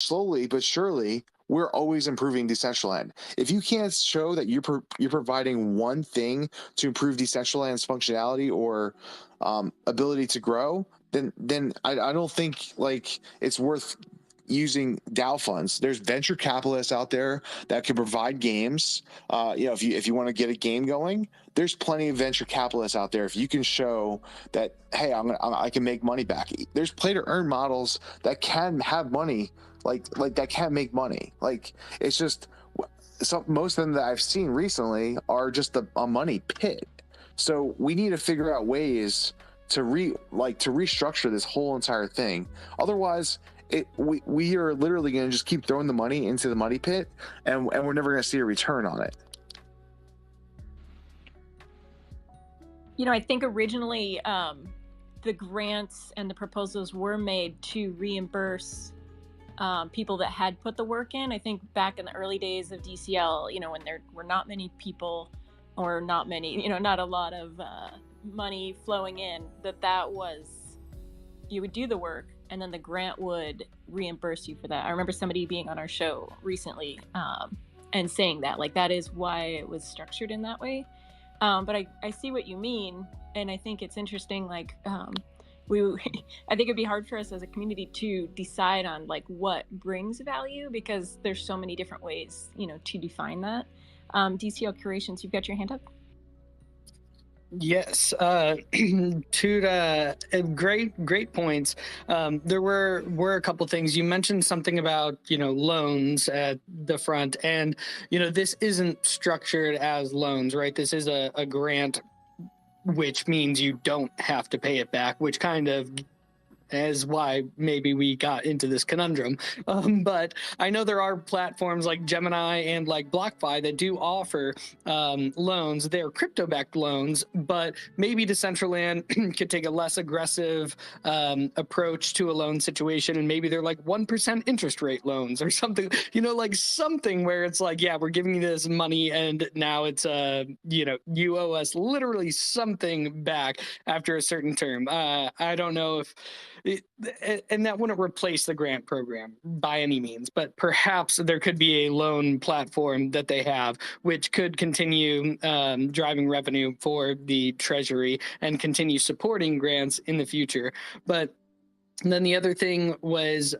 slowly but surely, we're always improving Decentraland. If you can't show that you're providing one thing to improve Decentraland's functionality or ability to grow, then I don't think like it's worth using DAO funds. There's venture capitalists out there that can provide games. If you want to get a game going, there's plenty of venture capitalists out there. If you can show that, hey, I can make money back. There's play to earn models that can have money, like that can make money. Like it's just most of them that I've seen recently are just a money pit. So we need to figure out ways to restructure this whole entire thing. Otherwise, we are literally going to just keep throwing the money into the money pit, and we're never going to see a return on it. I think originally the grants and the proposals were made to reimburse people that had put the work in. I think back in the early days of DCL, when there were not many people or not a lot of money flowing in, that was, you would do the work and then the grant would reimburse you for that. I remember somebody being on our show recently and saying that, like, that is why it was structured in that way. But I see what you mean. And I think it's interesting, like, I think it'd be hard for us as a community to decide on like what brings value, because there's so many different ways, to define that. DCL Curations, you've got your hand up. Yes, great points. There were a couple things. You mentioned something about, loans at the front, and, this isn't structured as loans, right? This is a grant, which means you don't have to pay it back, which kind of is why maybe we got into this conundrum. But I know there are platforms like Gemini and like BlockFi that do offer loans. They're crypto-backed loans, but maybe Decentraland could take a less aggressive approach to a loan situation, and maybe they're like 1% interest rate loans or something, like something where it's like, yeah, we're giving you this money and now it's you owe us literally something back after a certain term. I don't know if and that wouldn't replace the grant program by any means, but perhaps there could be a loan platform that they have, which could continue driving revenue for the Treasury and continue supporting grants in the future. But then the other thing was,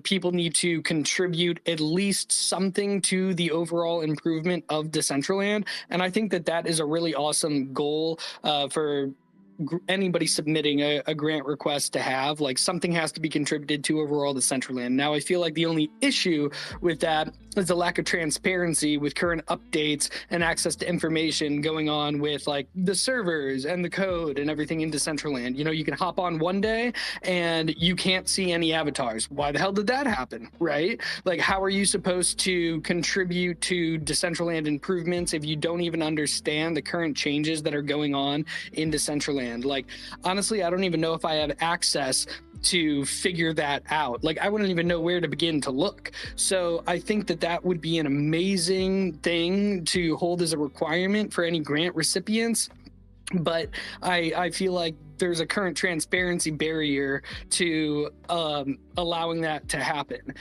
people need to contribute at least something to the overall improvement of Decentraland. And I think that is a really awesome goal for anybody submitting a grant request to have. Like, something has to be contributed to overall Decentraland. Now, I feel like the only issue with that is the lack of transparency with current updates and access to information going on with like the servers and the code and everything in Decentraland. You can hop on one day and you can't see any avatars. Why the hell did that happen, right? Like, how are you supposed to contribute to Decentraland improvements if you don't even understand the current changes that are going on in Decentraland? Like, honestly, I don't even know if I have access to figure that out. Like, I wouldn't even know where to begin to look. So I think that would be an amazing thing to hold as a requirement for any grant recipients. But I feel like there's a current transparency barrier to allowing that to happen.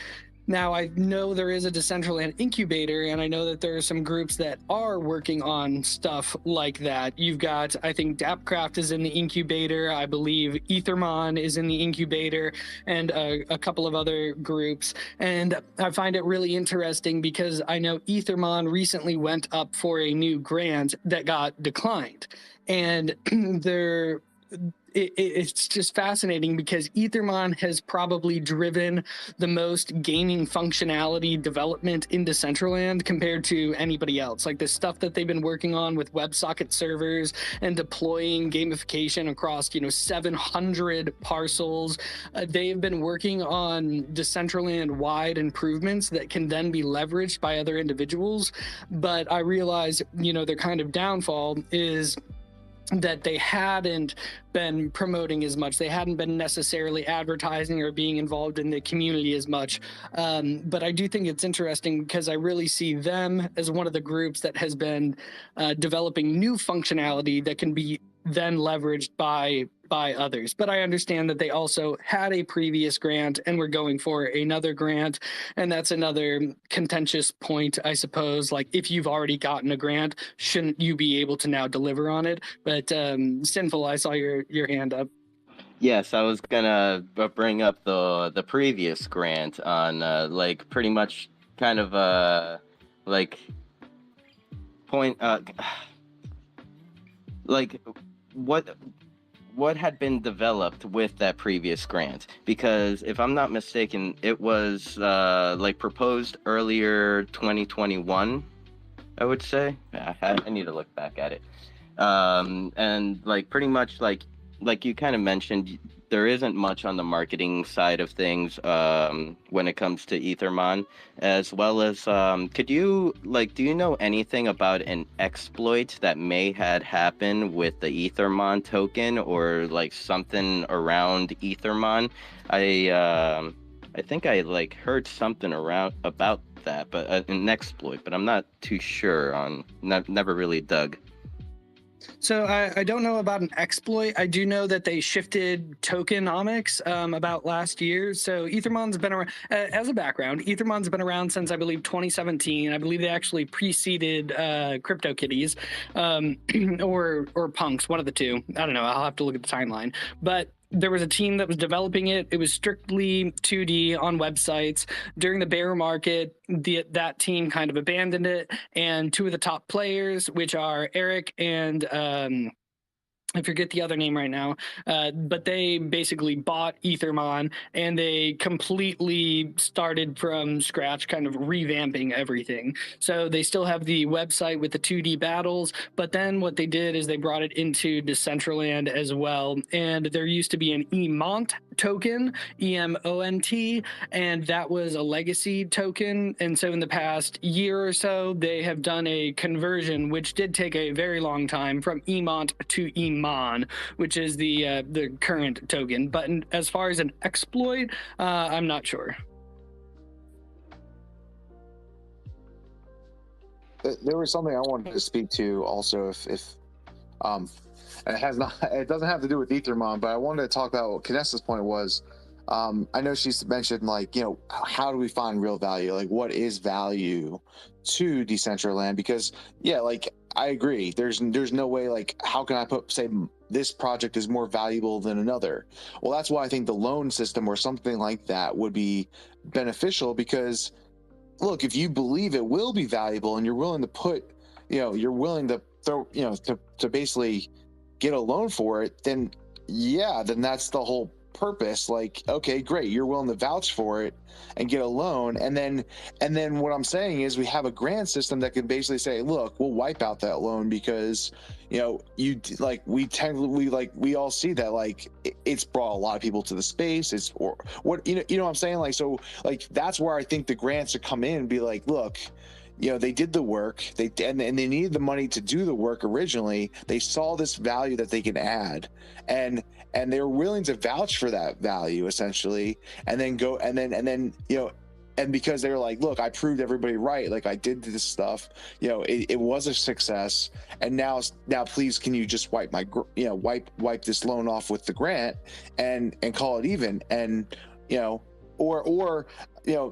Now, I know there is a Decentraland incubator, and I know that there are some groups that are working on stuff like that. You've got, I think, Dapcraft is in the incubator. I believe Ethermon is in the incubator, and a couple of other groups. And I find it really interesting because I know Ethermon recently went up for a new grant that got declined. And it's just fascinating because Ethermon has probably driven the most gaming functionality development in Decentraland compared to anybody else. Like, the stuff that they've been working on with WebSocket servers and deploying gamification across, 700 parcels. They've been working on Decentraland-wide improvements that can then be leveraged by other individuals. But I realize, their kind of downfall is that they hadn't been promoting as much. They hadn't been necessarily advertising or being involved in the community as much. But I do think it's interesting because I really see them as one of the groups that has been developing new functionality that can be then leveraged by others. But I understand that they also had a previous grant and were going for another grant, and that's another contentious point, I suppose. Like, if you've already gotten a grant, shouldn't you be able to now deliver on it? But Sinful, I saw your hand up. Yes, I was gonna bring up the previous grant on like pretty much kind of like point like what had been developed with that previous grant, because if I'm not mistaken, it was like proposed earlier 2021, I would say. I need to look back at it. And like pretty much like you kind of mentioned, there isn't much on the marketing side of things when it comes to Ethermon, as well as could you do you know anything about an exploit that may had happened with the Ethermon token, or like something around Ethermon? I think I heard something around about that, but an exploit, but I'm not too sure on. Never really dug. So I don't know about an exploit. I do know that they shifted tokenomics about last year. So Ethermon's been around, as a background, Ethermon's been around since, I believe, 2017. I believe they actually preceded CryptoKitties or Punks, one of the two. I don't know. I'll have to look at the timeline. But there was a team that was developing it. It was strictly 2D on websites. During the bear market, that team kind of abandoned it. And two of the top players, which are Eric and I forget the other name right now, but they basically bought Ethermon and they completely started from scratch, kind of revamping everything. So they still have the website with the 2D battles, but then what they did is they brought it into Decentraland as well. And there used to be an EMONT token, EMONT, and that was a legacy token. And so in the past year or so, they have done a conversion, which did take a very long time, from EMONT to EMON, which is the current token. But as far as an exploit, I'm not sure. There was something I wanted to speak to also, if it doesn't have to do with Ethermon, but I wanted to talk about what Canessa's point was. I know she's mentioned, how do we find real value? Like, what is value to Decentraland? Because I agree. There's no way, how can I say this project is more valuable than another? Well, that's why I think the loan system or something like that would be beneficial, because look, if you believe it will be valuable and you're willing to put, you're willing to throw, to basically get a loan for it, then that's the whole purpose. Okay, great, you're willing to vouch for it and get a loan, and then what I'm saying is we have a grant system that can basically say, look, we'll wipe out that loan because we all see that it's brought a lot of people to the space. It's or what you know what I'm saying, that's where I think the grants should come in and be like, look, they did the work, and they needed the money to do the work originally. They saw this value that they can add, and they were willing to vouch for that value essentially, and then go and then and because they were like, look, I proved everybody right, I did this stuff, it was a success, and now please, can you just wipe wipe this loan off with the grant and call it even, and or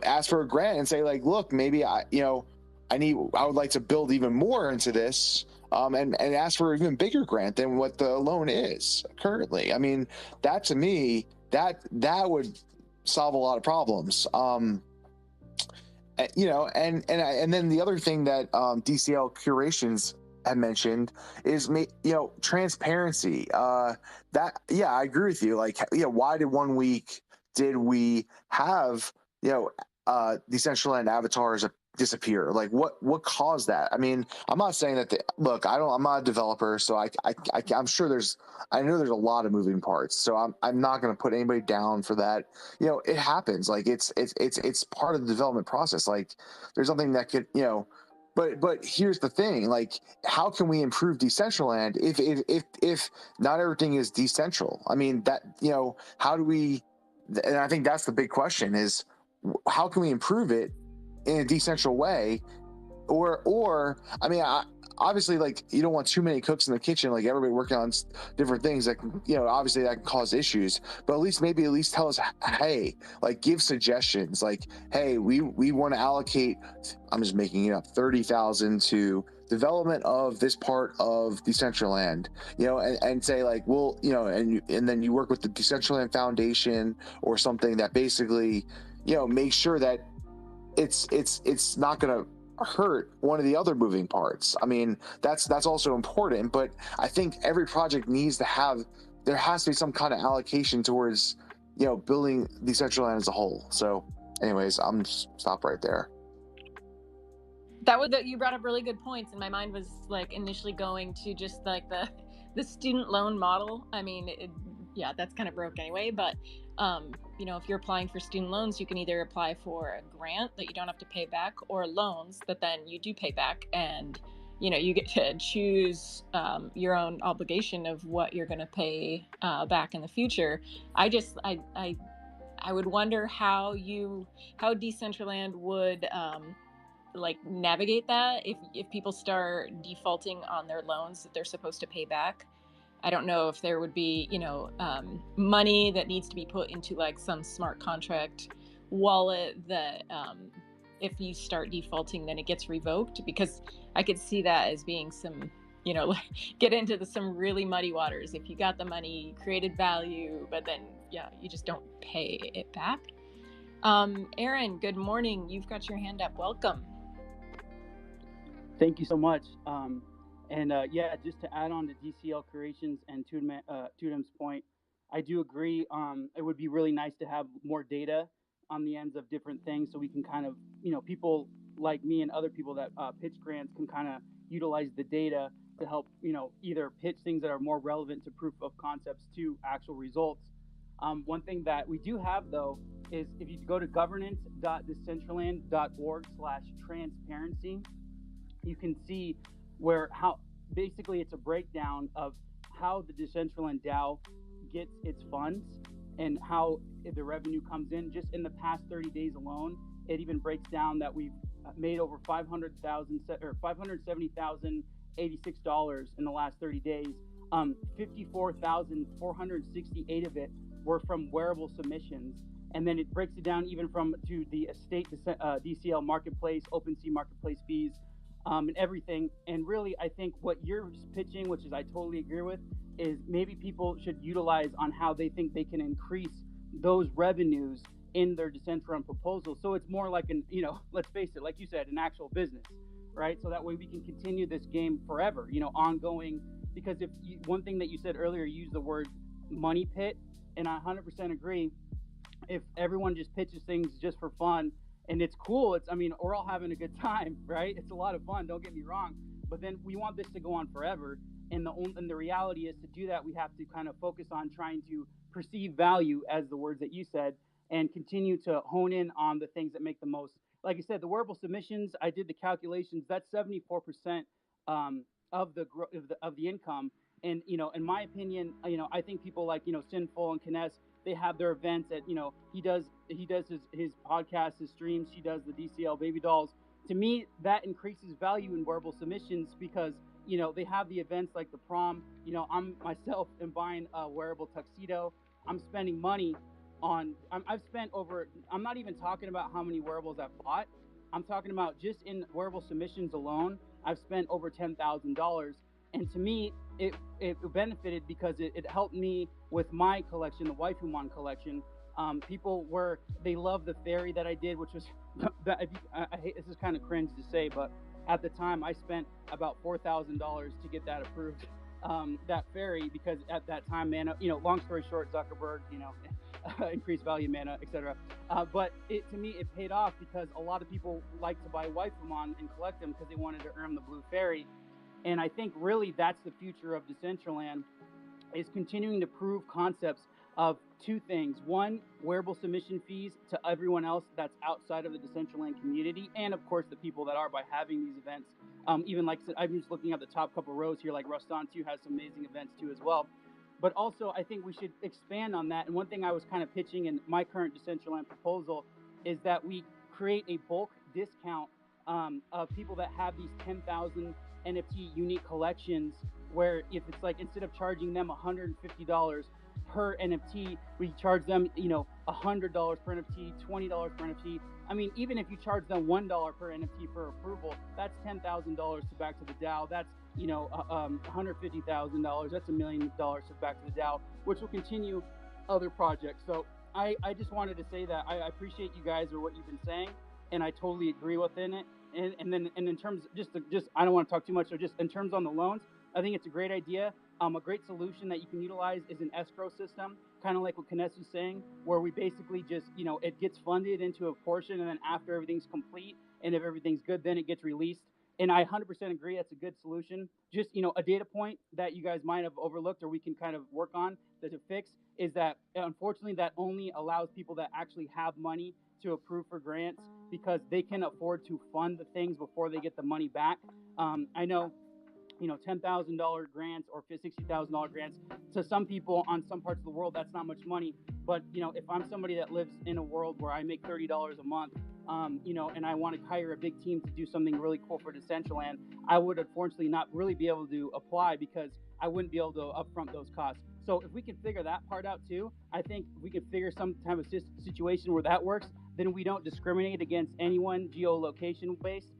ask for a grant and say, look, maybe I would like to build even more into this, and ask for an even bigger grant than what the loan is currently. I mean, that to me, that would solve a lot of problems. And then the other thing that DCL Curations had mentioned is transparency. I agree with you. Why did 1 week did we have Decentraland avatars disappear? What caused that? I mean, I'm not saying that I'm not a developer, so I'm sure I know there's a lot of moving parts, so I'm not going to put anybody down for that. It happens. It's part of the development process. There's something that could, but here's the thing, how can we improve Decentraland if not everything is decentral? I mean, that, how do we, and I think that's the big question, is how can we improve it in a decentral way? Or I mean, obviously, like, you don't want too many cooks in the kitchen, like everybody working on different things that can, obviously that can cause issues. But at least tell us, hey, like, give suggestions, like, hey, we want to allocate, I'm just making it up, 30,000 to development of this part of Decentraland, and say, like, well, and then you work with the Decentraland Foundation or something that basically, make sure that it's not going to hurt one of the other moving parts. I mean, that's also important, but I think every project needs to have, there has to be some kind of allocation towards, building Decentraland as a whole. So anyways, I'm just stop right there. You brought up really good points, and my mind was like initially going to just like the student loan model. I mean, yeah, that's kind of broke anyway, but if you're applying for student loans, you can either apply for a grant that you don't have to pay back, or loans that then you do pay back, and you get to choose your own obligation of what you're going to pay back in the future. I would wonder how Decentraland would like navigate that if people start defaulting on their loans that they're supposed to pay back. I don't know if there would be, money that needs to be put into like some smart contract wallet that if you start defaulting, then it gets revoked, because I could see that as being some, get into some really muddy waters. If you got the money, you created value, but then, you just don't pay it back. Aaron, good morning. You've got your hand up. Welcome. Thank you so much. Just to add on to DCL Creations and Tudem's point, I do agree. It would be really nice to have more data on the ends of different things, so we can kind of, people like me and other people that pitch grants can kind of utilize the data to help, either pitch things that are more relevant to proof of concepts to actual results. One thing that we do have, though, is if you go to governance.decentraland.org/transparency, you can see how basically it's a breakdown of how the Decentraland DAO gets its funds and how the revenue comes in. Just in the past 30 days alone, it even breaks down that we've made over $570,086 in the last 30 days. 54,468 of it were from wearable submissions. And then it breaks it down even to the estate DCL marketplace, OpenSea marketplace fees, and everything. And really, I think what you're pitching, which is I totally agree with, is maybe people should utilize on how they think they can increase those revenues in their Decentraland proposal. So it's more like let's face it, like you said, an actual business, right? So that way we can continue this game forever, ongoing. Because one thing that you said earlier, you used the word money pit, and I 100% agree. If everyone just pitches things just for fun, and it's cool, we're all having a good time, right? It's a lot of fun, don't get me wrong, but then we want this to go on forever. And the reality is, to do that, we have to kind of focus on trying to perceive value, as the words that you said, and continue to hone in on the things that make the most. Like I said, the wearable submissions, I did the calculations, that's 74% of the income. And in my opinion, I think people like Sinful and Kines, they have their events at, he does his podcast, his streams, she does the DCL baby dolls. To me, that increases value in wearable submissions, because they have the events like the prom. I'm myself am buying a wearable tuxedo. I'm spending money on, I've spent over, I'm not even talking about how many wearables I've bought. I'm talking about just in wearable submissions alone, I've spent over $10,000. And to me, it benefited because it helped me with my collection, the Waifumon collection. People they love the fairy that I did, which was, I hate, this is kind of cringe to say, but at the time I spent about $4,000 to get that approved, that fairy, because at that time, mana, long story short, Zuckerberg, increased value mana, etc. But to me, it paid off, because a lot of people like to buy Waifumon and collect them because they wanted to earn the blue fairy. And I think really that's the future of Decentraland, is continuing to prove concepts of two things. One, wearable submission fees to everyone else that's outside of the Decentraland community, and of course the people that are, by having these events. Even like I'm just looking at the top couple rows here, like Rustan too has some amazing events too as well. But also I think we should expand on that. And one thing I was kind of pitching in my current Decentraland proposal is that we create a bulk discount of people that have these 10,000 NFT unique collections, where if it's like instead of charging them $150 per NFT, we charge them, $100 per NFT, $20 per NFT. I mean, even if you charge them $1 per NFT for approval, that's $10,000 to back to the DAO. That's $150,000. That's $1 million to back to the DAO, which will continue other projects. So I just wanted to say that I appreciate you guys or what you've been saying, and I totally agree within it. And then in terms just I don't want to talk too much. So just in terms on the loans, I think it's a great idea. A great solution that you can utilize is an escrow system, kind of like what Kenneth was saying, where we basically just, it gets funded into a portion, and then after everything's complete and if everything's good, then it gets released. And I 100% agree that's a good solution. Just, a data point that you guys might have overlooked or we can kind of work on to fix is that, unfortunately, that only allows people that actually have money to approve for grants, because they can afford to fund the things before they get the money back. I know $10,000 grants or $60,000 grants to some people on some parts of the world, that's not much money. But if I'm somebody that lives in a world where I make $30 a month, and I want to hire a big team to do something really cool for Decentraland, I would unfortunately not really be able to apply because I wouldn't be able to upfront those costs. So if we can figure that part out too, I think if we can figure some type of situation where that works, then we don't discriminate against anyone geolocation based.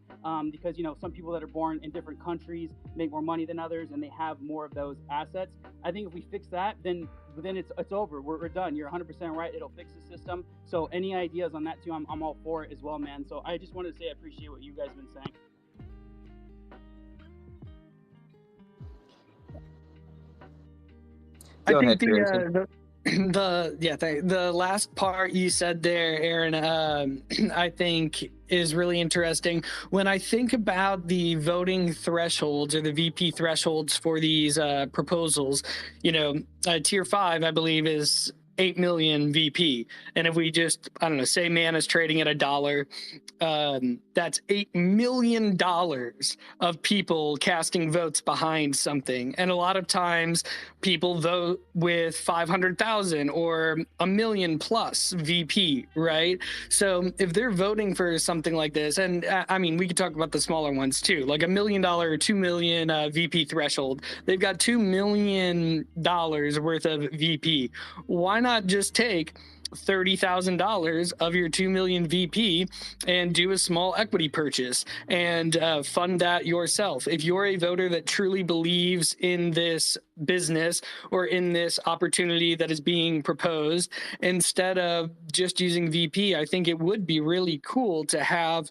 Because some people that are born in different countries make more money than others, and they have more of those assets. I think if we fix that, then it's over. We're done. You're 100% right. It'll fix the system. So any ideas on that too, I'm all for it as well, man. So I just wanted to say I appreciate what you guys have been saying. I think the last part you said there, Aaron, I think is really interesting. When I think about the voting thresholds or the VP thresholds for these proposals, tier 5, I believe, is 8 million VP. And if we just, I don't know, say man is trading at $1, that's $8 million of people casting votes behind something. And a lot of times people vote with 500,000 or a million plus VP, right? So if they're voting for something like this, and I mean, we could talk about the smaller ones too, like $1 million or 2 million VP threshold. They've got $2 million worth of VP. Why not just take $30,000 of your 2 million VP and do a small equity purchase and fund that yourself? If you're a voter that truly believes in this business or in this opportunity that is being proposed, instead of just using VP, I think it would be really cool to have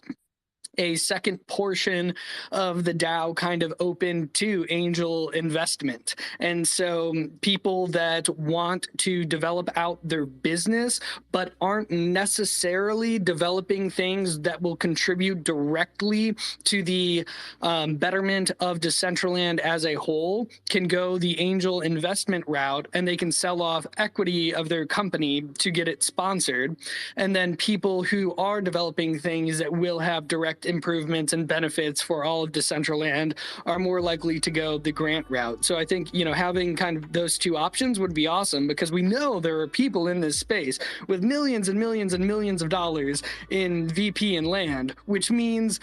a second portion of the DAO kind of open to angel investment. And so people that want to develop out their business, but aren't necessarily developing things that will contribute directly to the betterment of Decentraland as a whole, can go the angel investment route, and they can sell off equity of their company to get it sponsored. And then people who are developing things that will have direct improvements and benefits for all of Decentraland are more likely to go the grant route. So I think, having kind of those two options would be awesome, because we know there are people in this space with millions and millions and millions of dollars in VP and land, which means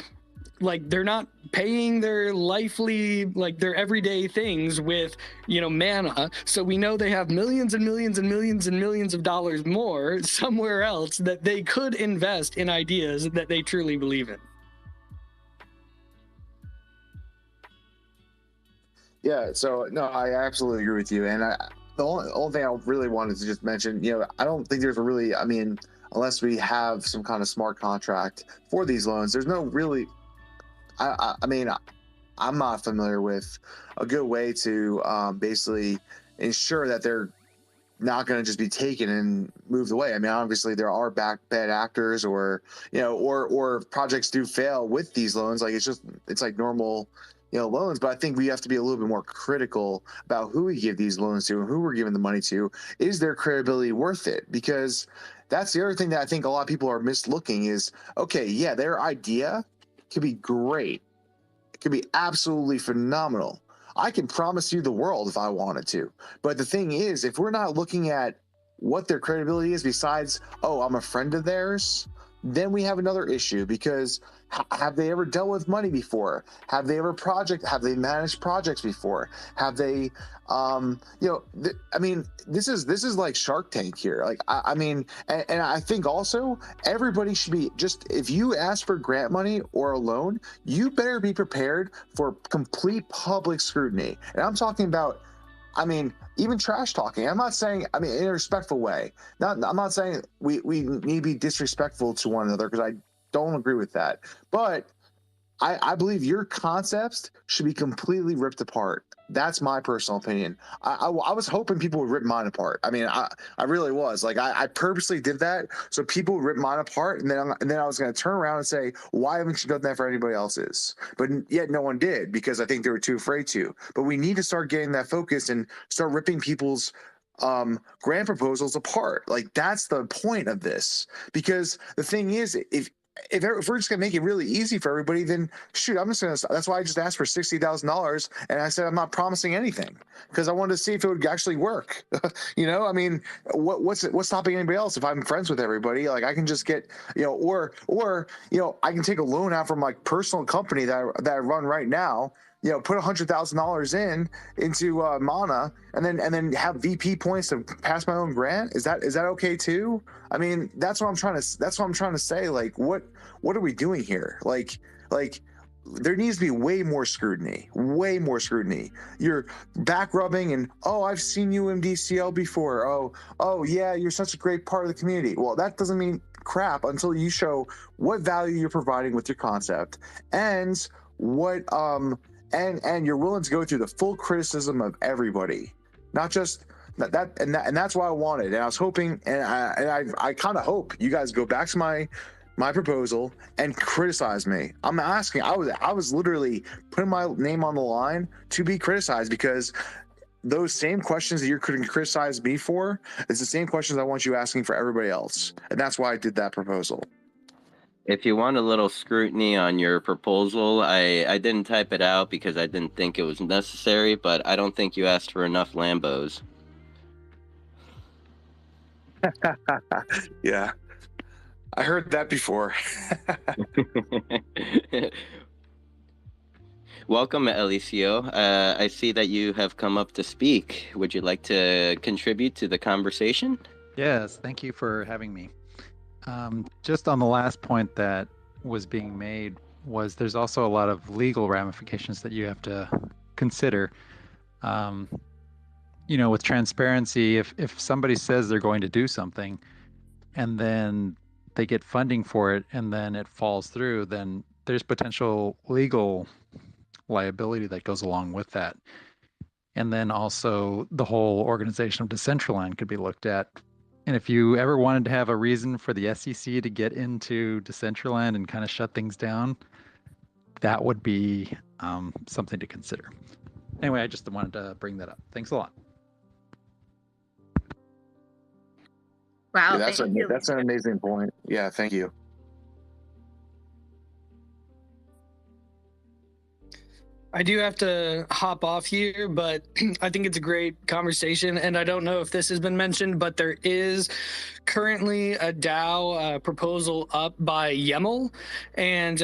like they're not paying their their everyday things with mana. So we know they have millions and millions and millions and millions of dollars more somewhere else that they could invest in ideas that they truly believe in. Yeah, so no, I absolutely agree with you. And the only thing I really wanted to just mention, I don't think there's unless we have some kind of smart contract for these loans, there's no really, I'm not familiar with a good way to basically ensure that they're not going to just be taken and moved away. I mean, obviously there are bad actors, or or projects do fail with these loans. Like it's like normal loans, but I think we have to be a little bit more critical about who we give these loans to and who we're giving the money to. Is their credibility worth it? Because that's the other thing that I think a lot of people are mislooking is, okay, yeah, their idea could be great. It could be absolutely phenomenal. I can promise you the world if I wanted to. But the thing is, if we're not looking at what their credibility is besides, oh, I'm a friend of theirs, then we have another issue, because have they ever dealt with money before? Have they managed projects before? Have they, I mean, this is like Shark Tank here. Like, I mean, and I think also everybody should be, just, if you ask for grant money or a loan, you better be prepared for complete public scrutiny. And I'm talking about, I mean, even trash talking. I'm not saying, I mean, in a respectful way. I'm not saying we need to be disrespectful to one another, because I don't agree with that. But I believe your concepts should be completely ripped apart. That's my personal opinion. I was hoping people would rip mine apart. I mean, I really was. Like, I purposely did that so people would rip mine apart, and then I was going to turn around and say, why haven't you done that for anybody else's? But yet no one did, because I think they were too afraid to. But we need to start getting that focus and start ripping people's grant proposals apart. Like, that's the point of this. Because the thing is, if we're just gonna make it really easy for everybody, then shoot, I'm just gonna. That's why I just asked for $60,000, and I said I'm not promising anything, because I wanted to see if it would actually work. I mean, what's stopping anybody else? If I'm friends with everybody, like, I can just get, or I can take a loan out from my personal company that I run right now. Put $100,000 into Mana, and then have VP points to pass my own grant. Is that okay too? I mean, that's what I'm trying to say. Like, what are we doing here? Like there needs to be way more scrutiny. You're back rubbing and, oh, I've seen you in DCL before. Oh yeah, you're such a great part of the community. Well, that doesn't mean crap until you show what value you're providing with your concept, and what and you're willing to go through the full criticism of everybody, not just that. And that's why I wanted. And I was hoping, and I kind of hope you guys go back to my proposal and criticize me. I'm asking. I was literally putting my name on the line to be criticized, because those same questions that you're criticize me for is the same questions I want you asking for everybody else. And that's why I did that proposal. If you want a little scrutiny on your proposal, I didn't type it out because I didn't think it was necessary, but I don't think you asked for enough Lambos. Yeah, I heard that before. Welcome, Elicio. I see that you have come up to speak. Would you like to contribute to the conversation? Yes, thank you for having me. Just on the last point that was being made, was there's also a lot of legal ramifications that you have to consider. With transparency, if somebody says they're going to do something and then they get funding for it and then it falls through, then there's potential legal liability that goes along with that. And then also the whole organization of Decentraland could be looked at. And if you ever wanted to have a reason for the SEC to get into Decentraland and kind of shut things down, that would be something to consider. Anyway, I just wanted to bring that up. Thanks a lot. Wow, Yeah, that's an amazing point. Yeah, thank you. I do have to hop off here, but I think it's a great conversation. And I don't know if this has been mentioned, but there is currently a DAO proposal up by Yemel. And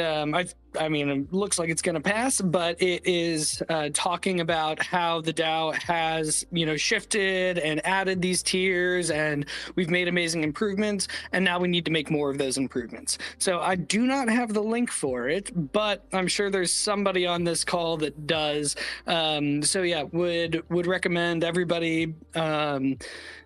I mean, it looks like it's going to pass, but it is talking about how the DAO has, shifted and added these tiers, and we've made amazing improvements, and now we need to make more of those improvements. So I do not have the link for it, but I'm sure there's somebody on this call that does. So yeah, would recommend everybody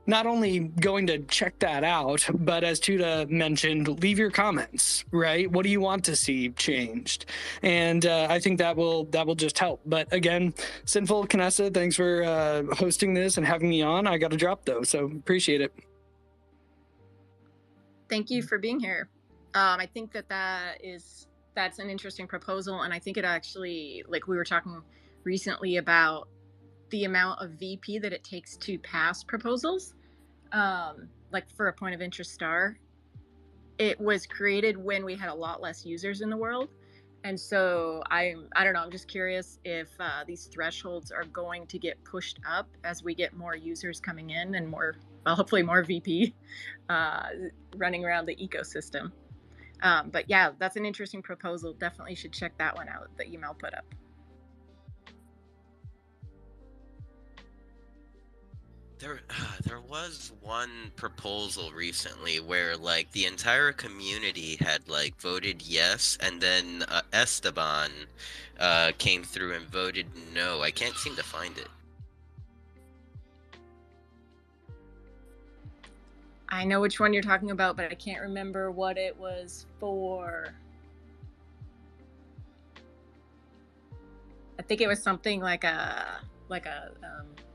not only going to check that out, but as Tuda mentioned, leave your comments, right? What do you want to see changed? And I think that will just help. But again, Sinful Knessa, thanks for hosting this and having me on. I got to drop though, so appreciate it. Thank you for being here. I think that's an interesting proposal, and I think it actually, like we were talking recently about the amount of VP that it takes to pass proposals. Like for a point of interest star, it was created when we had a lot less users in the world, and so I don't know, I'm just curious if these thresholds are going to get pushed up as we get more users coming in and more, hopefully more VP running around the ecosystem. But yeah, that's an interesting proposal. Definitely should check that one out. The email put up. There was one proposal recently where like the entire community had like voted yes, and then Esteban came through and voted no. I can't seem to find it. I know which one you're talking about, but I can't remember what it was for. I think it was something like a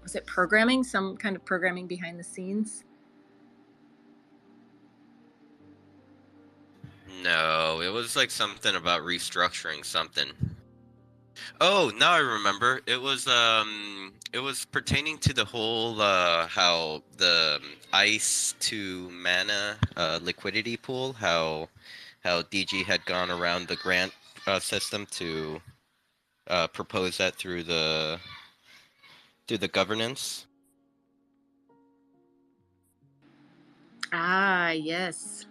was it programming? Some kind of programming behind the scenes? No, it was like something about restructuring something. Oh, now I remember. It was pertaining to the whole how the ice to mana liquidity pool, how DG had gone around the grant system to propose that through the governance. Ah, yes.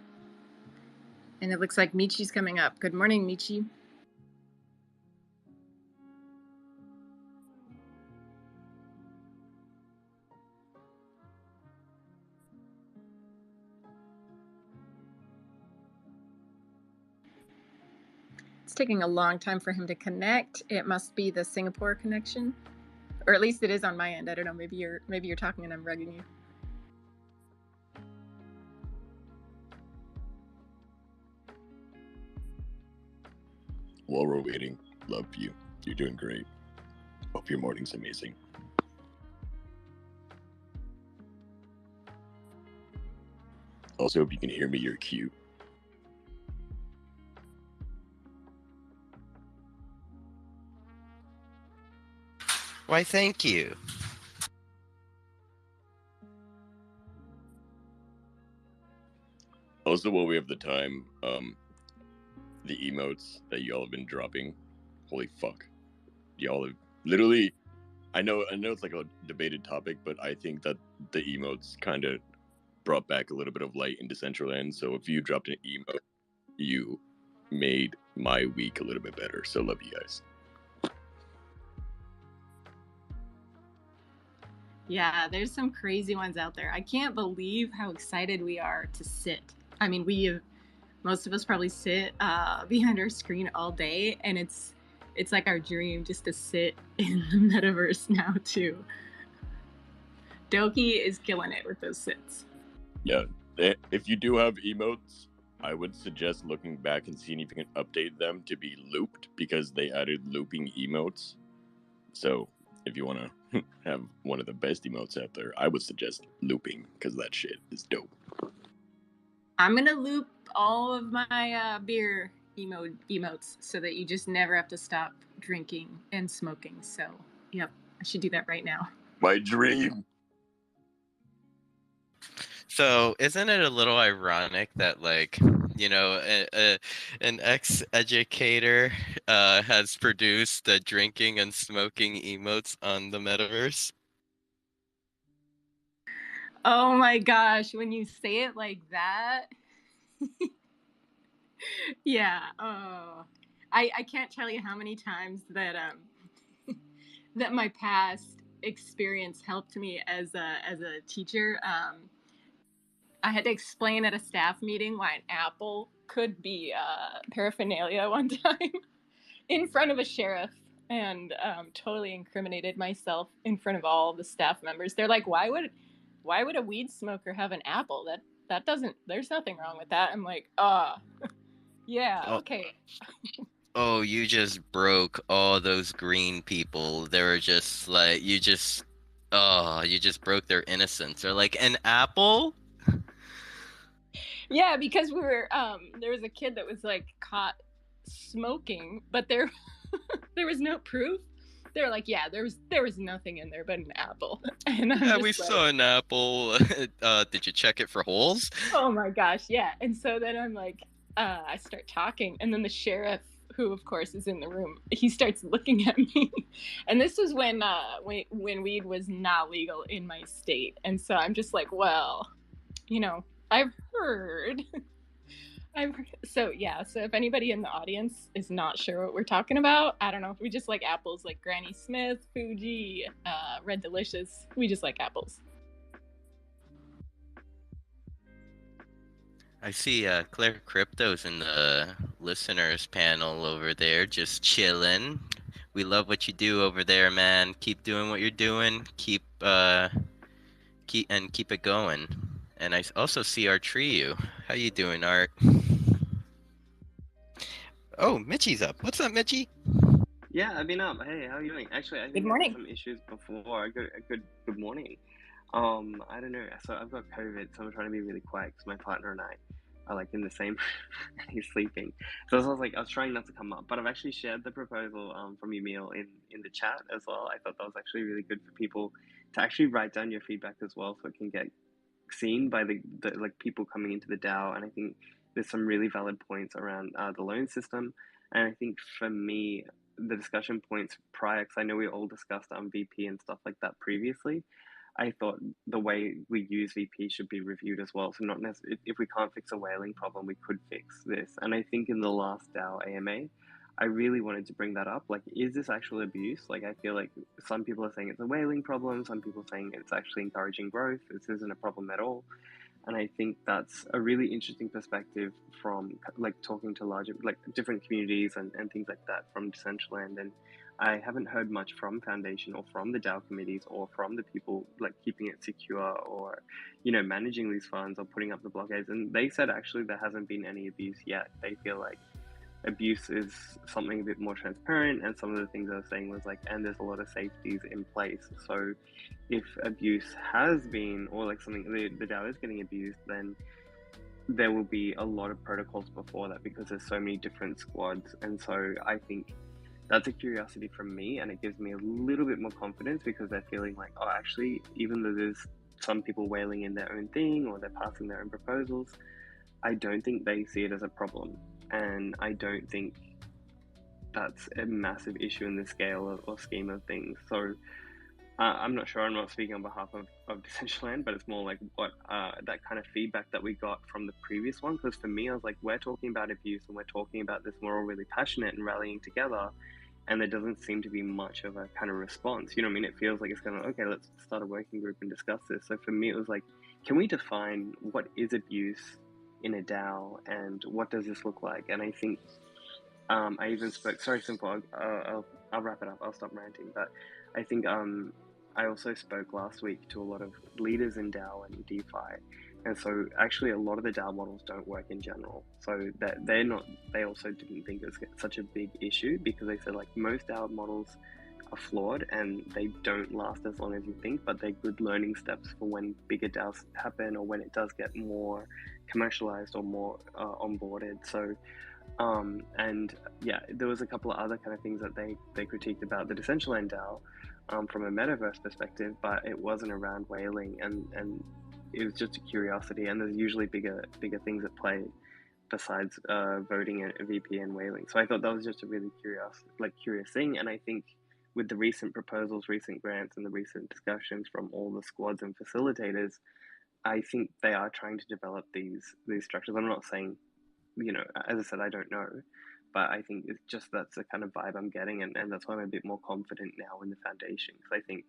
And it looks like Michi's coming up. Good morning, Michi. It's taking a long time for him to connect. It must be the Singapore connection, or at least it is on my end. I don't know. Maybe you're talking and I'm rugging you. While we're waiting, love you. You're doing great. Hope your morning's amazing. Also, if you can hear me, you're cute. Why, thank you. Also, while we have the time, the emotes that y'all have been dropping, holy fuck. Y'all have literally, I know it's like a debated topic, but I think that the emotes kind of brought back a little bit of light in Decentraland. So if you dropped an emote, you made my week a little bit better. So love you guys. Yeah, there's some crazy ones out there. I can't believe how excited we are to sit. I mean, most of us probably sit behind our screen all day, and it's like our dream just to sit in the metaverse now too. Doki is killing it with those sits. Yeah, if you do have emotes, I would suggest looking back and seeing if you can update them to be looped, because they added looping emotes. So if you want to have one of the best emotes out there, I would suggest looping, because that shit is dope. I'm gonna loop all of my beer emotes so that you just never have to stop drinking and smoking. So, yep, I should do that right now. My dream. So, isn't it a little ironic that, like, you know, an ex-educator has produced the drinking and smoking emotes on the metaverse? Oh my gosh, when you say it like that. Yeah. Oh, I can't tell you how many times that that my past experience helped me as a teacher. I had to explain at a staff meeting why an apple could be paraphernalia one time in front of a sheriff, and totally incriminated myself in front of all the staff members. They're like, why would a weed smoker have an apple? That doesn't, there's nothing wrong with that. I'm like, yeah, okay. Oh, you just broke all those green people. They were just like, you just broke their innocence. They're like, an apple? Yeah, because we were there was a kid that was like caught smoking, but there was no proof. They're like, yeah, there was nothing in there but an apple. And yeah, we saw an apple. Did you check it for holes? Oh my gosh, yeah. And so then I'm like, I start talking, and then the sheriff, who of course is in the room, he starts looking at me. And this was when weed was not legal in my state. And so I'm just like, well, you know, I've heard So if anybody in the audience is not sure what we're talking about, I don't know if we just like apples, like Granny Smith, Fuji, Red Delicious. We just like apples. I see Claire Crypto's in the listeners panel over there, just chilling. We love what you do over there, man. Keep doing what you're doing. Keep it going. And I also see our trio. How you doing, Art? Oh, Mitchie's up. What's up, Mitchie? Yeah, I've been up. Hey, how are you doing? Actually, I Good think I morning. had some issues before. Good morning. I don't know. So I've got COVID, so I'm trying to be really quiet because my partner and I are like in the same and he's sleeping. So I was trying not to come up, but I've actually shared the proposal from Emil in the chat as well. I thought that was actually really good for people to actually write down your feedback as well, so it can get seen by the like people coming into the DAO. And I think there's some really valid points around the loan system. And I think for me, the discussion points prior, because I know we all discussed VP and stuff like that previously. I thought the way we use VP should be reviewed as well. So not necessarily if we can't fix a whaling problem, we could fix this. And I think in the last DAO AMA, I really wanted to bring that up. Like, is this actual abuse? Like, I feel like some people are saying it's a whaling problem. Some people are saying it's actually encouraging growth. This isn't a problem at all. And I think that's a really interesting perspective from like talking to larger, like different communities and things like that from Decentraland. And I haven't heard much from Foundation or from the DAO committees or from the people like keeping it secure or, managing these funds or putting up the blockades. And they said actually there hasn't been any abuse yet. They feel like abuse is something a bit more transparent, and some of the things I was saying was like, and there's a lot of safeties in place. So if abuse has been, or like something, the DAO is getting abused, then there will be a lot of protocols before that because there's so many different squads. And so I think that's a curiosity from me, and it gives me a little bit more confidence because they're feeling like, oh, actually, even though there's some people whaling in their own thing or they're passing their own proposals, I don't think they see it as a problem. And I don't think that's a massive issue in the scale or scheme of things. So I'm not sure. I'm not speaking on behalf of Decentraland, but it's more like what that kind of feedback that we got from the previous one. Because for me, I was like, we're talking about abuse and we're talking about this. We're all really passionate and rallying together. And there doesn't seem to be much of a kind of response. You know what I mean? It feels like it's kind of, okay, let's start a working group and discuss this. So for me, it was like, can we define what is abuse in a DAO and what does this look like? And I think I even spoke, sorry, Simple, I'll wrap it up. I'll stop ranting. But I think I also spoke last week to a lot of leaders in DAO and DeFi. And so actually a lot of the DAO models don't work in general. So that they also didn't think it was such a big issue because they said like most DAO models are flawed and they don't last as long as you think, but they're good learning steps for when bigger DAOs happen or when it does get more commercialized or more onboarded. So and yeah, there was a couple of other kind of things that they critiqued about the Decentraland DAO from a metaverse perspective, but it wasn't around whaling, and it was just a curiosity. And there's usually bigger things at play besides voting a VP and whaling. So I thought that was just a really curious thing. And I think with the recent proposals, recent grants, and the recent discussions from all the squads and facilitators, I think they are trying to develop these structures. I'm not saying, as I said, I don't know, but I think it's just that's the kind of vibe I'm getting, and that's why I'm a bit more confident now in the foundation, because I think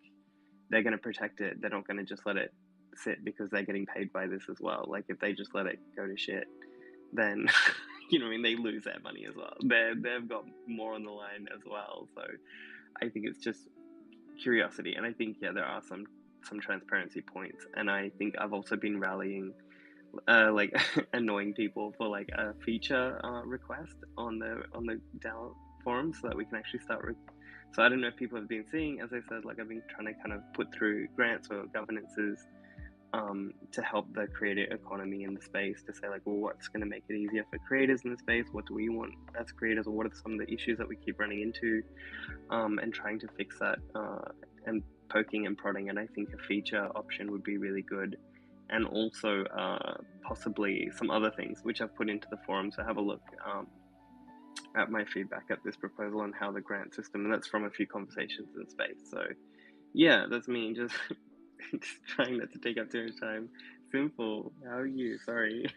they're going to protect it. They're not going to just let it sit because they're getting paid by this as well. Like if they just let it go to shit, then they lose their money as well. They've got more on the line as well. So I think it's just curiosity, and I think there are some transparency points, and I think I've also been rallying like annoying people for like a feature request on the DAO forum so that we can actually start so I don't know if people have been seeing, as I said, like I've been trying to kind of put through grants or governances to help the creator economy in the space, to say like, well, what's going to make it easier for creators in the space, what do we want as creators, or what are some of the issues that we keep running into, and trying to fix that and poking and prodding. And I think a feature option would be really good, and also possibly some other things which I've put into the forum. So have a look at my feedback at this proposal and how the grant system, and that's from a few conversations in space. So yeah, that's me just trying not to take up too much time. Simple. How are you? Sorry.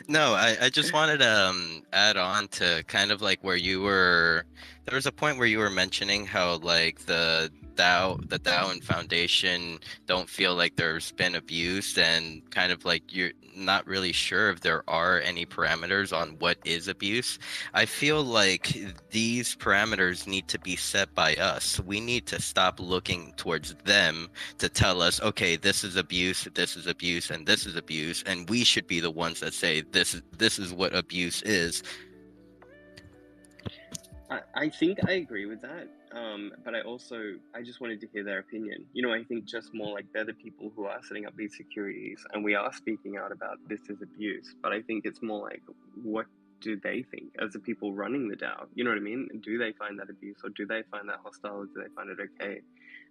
No, I just wanted to add on to kind of like where you were. There was a point where you were mentioning how like the DAO and Foundation don't feel like there's been abuse, and kind of like you're not really sure if there are any parameters on what is abuse. I feel like these parameters need to be set by us. We need to stop looking towards them to tell us, okay, this is abuse, and this is abuse, and we should be the ones that say this is what abuse is. I think I agree with that. But I just wanted to hear their opinion. You know, I think just more like they're the people who are setting up these securities, and we are speaking out about this is abuse. But I think it's more like, what do they think as the people running the DAO? You know what I mean? Do they find that abuse, or do they find that hostile, or do they find it okay?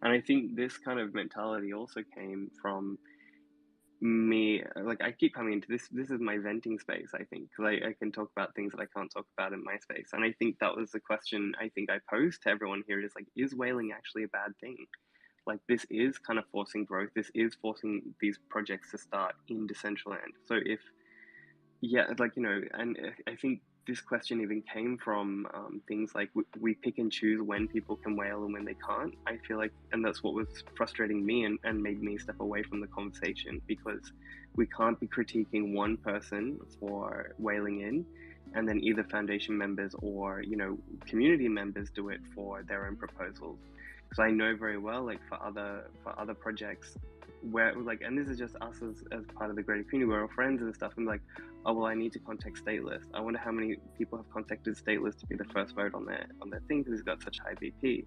And I think this kind of mentality also came from me. Like, I keep coming into this is my venting space, I think, because I can talk about things that I can't talk about in my space. And I think that was the question I think I posed to everyone here, is like, is whaling actually a bad thing? Like, this is kind of forcing growth, this is forcing these projects to start in Decentraland. So if, yeah, like, you know, and I think this question even came from things like we pick and choose when people can whale and when they can't. I feel like, and that's what was frustrating me and made me step away from the conversation, because we can't be critiquing one person for whaling in, and then either foundation members or, you know, community members do it for their own proposals. Because I know very well, like, for other projects where, like, and this is just us as part of the greater community, we're all friends and stuff, and like, oh well, I need to contact Stateless. I wonder how many people have contacted Stateless to be the first vote on their thing, because it's got such high BP.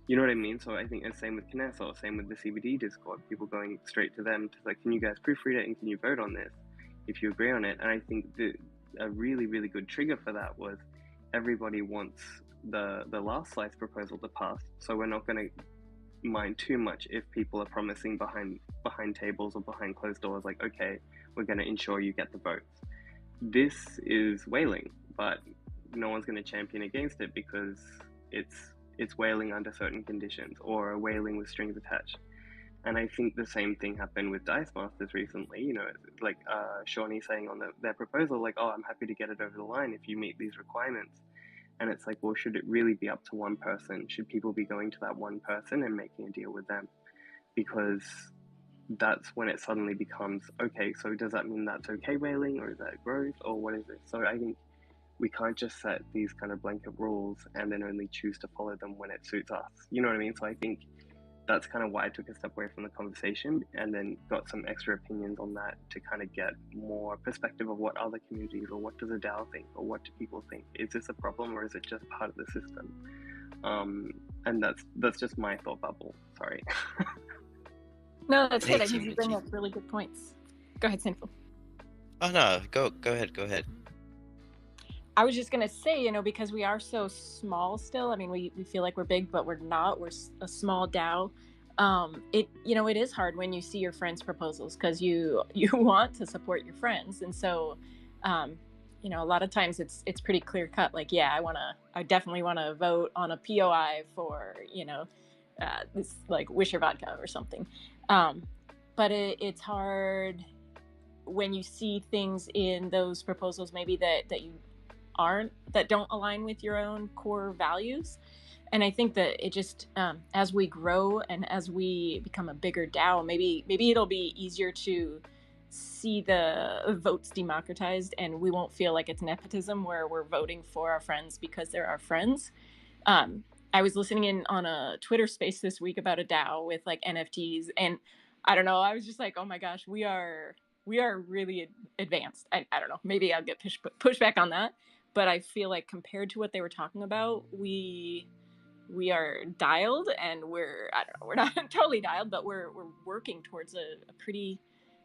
You know what I mean? So I think it's same with Kness, or same with the CBD Discord, people going straight to them to like, can you guys proofread it and can you vote on this if you agree on it? And I think a really, really good trigger for that was everybody wants the last slice proposal to pass, so we're not going to mind too much if people are promising behind tables or behind closed doors, like, okay, we're going to ensure you get the votes. This is whaling, but no one's going to champion against it because it's whaling under certain conditions, or whaling with strings attached. And I think the same thing happened with Dice Masters recently. You know, like Shawnee saying on their proposal, like, oh, I'm happy to get it over the line if you meet these requirements. And it's like, well, should it really be up to one person? Should people be going to that one person and making a deal with them? Because that's when it suddenly becomes, okay, so does that mean that's okay whaling, or is that growth, or what is it? So I think we can't just set these kind of blanket rules and then only choose to follow them when it suits us. You know what I mean? So I think that's kind of why I took a step away from the conversation, and then got some extra opinions on that to kind of get more perspective of what other communities, or what does a DAO think, or what do people think? Is this a problem, or is it just part of the system? And that's just my thought bubble. Sorry. No, that's good. I Thanks, think you bring Michi. up really good points. Go ahead, Sinful. Oh no, go ahead. I was just gonna say, you know, because we are so small still. I mean, we feel like we're big, but we're not. We're a small DAO. It, you know, it is hard when you see your friends' proposals, because you want to support your friends, and so, you know, a lot of times it's pretty clear cut. Like, yeah, I definitely want to vote on a POI for, you know, this, like, Wisher vodka or something. But it's hard when you see things in those proposals maybe that you that don't align with your own core values. And I think that it just, as we grow and as we become a bigger DAO, maybe it'll be easier to see the votes democratized, and we won't feel like it's nepotism where we're voting for our friends because they're our friends. I was listening in on a Twitter space this week about a DAO with like NFTs, and I don't know, I was just like, oh my gosh, we are really advanced. I don't know, maybe I'll get pushed back on that, but I feel like compared to what they were talking about, we are dialed, and I don't know, we're not totally dialed, but we're working towards a pretty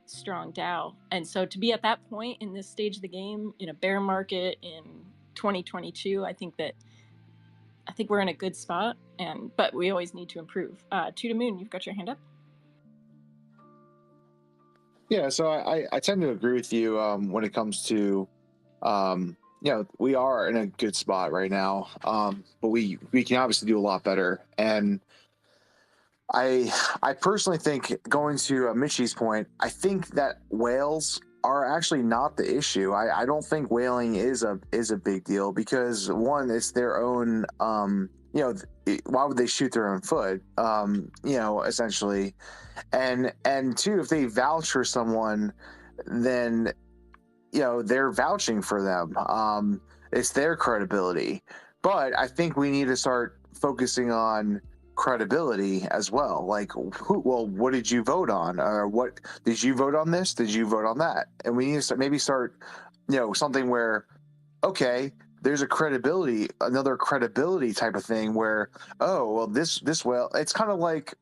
strong DAO. And so to be at that point in this stage of the game, in a bear market in 2022, I think we're in a good spot, but we always need to improve. To the Moon, you've got your hand up. Yeah, so I tend to agree with you when it comes to, you know, we are in a good spot right now, but we can obviously do a lot better. And I personally think, going to Michi's point, I think that whales are actually not the issue. I don't think whaling is a big deal, because one, it's their own. Why would they shoot their own foot? Essentially, and two, if they vouch for someone, then they're vouching for them. It's their credibility. But I think we need to start focusing on credibility as well. Like, what did you vote on? Or what did you vote on this? Did you vote on that? And we need to maybe start, something where, okay, there's another credibility type of thing where, oh, well, this well, it's kind of like,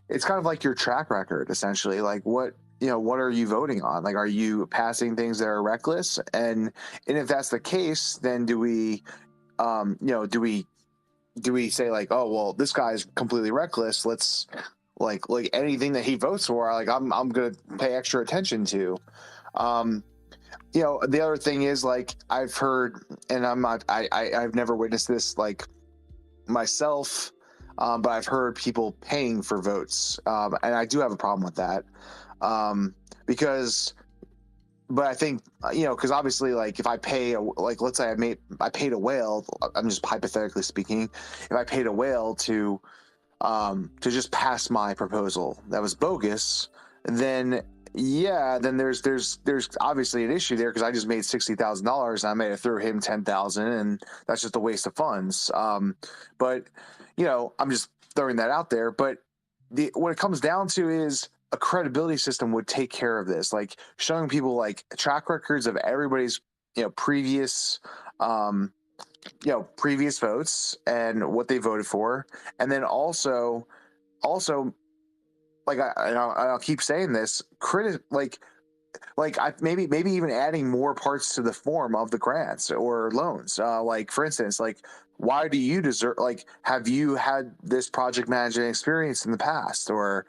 it's kind of like your track record, essentially. Like, what are you voting on? Like, are you passing things that are reckless? And if that's the case, then do we say, like, oh, well, this guy's completely reckless, let's like anything that he votes for, like, I'm gonna pay extra attention to. The other thing is, like, I've heard, and I've never witnessed this, like, myself, but I've heard people paying for votes, and I do have a problem with that, because, but I think, because obviously, like, if I pay, let's say I paid a whale, I'm just hypothetically speaking, if I paid a whale to just pass my proposal that was bogus, then there's obviously an issue there, because I just made $60,000 and I made it through him 10,000, and that's just a waste of funds. But I'm just throwing that out there. But what it comes down to is a credibility system would take care of this, like showing people, like, track records of everybody's previous previous votes and what they voted for, and then also like, I'll keep saying this, maybe even adding more parts to the form of the grants or loans. Like, for instance, like, why do you deserve? Like, have you had this project management experience in the past, or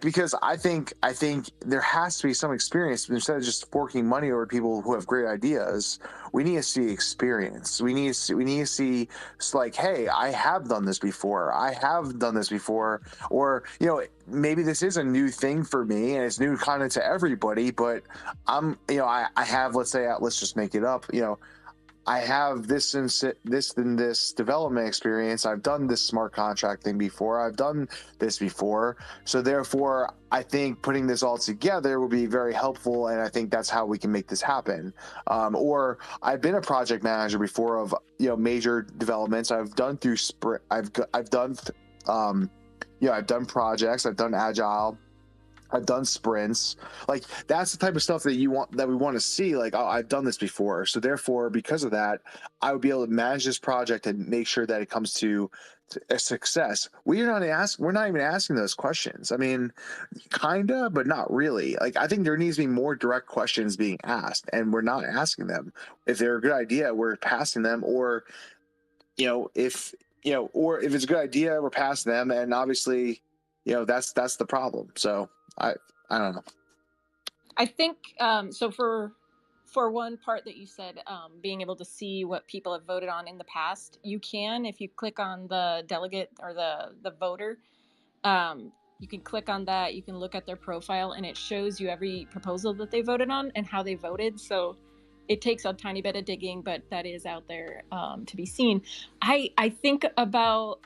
because I think there has to be some experience instead of just forking money over people who have great ideas. We need to see experience. We need to see it's like, hey, I have done this before. Or maybe this is a new thing for me and it's new kind of to everybody. But I have, let's say, let's just make it up. I have this development experience. I've done this smart contract thing before. I've done this before. So therefore, I think putting this all together will be very helpful, and I think that's how we can make this happen. Or I've been a project manager before of major developments. I've done through sprint. I've done I've done projects. I've done agile. I've done sprints. Like, that's the type of stuff that we want to see. Like, oh, I've done this before. So therefore, because of that, I would be able to manage this project and make sure that it comes to a success. We're not even asking those questions. I mean, kinda, but not really. Like, I think there needs to be more direct questions being asked, and we're not asking them. If they're a good idea, we're passing them, or if it's a good idea, we're passing them, and obviously, that's the problem. So I don't know. I think so. For one part that you said, being able to see what people have voted on in the past, you can, if you click on the delegate or the voter, you can click on that. You can look at their profile, and it shows you every proposal that they voted on and how they voted. So it takes a tiny bit of digging, but that is out there to be seen. I think about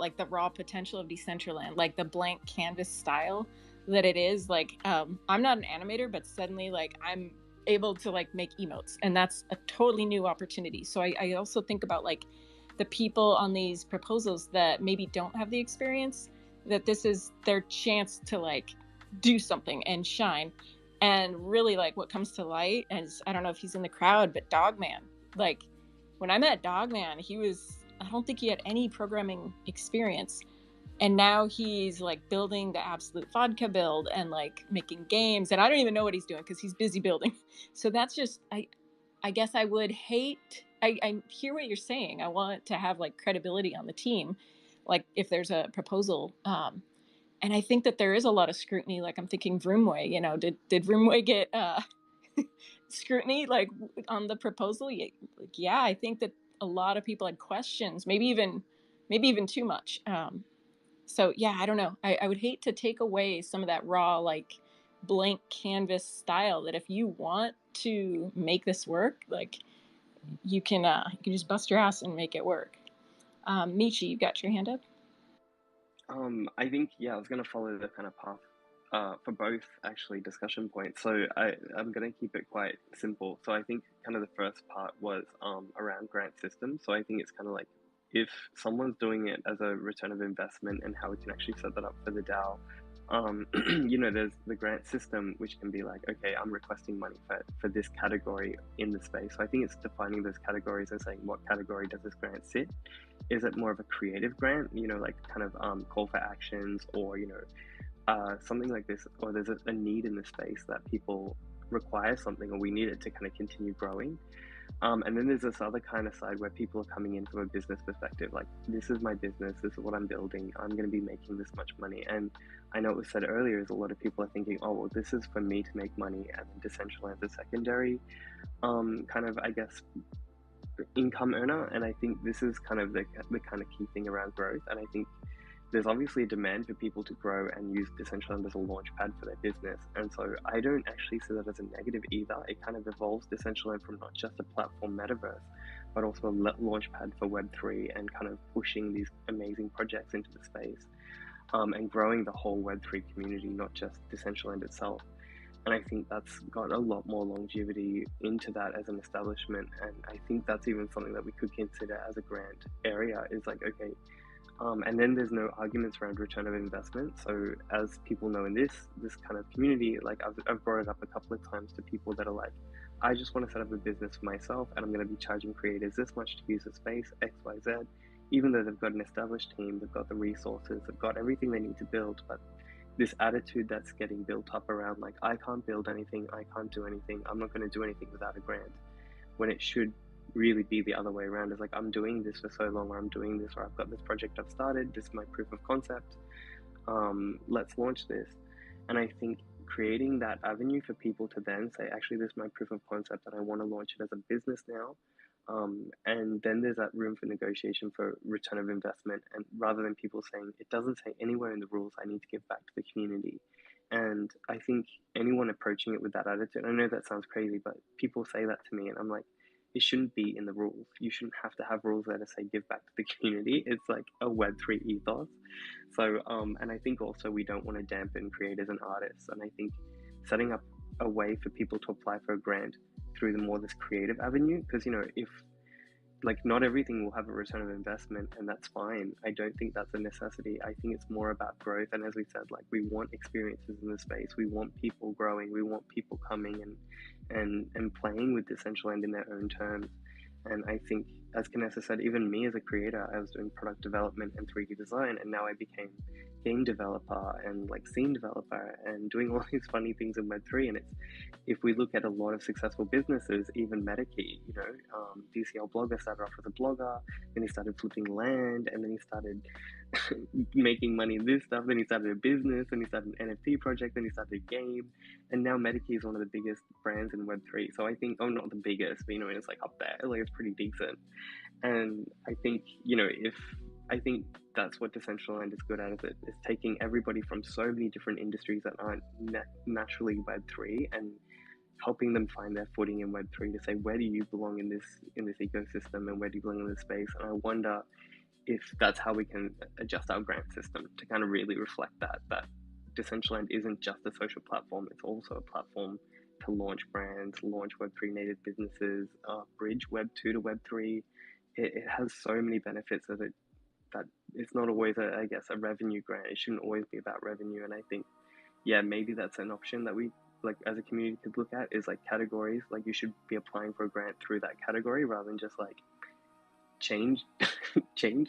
like the raw potential of Decentraland, like the blank canvas style that it is. Like, I'm not an animator, but suddenly, like, I'm able to, like, make emotes, and that's a totally new opportunity. So I also think about, like, the people on these proposals that maybe don't have the experience, that this is their chance to, like, do something and shine. And really, like, what comes to light is, I don't know if he's in the crowd, but Dogman. Like, when I met Dogman, I don't think he had any programming experience. And now he's, like, building the Absolute Vodka build and, like, making games. And I don't even know what he's doing because he's busy building. So that's just, I guess I would hate, I hear what you're saying. I want to have, like, credibility on the team, like, if there's a proposal. And I think that there is a lot of scrutiny. Like, I'm thinking Vroomway, did Vroomway get scrutiny, like, on the proposal? Yeah, I think that a lot of people had questions, maybe even too much. So yeah, I don't know. I would hate to take away some of that raw, like blank canvas style that if you want to make this work, like you can just bust your ass and make it work. Michi, you got your hand up? I think, yeah, I was going to follow the kind of path for both actually discussion points. So I'm going to keep it quite simple. So I think kind of the first part was around grant systems. So I think it's kind of like if someone's doing it as a return of investment and how we can actually set that up for the DAO. There's the grant system, which can be like, okay, I'm requesting money for this category in the space. So I think it's defining those categories and saying what category does this grant sit. Is it more of a creative grant, like kind of call for actions, or something like this, or there's a need in the space that people require something, or we need it to kind of continue growing. And then there's this other kind of side where people are coming in from a business perspective, like, this is my business, this is what I'm building, I'm going to be making this much money. And I know it was said earlier, is a lot of people are thinking, oh, well, this is for me to make money, and then Decentraland is a secondary kind of, I guess, income earner. And I think this is kind of the kind of key thing around growth. And I think there's obviously a demand for people to grow and use Decentraland as a launch pad for their business. And so I don't actually see that as a negative either. It kind of evolves Decentraland from not just a platform metaverse, but also a launch pad for Web3, and kind of pushing these amazing projects into the space, and growing the whole Web3 community, not just Decentraland itself. And I think that's got a lot more longevity into that as an establishment. And I think that's even something that we could consider as a grant area, is like, okay, and then there's no arguments around return of investment. So as people know in this kind of community, like I've brought it up a couple of times to people that are like, I just want to set up a business for myself, and I'm going to be charging creators this much to use the space, X, Y, Z, even though they've got an established team, they've got the resources, they've got everything they need to build. But this attitude that's getting built up around, like, I can't build anything, I can't do anything, I'm not going to do anything without a grant, when it should really be the other way around. Is like, I'm doing this for so long, or I'm doing this, or I've got this project I've started, this is my proof of concept, let's launch this. And I think creating that avenue for people to then say, actually, this is my proof of concept and I want to launch it as a business now, and then there's that room for negotiation for return of investment. And rather than people saying, it doesn't say anywhere in the rules I need to give back to the community. And I think anyone approaching it with that attitude, I know that sounds crazy, but people say that to me, and I'm like, it shouldn't be in the rules. You shouldn't have to have rules there to say give back to the community. It's like a Web3 ethos. So, and I think also we don't want to dampen creators and artists. And I think setting up a way for people to apply for a grant through the more this creative avenue, because, if, like, not everything will have a return of investment, and that's fine. I don't think that's a necessity. I think it's more about growth. And as we said, like, we want experiences in the space. We want people growing. We want people coming and playing with Decentraland in their own terms. And I think, as Kanessa said, even me as a creator, I was doing product development and 3D design, and now I became game developer and like scene developer and doing all these funny things in Web3. And it's, if we look at a lot of successful businesses, even Metakey, DCL blogger started off as a blogger, then he started flipping land, and then he started making money in this stuff, then he started a business, then he started an NFT project, then he started a game, and now Metakey is one of the biggest brands in Web3. So I think, not the biggest, but it's like up there, like it's pretty decent. And I think, I think that's what Decentraland is good at, is taking everybody from so many different industries that aren't naturally Web3, and helping them find their footing in Web3 to say, where do you belong in this ecosystem, and where do you belong in this space? And I wonder if that's how we can adjust our grant system to kind of really reflect that Decentraland isn't just a social platform, it's also a platform to launch brands, launch Web3 native businesses, bridge Web2 to Web3. It has so many benefits that it's not always a revenue grant. It shouldn't always be about revenue. And I think, maybe that's an option that we, like, as a community could look at, is like categories. Like, you should be applying for a grant through that category, rather than just like change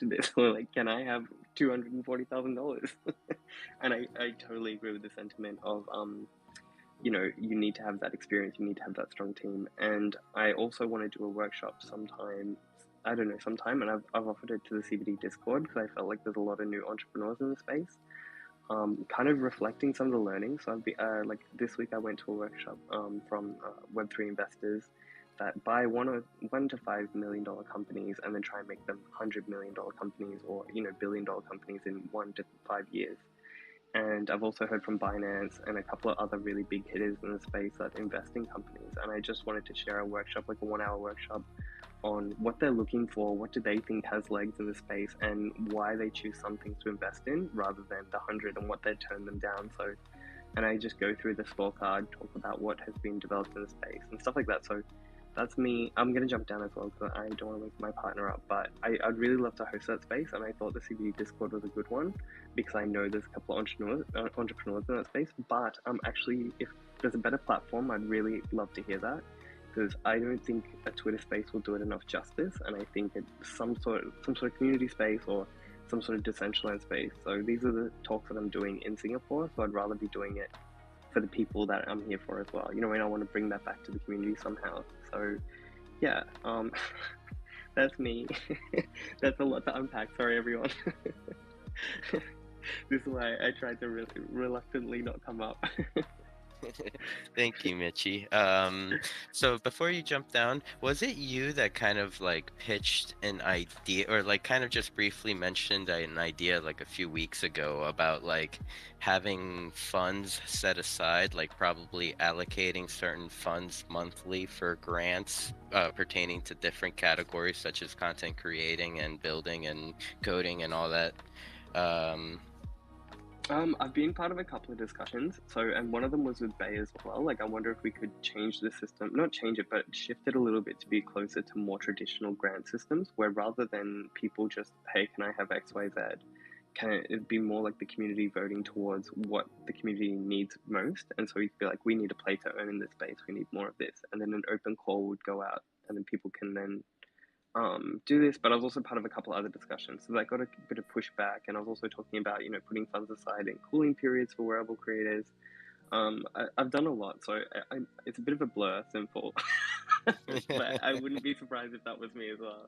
this, or like, can I have $240,000? And I totally agree with the sentiment of you need to have that experience, you need to have that strong team. And I also want to do a workshop sometime, and I've offered it to the CBD Discord, because I felt like there's a lot of new entrepreneurs in the space, kind of reflecting some of the learning. So I'd be like, this week I went to a workshop from Web3 investors, that buy $1 to $5 million companies and then try and make them $100 million companies, or billion-dollar companies in 1 to 5 years. And I've also heard from Binance and a couple of other really big hitters in the space that invest in companies. And I just wanted to share a workshop, like a 1-hour workshop, on what they're looking for, what do they think has legs in the space, and why they choose some things to invest in rather than the 100, and what they turn them down. So, and I just go through the scorecard, talk about what has been developed in the space and stuff like that. So that's me. I'm going to jump down as well because I don't want to wake my partner up, but I'd really love to host that space, and I thought the CBD Discord was a good one because I know there's a couple of entrepreneurs in that space. But actually, if there's a better platform, I'd really love to hear that, because I don't think a Twitter space will do it enough justice, and I think it's some sort of community space or some sort of Decentraland space. So these are the talks that I'm doing in Singapore, so I'd rather be doing it for the people that I'm here for as well. And I want to bring that back to the community somehow. So yeah, that's me. That's a lot to unpack. Sorry, everyone. This is why I tried to reluctantly not come up. Thank you, Mitchie. So before you jump down, was it you that kind of like pitched an idea, or like kind of just briefly mentioned an idea like a few weeks ago about like having funds set aside, like probably allocating certain funds monthly for grants pertaining to different categories such as content creating and building and coding and all that? I've been part of a couple of discussions, and one of them was with Bay as well. Like, I wonder if we could change the system, not change it, but shift it a little bit to be closer to more traditional grant systems, where rather than people just, hey, can I have X, Y, Z, can it be more like the community voting towards what the community needs most? And so we'd be like, we need a play to earn in this space, we need more of this. And then an open call would go out, and then people can then do this. But I was also part of a couple of other discussions, so that got a bit of pushback. And I was also talking about putting funds aside in cooling periods for wearable creators. I've done a lot, so it's a bit of a blur, simple. But I wouldn't be surprised if that was me as well.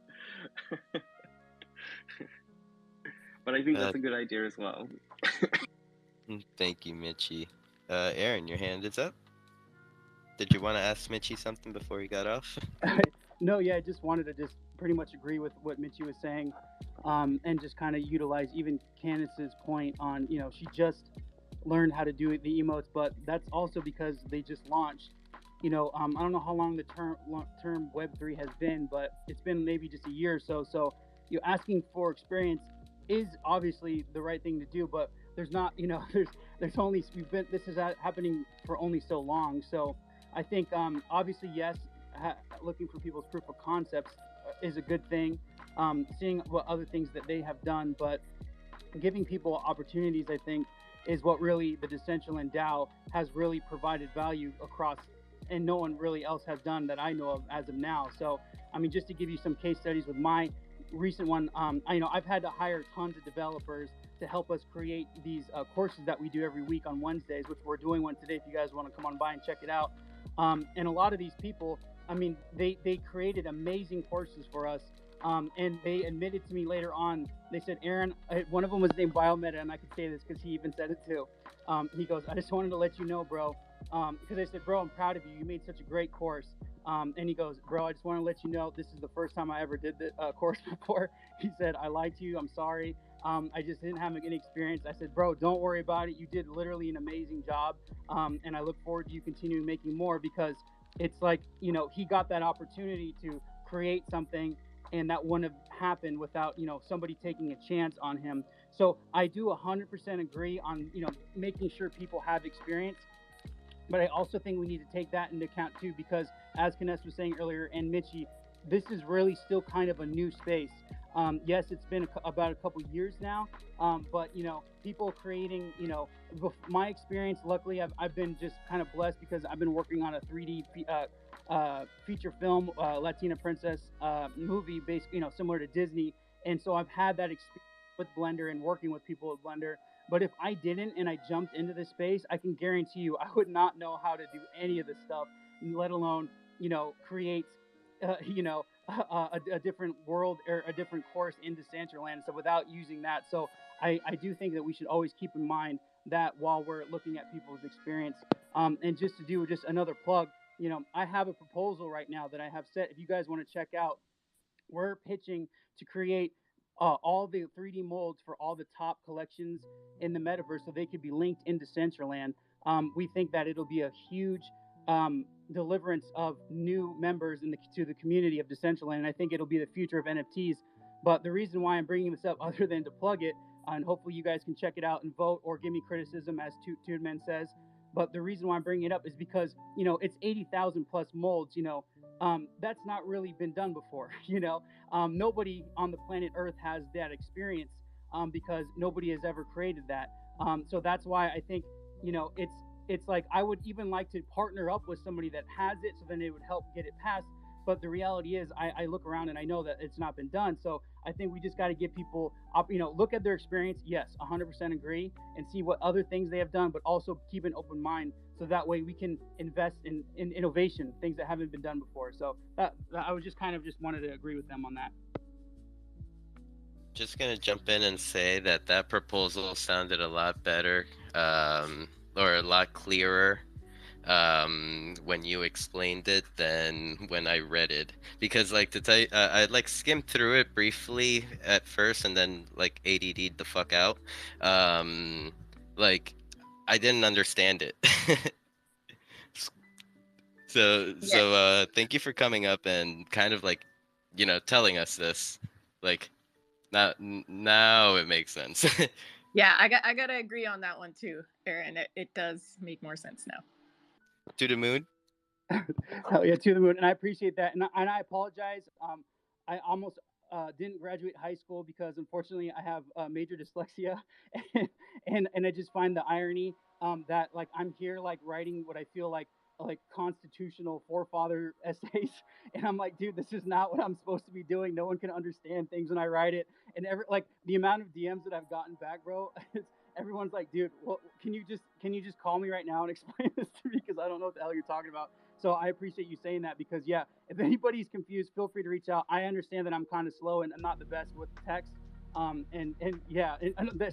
But I think that's a good idea as well. Thank you, Mitchie. Aaron, your hand is up. Did you want to ask Mitchie something before he got off? No, yeah, I just wanted to pretty much agree with what Mitchie was saying, and just kind of utilize even Candace's point on, she just learned how to do the emotes, but that's also because they just launched. I don't know how long the term Web3 has been, but it's been maybe just a year or so. So asking for experience is obviously the right thing to do, but there's not, there's only, this is happening for only so long. So I think obviously, yes, looking for people's proof of concepts is a good thing. Seeing what other things that they have done, but giving people opportunities, I think, is what really the Decentraland DAO has really provided value across, and no one really else has done that I know of as of now. So, I mean, just to give you some case studies with my recent one, I've had to hire tons of developers to help us create these courses that we do every week on Wednesdays, which we're doing one today if you guys want to come on by and check it out. And a lot of these people, I mean, they created amazing courses for us. And they admitted to me later on, they said, Aaron, one of them was named Biometa, and I could say this because he even said it too. He goes, I just wanted to let you know, bro, because I said, bro, I'm proud of you. You made such a great course. And he goes, bro, I just want to let you know, this is the first time I ever did the course before. He said, I lied to you. I'm sorry. I just didn't have any experience. I said, bro, don't worry about it. You did literally an amazing job. And I look forward to you continuing making more, because it's like, he got that opportunity to create something, and that wouldn't have happened without, somebody taking a chance on him. So I do 100% agree on, making sure people have experience. But I also think we need to take that into account too, because as Kines was saying earlier, and Mitchie, this is really still kind of a new space. Yes, it's been about a couple years now, but people creating, my experience, luckily I've been just kind of blessed because I've been working on a 3D feature film, Latina Princess movie, based, similar to Disney, and so I've had that experience with Blender and working with people with Blender. But if I didn't and I jumped into this space, I can guarantee you I would not know how to do any of this stuff, let alone, create, a different world or a different course in Decentraland. So without using that, so I do think that we should always keep in mind that while we're looking at people's experience. And just to do just another plug, I have a proposal right now that I have set. If you guys want to check out, we're pitching to create all the 3D molds for all the top collections in the metaverse so they could be linked into Decentraland. We think that it'll be a huge deliverance of new members to the community of Decentraland. And I think it'll be the future of NFTs. But the reason why I'm bringing this up, other than to plug it, and hopefully you guys can check it out and vote or give me criticism, as Toodman says. But the reason why I'm bringing it up is because it's 80,000 plus molds. That's not really been done before. Nobody on the planet Earth has that experience because nobody has ever created that. So that's why I think it's like I would even like to partner up with somebody that has it, so then it would help get it passed. But the reality is, I look around and I know that it's not been done. So I think we just got to give people, look at their experience. Yes, 100% agree, and see what other things they have done, but also keep an open mind, so that way we can invest in innovation, things that haven't been done before. So that I was just kind of just wanted to agree with them on that. Just gonna jump in and say that proposal sounded a lot better, or a lot clearer, when you explained it than when I read it. Because like to tell you, I like skimmed through it briefly at first and then like ADD'd the fuck out. Like I didn't understand it. So thank you for coming up and kind of like, telling us this. Like now it makes sense. Yeah, I gotta agree on that one too, Aaron. It does make more sense now. To the moon. Hell yeah, to the moon. And I appreciate that. And I apologize. I almost didn't graduate high school because unfortunately I have major dyslexia, and I just find the irony that like I'm here like writing what I feel like constitutional forefather essays, and I'm like, dude, this is not what I'm supposed to be doing. No one can understand things when I write it, and like the amount of DMs that I've gotten back, bro. Everyone's like, dude, well, can you just call me right now and explain this to me, because I don't know what the hell you're talking about. So I appreciate you saying that, because yeah, if anybody's confused, feel free to reach out. I understand that I'm kind of slow and I'm not the best with text. And yeah,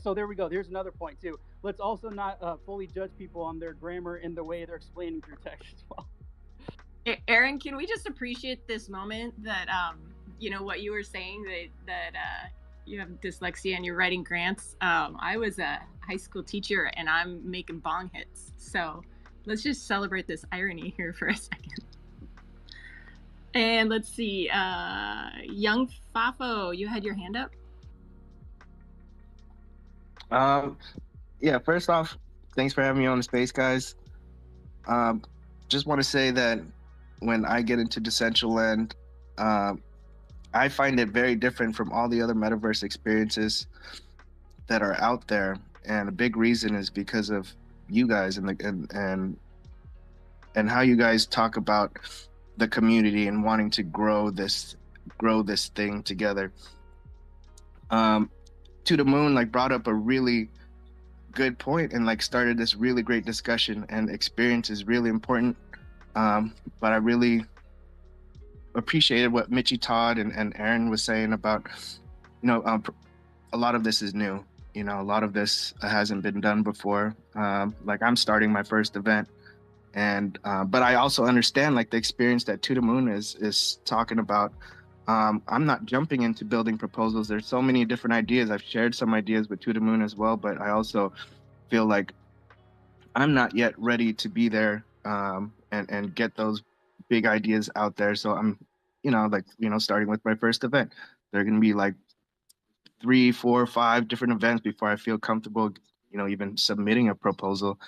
so there we go. There's another point too. Let's also not fully judge people on their grammar and the way they're explaining through text as well. Aaron, can we just appreciate this moment that what you were saying, that you have dyslexia and you're writing grants. I was a high school teacher and I'm making bong hits. So let's just celebrate this irony here for a second. And let's see, Young Fafo, you had your hand up? Yeah, first off, thanks for having me on the space, guys. Just want to say that when I get into Decentraland, I find it very different from all the other metaverse experiences that are out there, and a big reason is because of you guys and how you guys talk about the community and wanting to grow this thing together. To the Moon like brought up a really good point and like started this really great discussion, and experience is really important. But I really appreciated what Mitchie Todd and Aaron was saying about, a lot of this is new. A lot of this hasn't been done before. Like I'm starting my first event, and but I also understand like the experience that To the Moon is talking about. I'm not jumping into building proposals. There's so many different ideas. I've shared some ideas with To the Moon as well, but I also feel like I'm not yet ready to be there and get those big ideas out there. So I'm, starting with my first event. There are going to be like 3, 4, 5 different events before I feel comfortable, even submitting a proposal.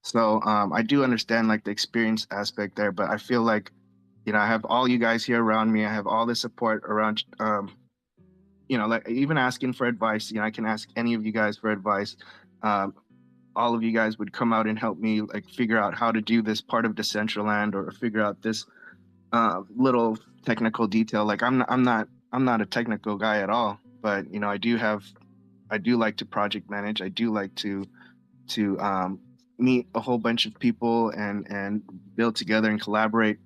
So I do understand like the experience aspect there, but I feel like, I have all you guys here around me. I have all the support around, like even asking for advice. I can ask any of you guys for advice. All of you guys would come out and help me like figure out how to do this part of Decentraland, or figure out this little technical detail. Like I'm not a technical guy at all, but I do like to project manage. I do like to meet a whole bunch of people and build together and collaborate.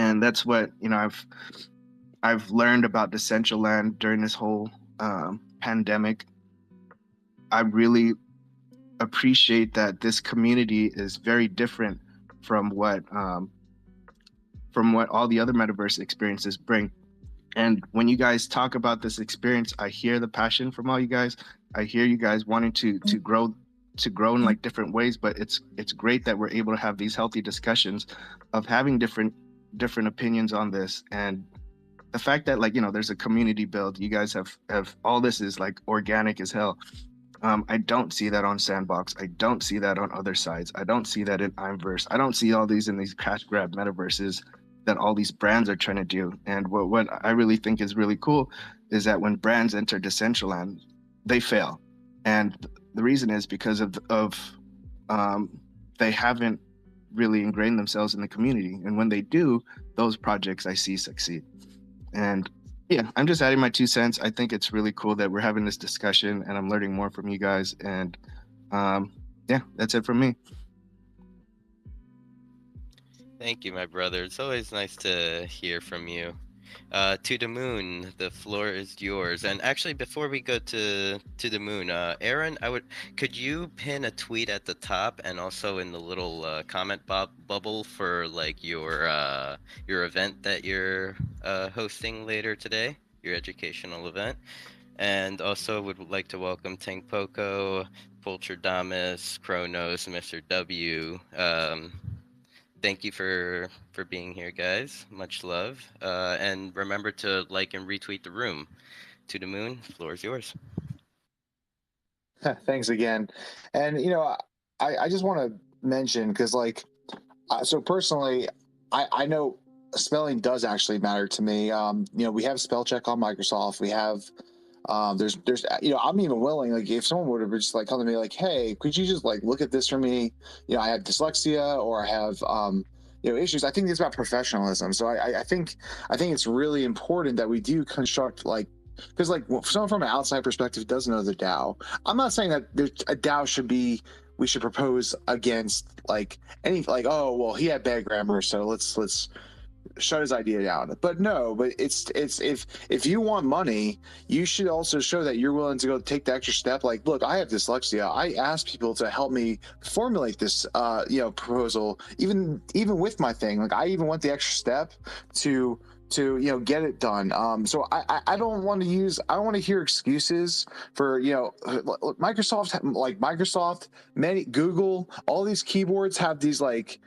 And that's what I've learned about Decentraland during this whole pandemic. I really appreciate that this community is very different from what from what all the other metaverse experiences bring. And when you guys talk about this experience, I hear the passion from all you guys. I hear you guys wanting to grow in like different ways, but it's great that we're able to have these healthy discussions of having different opinions on this. And the fact that, like, you know, there's a community build, you guys have all this is like organic as hell. I don't see that on Sandbox. I don't see that on other sides. I don't see that in Imverse. I don't see all these in these cash grab metaverses that all these brands are trying to do. And what I really think is really cool is that when brands enter Decentraland, they fail. And the reason is because of they haven't really ingrained themselves in the community. And when they do, those projects I see succeed. And yeah, I'm just adding my 2 cents. I think it's really cool that we're having this discussion and I'm learning more from you guys. And yeah, that's it from me. Thank you, my brother. It's always nice to hear from you. To the moon, the floor is yours. And actually, before we go to the moon, Aaron, could you pin a tweet at the top and also in the little comment bubble for like your event that you're hosting later today, your educational event. And also would like to welcome Tank Poco, Polterdamus, Kronos, Mr. W. Thank you for being here, guys. Much love. And remember to like and retweet the room. To the moon, floor is yours. Thanks again. And, you know, I just want to mention, because, like, so personally, I know spelling does actually matter to me. You know, we have spell check on Microsoft. We have, there's, you know, I'm even willing, like, if someone would have just like come to me like, hey, could you just like look at this for me? You know, I have dyslexia or I have, you know, issues. I think it's about professionalism. So I think it's really important that we do construct, like, because like someone from an outside perspective doesn't know the DAO. I'm not saying that there's a DAO we should propose against like any, like, oh well, he had bad grammar, so let's shut his idea down. But no, but it's if you want money, you should also show that you're willing to go take the extra step. Like, look, I have dyslexia. I asked people to help me formulate this you know, proposal, even with my thing. Like, I even went the extra step to you know, get it done. So I don't want to hear excuses for, you know, Microsoft, many, Google, all these keyboards have these like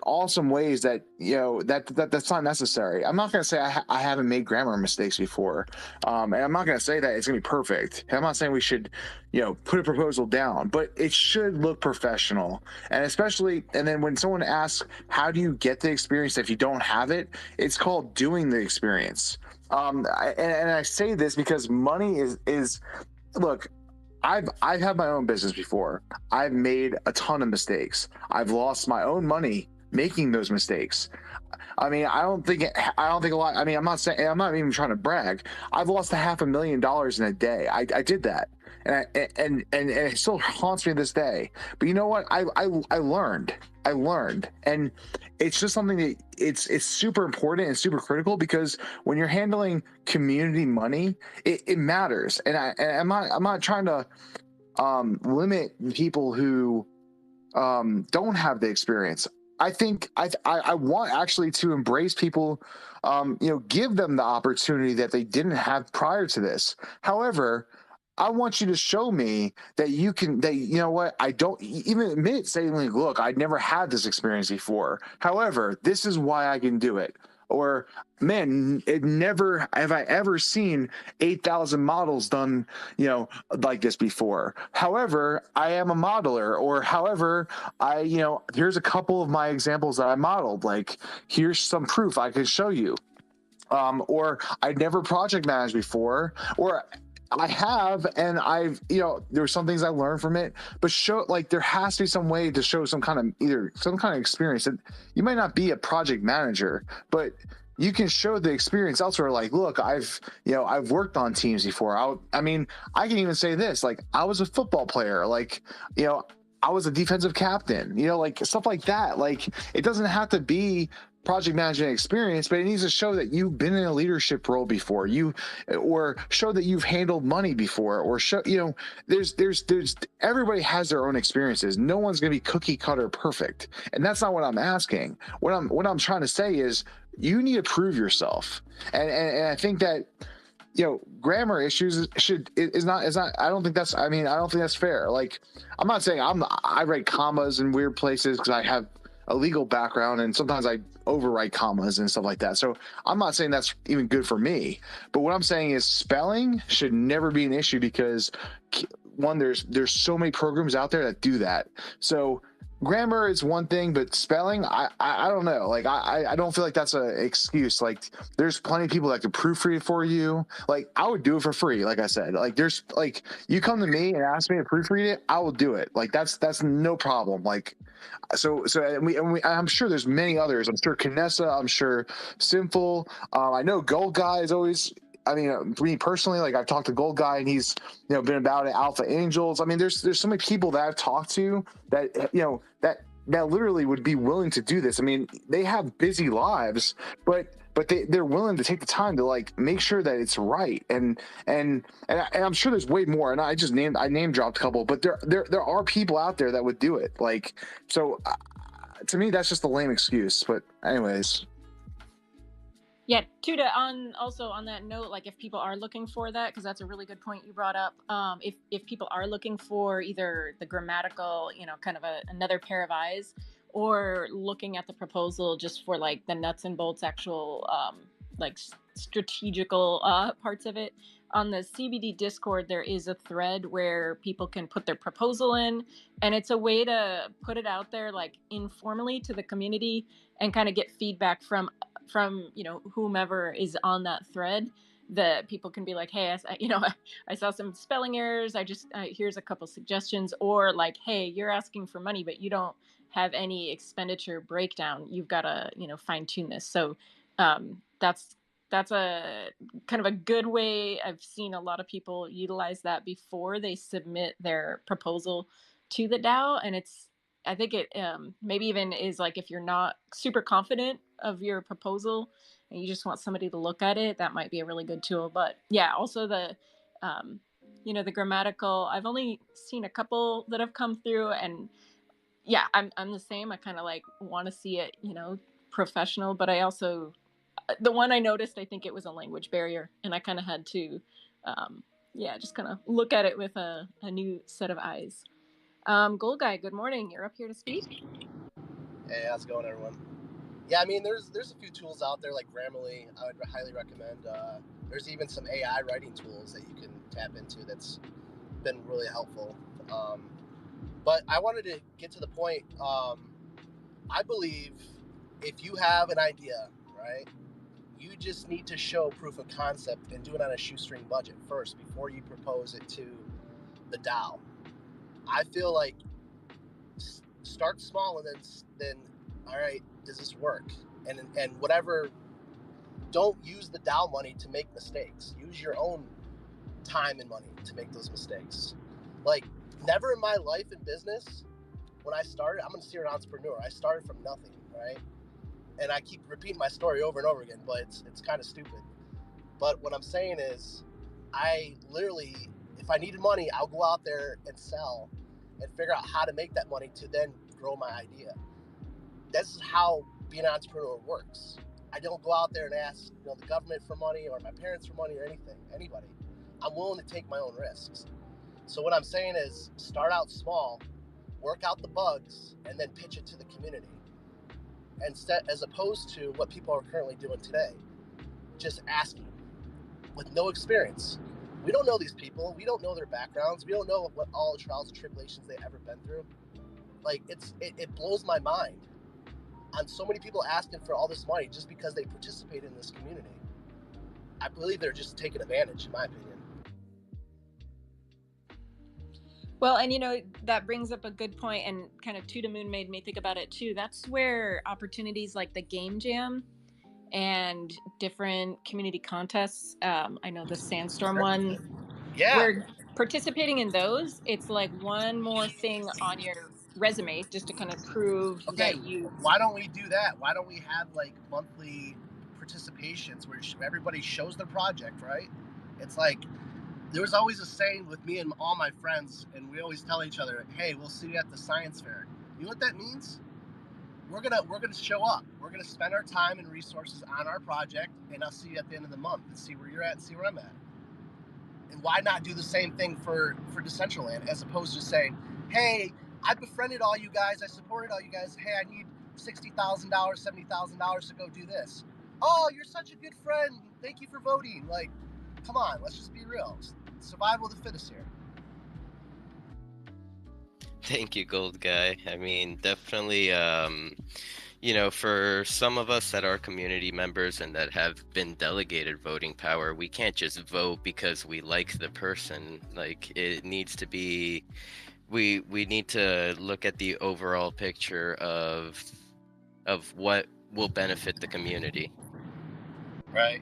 awesome ways that, you know, that's not necessary. I'm not going to say I haven't made grammar mistakes before, and I'm not going to say that it's going to be perfect. And I'm not saying we should, you know, put a proposal down, but it should look professional. And especially, and then when someone asks, how do you get the experience if you don't have it, it's called doing the experience. And I say this because money is look, I've had my own business before. I've made a ton of mistakes. I've lost my own money making those mistakes. I mean, I don't think a lot. I mean, I'm not even trying to brag. I've lost $500,000 in a day. I did that, and it still haunts me to this day. But you know what? I learned, and it's just something that it's super important and super critical, because when you're handling community money, it matters. And I'm not trying to limit people who don't have the experience. I think I want actually to embrace people, you know, give them the opportunity that they didn't have prior to this. However, I want you to show me that you know what, I don't even admit, saying like, look, I'd never had this experience before. However, this is why I can do it. Or, man, it never have I ever seen 8,000 models done, you know, like this before. However, I am a modeler, or however, you know, here's a couple of my examples that I modeled. Like, here's some proof I can show you. Or I'd never project managed before, or I have, and I've, you know, there were some things I learned from it, but like, there has to be some way to show some kind of experience. And you might not be a project manager, but you can show the experience elsewhere. Like, look, I've worked on teams before. I mean, I can even say this, like, I was a football player, like, you know, I was a defensive captain, you know, like stuff like that. Like, it doesn't have to be project management experience, but it needs to show that you've been in a leadership role before, or show that you've handled money before, or show, there's everybody has their own experiences. No one's going to be cookie cutter perfect, and that's not what I'm asking. What I'm trying to say is you need to prove yourself, and I think that grammar issues is not I don't think that's fair. Like, I'm not saying I write commas in weird places because I have a legal background and sometimes I overwrite commas and stuff like that. So I'm not saying that's even good for me. But what I'm saying is spelling should never be an issue because one, there's so many programs out there that do that. So grammar is one thing, but spelling, I don't know. Like, I don't feel like that's an excuse. Like, there's plenty of people that could proofread it for you. Like, I would do it for free. Like I said, like, there's like, you come to me and ask me to proofread it, I will do it. Like, that's no problem. Like, so I'm sure there's many others. I'm sure Canessa, I'm sure Simple. I know Gold Guy is always, me personally, like, I've talked to Gold Guy and he's, been about it. Alpha Angels. I mean, there's so many people that I've talked to that, that literally would be willing to do this. I mean, they have busy lives, but they're willing to take the time to, like, make sure that it's right. And I'm sure there's way more. And I name dropped a couple, but there are people out there that would do it. Like, so to me, that's just a lame excuse. But anyways. Yeah, Tuda, on that note, like, if people are looking for that, because that's a really good point you brought up. If people are looking for either the grammatical, kind of another pair of eyes, or looking at the proposal just for, like, the nuts and bolts, actual like strategical parts of it, on the CBD Discord there is a thread where people can put their proposal in, and it's a way to put it out there, like, informally to the community and kind of get feedback from whomever is on that thread. That people can be like, hey, I saw some spelling errors, here's a couple suggestions, or like, hey, you're asking for money but you don't have any expenditure breakdown, you've got to fine tune this. So that's a kind of a good way. I've seen a lot of people utilize that before they submit their proposal to the DAO, and I think it maybe even is like, if you're not super confident of your proposal and you just want somebody to look at it, that might be a really good tool. But yeah, also the the grammatical, I've only seen a couple that have come through, and yeah, I'm the same. I kind of like want to see it professional, but I also, the one I noticed, I think it was a language barrier, and I kind of had to just kind of look at it with a new set of eyes. Gold Guy, good morning. You're up here to speak. Hey, how's it going, everyone? Yeah, I mean, there's a few tools out there like Grammarly. I would highly recommend. There's even some AI writing tools that you can tap into that's been really helpful. But I wanted to get to the point. I believe if you have an idea, right, you just need to show proof of concept and do it on a shoestring budget first before you propose it to the DAO. I feel like start small and then all right, does this work? And whatever, don't use the DAO money to make mistakes. Use your own time and money to make those mistakes. Like, never in my life in business, when I started, I'm a serial entrepreneur. I started from nothing, right? And I keep repeating my story over and over again, but it's kind of stupid. But what I'm saying is, I literally, if I needed money, I'll go out there and sell and figure out how to make that money to then grow my idea. This is how being an entrepreneur works. I don't go out there and ask the government for money or my parents for money or anybody. I'm willing to take my own risks. So what I'm saying is, start out small, work out the bugs, and then pitch it to the community. As opposed to what people are currently doing today, just asking with no experience. We don't know these people. We don't know their backgrounds. We don't know what all the trials and tribulations they've ever been through. Like, it blows my mind on so many people asking for all this money just because they participate in this community. I believe they're just taking advantage, in my opinion. Well, and that brings up a good point, and kind of Tuda Moon made me think about it too. That's where opportunities like the Game Jam and different community contests, I know the Sandstorm one, Yeah. where participating in those, it's like one more thing on your resume just to kind of prove Okay, that you. why don't we do that? Why don't we have like monthly participations where everybody shows their project, right? It's like there was always a saying with me and all my friends, and we always tell each other, "Hey, we'll see you at the science fair." You know what that means? We're gonna show up. We're gonna spend our time and resources on our project, and I'll see you at the end of the month and see where you're at, and see where I'm at. And why not do the same thing for Decentraland, as opposed to saying, "Hey, I befriended all you guys. I supported all you guys. Hey, I need $60,000, $70,000 to go do this. Oh, you're such a good friend. Thank you for voting." Like, come on, let's just be real. Survival of the fittest here. Thank you, Gold Guy. I mean, definitely, you know, for some of us that are community members and that have been delegated voting power, we can't just vote because we like the person. Like, it needs to be, we need to look at the overall picture of what will benefit the community. Right.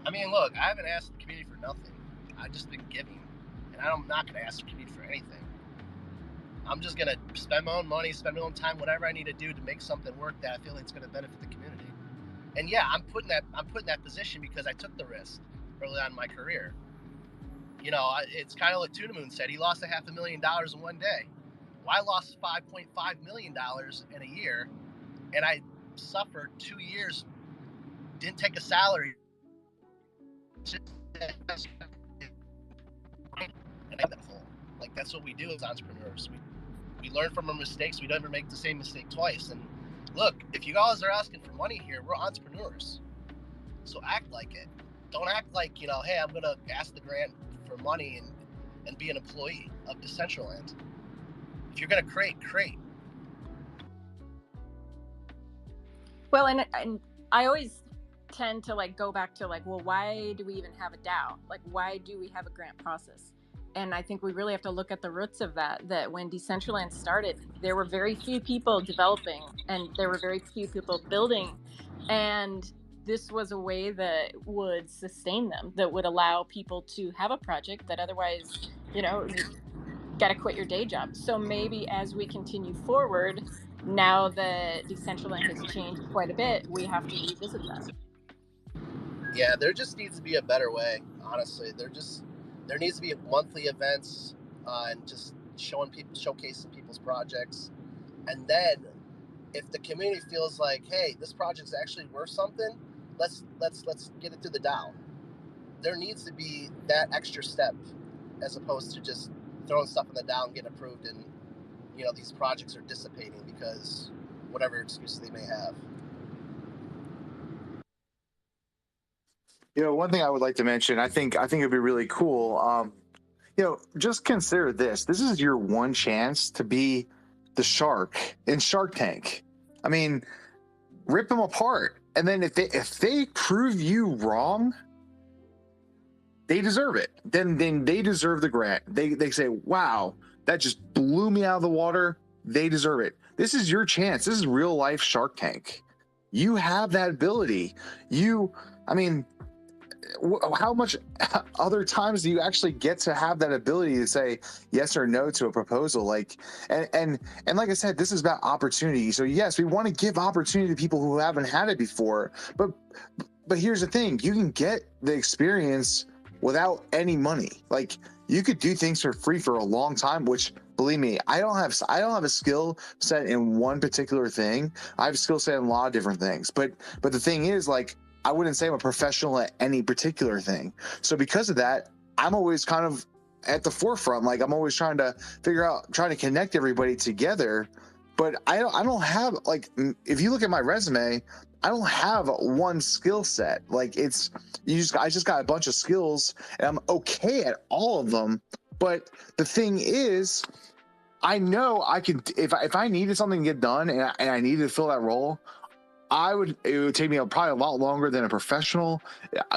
I mean, look, I haven't asked the community for nothing. I've just been giving, and I'm not going to ask the community for anything. I'm just going to spend my own money, spend my own time, whatever I need to do to make something work that I feel like it's going to benefit the community. And yeah, I'm putting that position because I took the risk early on in my career. You know, it's kind of like Tuna Moon said. He lost $500,000 in one day. Well, I lost $5.5 million in a year, and I suffered 2 years, didn't take a salary. Like, that's what we do as entrepreneurs. We learn from our mistakes. We never make the same mistake twice. And look, if you guys are asking for money here, we're entrepreneurs. So act like it. Don't act like, you know, hey, I'm going to ask the grant for money and be an employee of Decentraland. If you're going to create. Well, and I always tend to like go back to like, well, why do we even have a DAO? Like, why do we have a grant process? And I think we really have to look at the roots of that when Decentraland started, there were very few people developing and there were very few people building. And this was a way that would sustain them, that would allow people to have a project that otherwise, you know, you got to quit your day job. So maybe as we continue forward, now that Decentraland has changed quite a bit, we have to revisit that. Yeah, there just needs to be a better way, honestly. There needs to be monthly events and just showcasing people's projects. And then if the community feels like, hey, this project's actually worth something, let's get it through the DAO. There needs to be that extra step as opposed to just throwing stuff in the DAO and getting approved and, you know, these projects are dissipating because whatever excuses they may have. You know, one thing I would like to mention, I think it'd be really cool. You know, just consider this. This is your one chance to be the shark in Shark Tank. I mean, rip them apart, and then if they prove you wrong, they deserve it. Then they deserve the grant. They say, "Wow, that just blew me out of the water." They deserve it. This is your chance. This is real life Shark Tank. You have that ability. I mean, how much other times do you actually get to have that ability to say yes or no to a proposal? Like, and like I said, this is about opportunity. So yes, we want to give opportunity to people who haven't had it before, but here's the thing: you can get the experience without any money. Like, you could do things for free for a long time, which, believe me, I don't have a skill set in one particular thing. I have a skill set in a lot of different things, but the thing is, like, I wouldn't say I'm a professional at any particular thing. So because of that, I'm always kind of at the forefront. Like, I'm always trying to connect everybody together. But I don't have, like, if you look at my resume, I don't have one skill set. Like, I just got a bunch of skills and I'm okay at all of them. But the thing is, I know I could, if I needed something to get done and I needed to fill that role, it would take me probably a lot longer than a professional,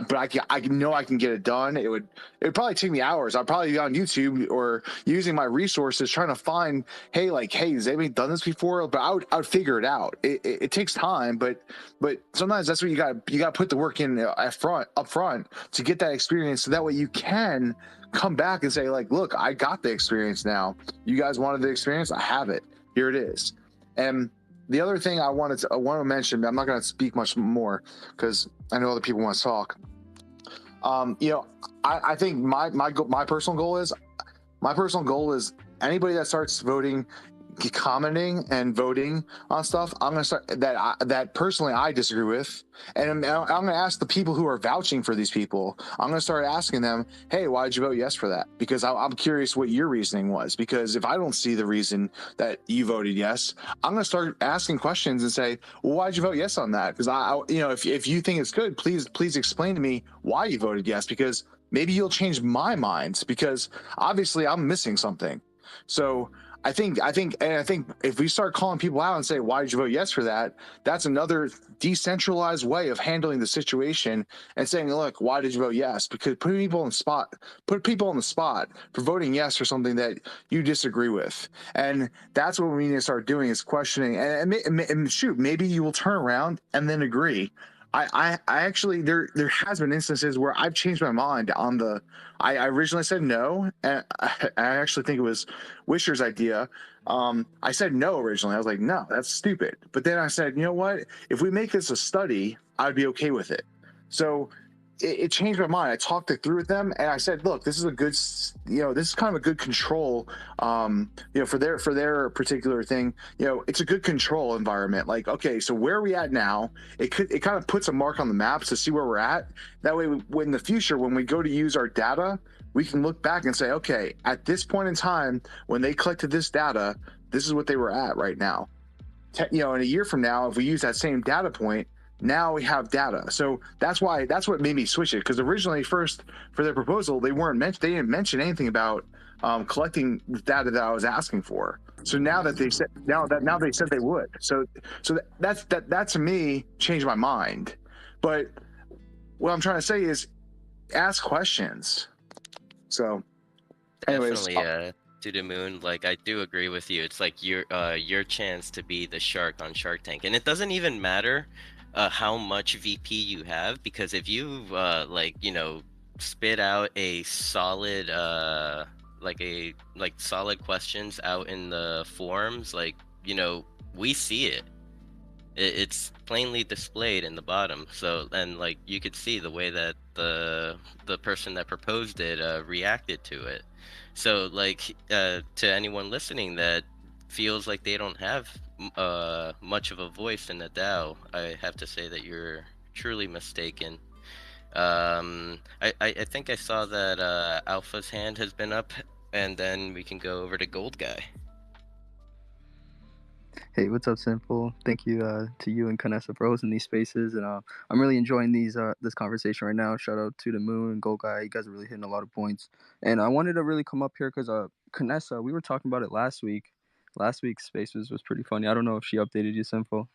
but I know I can get it done. It would probably take me hours. I'd probably be on YouTube or using my resources trying to find, hey, has anybody done this before? But I would figure it out. It takes time, but sometimes that's what you got to put the work in up front to get that experience, so that way you can come back and say, like, look, I got the experience now. You guys wanted the experience, I have it. Here it is. And the other thing I want to mention, I'm not going to speak much more because I know other people want to talk. I think my personal goal is anybody that starts voting, commenting and voting on stuff, I'm gonna start that personally I disagree with, and I'm gonna ask the people who are vouching for these people. I'm gonna start asking them, hey, why did you vote yes for that? Because I'm curious what your reasoning was. Because if I don't see the reason that you voted yes, I'm gonna start asking questions and say, well, why did you vote yes on that? Because if you think it's good, please explain to me why you voted yes. Because maybe you'll change my mind. Because obviously I'm missing something. So I think if we start calling people out and say, why did you vote yes for that? That's another decentralized way of handling the situation and saying, look, why did you vote yes? Because put people on the spot for voting yes for something that you disagree with. And that's what we need to start doing, is questioning. And shoot, maybe you will turn around and then agree. I actually, there has been instances where I've changed my mind on the. I originally said no, and I actually think it was Wisher's idea. I said no originally. I was like, no, that's stupid. But then I said, you know what? If we make this a study, I'd be okay with it. So it changed my mind. I talked it through with them, and I said, look, this is a good, this is kind of a good control, for their particular thing. It's a good control environment. Like, okay, so where are we at now? It kind of puts a mark on the maps to see where we're at. That way, in the future, when we go to use our data, we can look back and say, okay, at this point in time, when they collected this data, this is what they were at right now. In a year from now, if we use that same data point, now we have data. So that's what made me switch it. Because originally, first for their proposal, they didn't mention anything about collecting the data that I was asking for. So now they said they would. So that to me changed my mind. But what I'm trying to say is ask questions. So anyways, Definitely, to the moon. Like, I do agree with you. It's like your chance to be the shark on Shark Tank, and it doesn't even matter how much VP you have, because if you spit out a solid solid questions out in the forums, we see it. It's plainly displayed in the bottom. So, and you could see the way that the person that proposed it reacted to it. So to anyone listening that feels like they don't have much of a voice in the DAO, I have to say that you're truly mistaken. I think I saw that Alpha's hand has been up, and then we can go over to Gold Guy. Hey, what's up, Simple? Thank you to you and Kanessa for hosting these spaces, and I'm really enjoying this conversation right now. Shout out to the Moon and Gold Guy. You guys are really hitting a lot of points, and I wanted to really come up here because Kanessa, we were talking about it last week. Last week's spaces was pretty funny. I don't know if she updated you, Simple.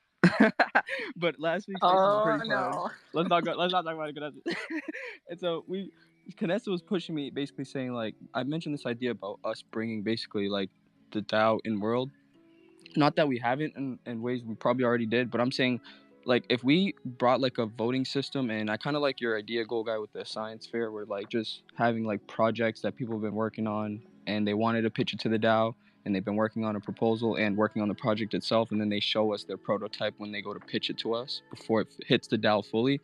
But last week's spaces was pretty funny. Let's not talk about it, Kanessa. And so Kanessa was pushing me, basically saying, like, I mentioned this idea about us bringing basically like the DAO in world. Not that we haven't in ways we probably already did, but I'm saying, like, if we brought like a voting system, and I kind of like your idea, Gold Guy, with the science fair, where like just having like projects that people have been working on and they wanted to pitch it to the DAO, and they've been working on a proposal and working on the project itself, and then they show us their prototype when they go to pitch it to us before it hits the DAO fully.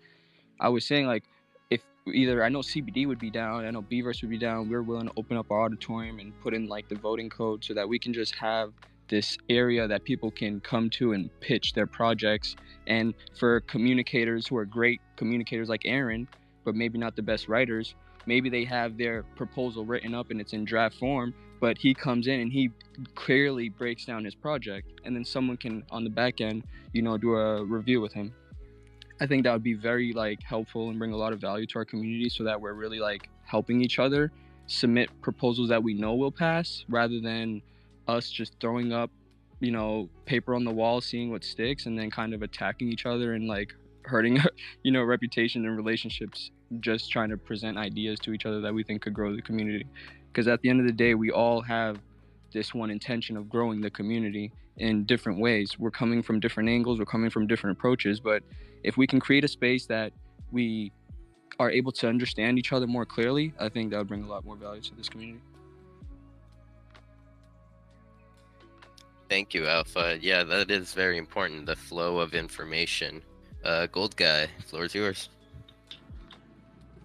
I was saying, like, if either, I know CBD would be down, I know Beaverse would be down, we're willing to open up our auditorium and put in like the voting code so that we can just have this area that people can come to and pitch their projects. And for communicators who are great communicators like Aaron, but maybe not the best writers, maybe they have their proposal written up and it's in draft form, but he comes in and he clearly breaks down his project, and then someone can on the back end, do a review with him. I think that would be very like helpful and bring a lot of value to our community, so that we're really like helping each other submit proposals that we know will pass, rather than us just throwing up, paper on the wall, seeing what sticks, and then kind of attacking each other and like hurting, reputation and relationships, just trying to present ideas to each other that we think could grow the community. Because at the end of the day, we all have this one intention of growing the community in different ways. We're coming from different angles, we're coming from different approaches, but if we can create a space that we are able to understand each other more clearly, I think that would bring a lot more value to this community. Thank you, Alpha. Yeah, that is very important. The flow of information. Gold Guy, floor is yours.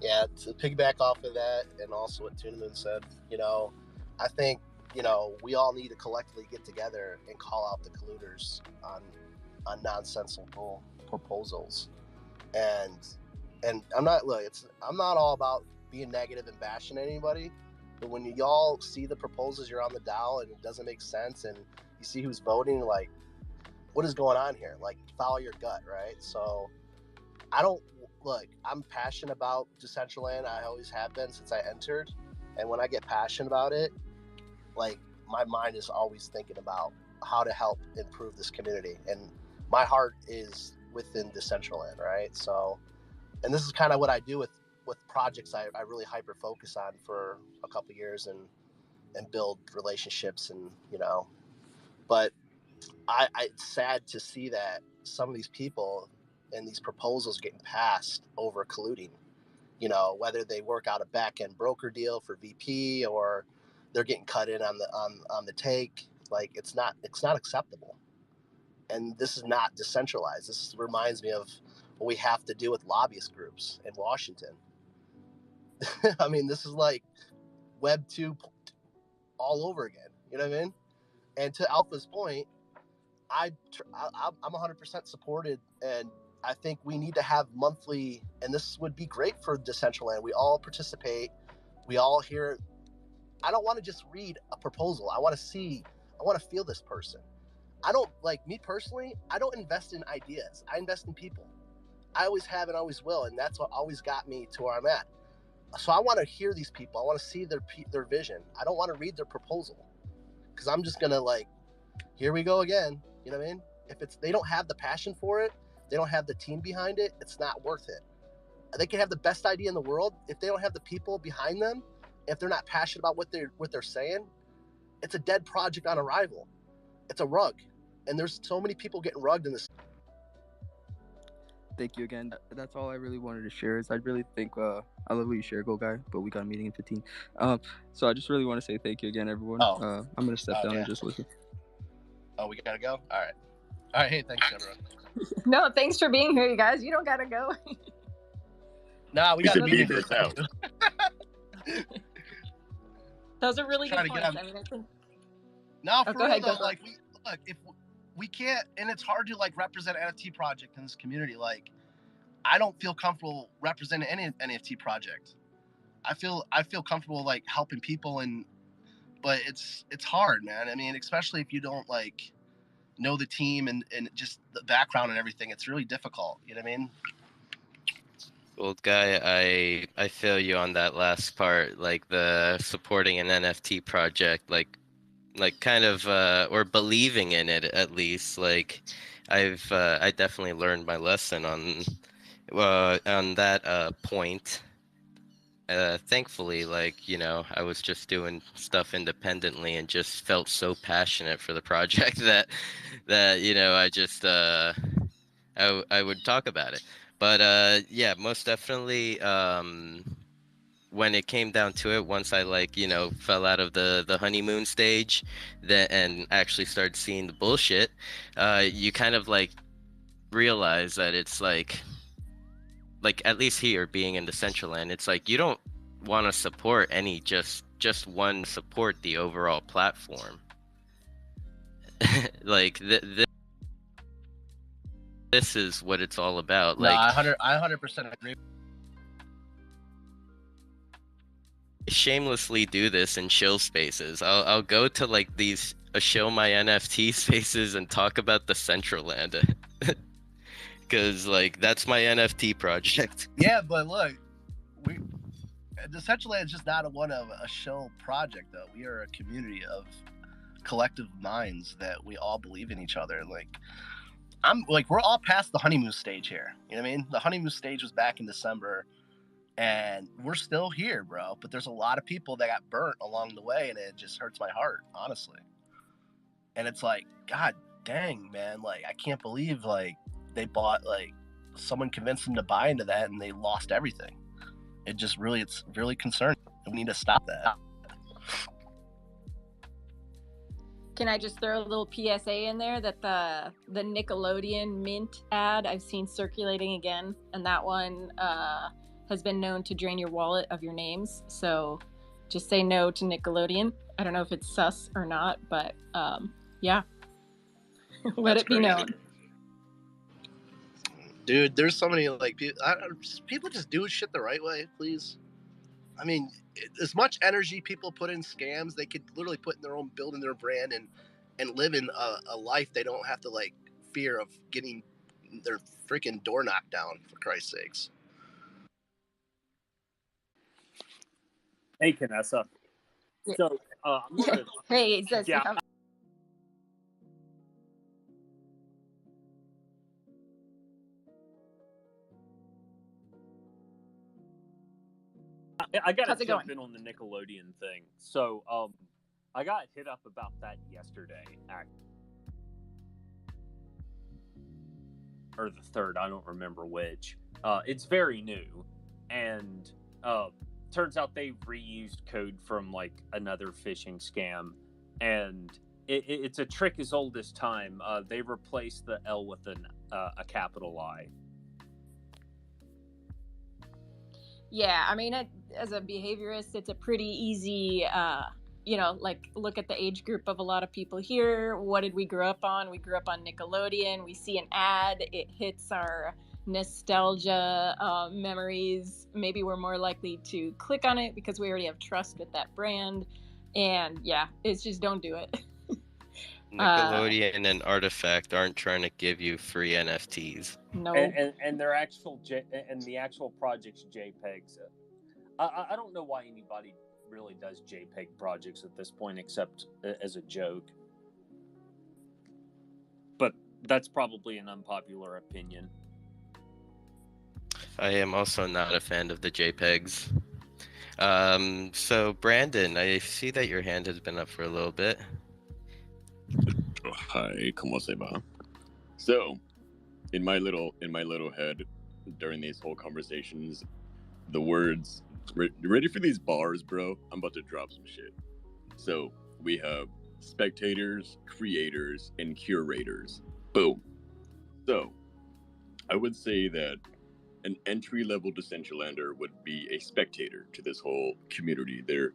Yeah, to piggyback off of that, and also what Tuna Moon said, I think, we all need to collectively get together and call out the colluders on nonsensical proposals. And I'm not all about being negative and bashing anybody, but when y'all see the proposals, you're on the dial and it doesn't make sense, and you see who's voting, like, what is going on here? Like, follow your gut, right? So I'm passionate about Decentraland. I always have been since I entered. And when I get passionate about it, like, my mind is always thinking about how to help improve this community. And my heart is within Decentraland, right? So, and this is kind of what I do with projects I really hyper focus on for a couple of years and build relationships and, but it's sad to see that some of these people and these proposals getting passed over colluding, whether they work out a back end broker deal for VP or they're getting cut in on the take. Like, it's not acceptable. And this is not decentralized. This reminds me of what we have to do with lobbyist groups in Washington. I mean, this is like Web 2 all over again. You know what I mean? And to Alpha's point, I'm 100% supported, and I think we need to have monthly, and this would be great for Decentraland. We all participate. We all hear. I don't want to just read a proposal. I want to feel this person. I don't, like, me personally, I don't invest in ideas. I invest in people. I always have and always will, and that's what always got me to where I'm at. So I want to hear these people. I want to see their vision. I don't want to read their proposal, because I'm just gonna, like, here we go again. You know what I mean? If they don't have the passion for it, they don't have the team behind it, it's not worth it. They can have the best idea in the world. If they don't have the people behind them, if they're not passionate about what they're saying, it's a dead project on arrival. It's a rug. And there's so many people getting rugged in this. Thank you again. That's all I really wanted to share. Is I really think I love what you share, Go Guy, but we got a meeting in 15. So I just really want to say thank you again, everyone. I'm gonna step down and just listen. Oh, we gotta go. All right. Hey, thanks, everyone. No, thanks for being here, you guys. You don't gotta go. Nah, we got to be this out. Those are really good points. I mean, I think. No, for real though, like, if we can't, and it's hard to, like, represent NFT project in this community. Like, I don't feel comfortable representing any NFT project. I feel comfortable, like, helping people, but it's hard, man. I mean, especially if you don't, like, know the team and just the background and everything. It's really difficult. You know what I mean? Old Guy, I feel you on that last part, like the supporting an NFT project, like kind of or believing in it at least. Like, I definitely learned my lesson on that point. Thankfully, like, I was just doing stuff independently and just felt so passionate for the project that I just I would talk about it. But yeah, most definitely, when it came down to it, once I, like, fell out of the honeymoon stage and actually started seeing the bullshit, you kind of, like, realize that it's like at least here, being in Decentraland, it's like you don't want to support any just one, support the overall platform. Like, this is what it's all about. No, Like, I 100% agree. Shamelessly do this in chill spaces. I'll go to, like, these show my NFT spaces and talk about the Decentraland. Because, like, that's my NFT project. Yeah, but look, Decentraland is just not a show project, though. We are a community of collective minds that we all believe in each other. Like, we're all past the honeymoon stage here. You know what I mean? The honeymoon stage was back in December, and we're still here, bro. But there's a lot of people that got burnt along the way, and it just hurts my heart, honestly. And it's like, God dang, man. Like, I can't believe, like, they bought, like, someone convinced them to buy into that, and they lost everything. It's really concerning. We need to stop that. Can I just throw a little PSA in there that the Nickelodeon Mint ad I've seen circulating again, and that one has been known to drain your wallet of your names. So just say no to Nickelodeon. I don't know if it's sus or not, but yeah, let it be known. Dude, there's so many like people just do shit the right way, please. I mean, as much energy people put in scams, they could literally put in their own building their brand and live in a life they don't have to like fear of getting their freaking door knocked down, for Christ's sakes. Hey, Canessa. So, I'm gonna, hey, he says, yeah. I got to jump in on the Nickelodeon thing. So, I got hit up about that yesterday, or the third. I don't remember which. It's very new, and turns out they reused code from like another phishing scam, and it's a trick as old as time. They replaced the L with a capital I. Yeah, I mean, as a behaviorist, it's a pretty easy, like look at the age group of a lot of people here. What did we grow up on? We grew up on Nickelodeon. We see an ad, it hits our nostalgia memories. Maybe we're more likely to click on it because we already have trust with that brand. And yeah, it's just don't do it. Nickelodeon and Artifact aren't trying to give you free NFTs. No. And their actual the actual project's JPEGs. I don't know why anybody really does JPEG projects at this point, except as a joke. But that's probably an unpopular opinion. I am also not a fan of the JPEGs. So Brandon, I see that your hand has been up for a little bit. Hi, ¿cómo se va? So, in my little head, during these whole conversations, the words, ready for these bars, bro? I'm about to drop some shit. So, we have spectators, creators, and curators. Boom. So, I would say that an entry-level Decentralander would be a spectator to this whole community. They're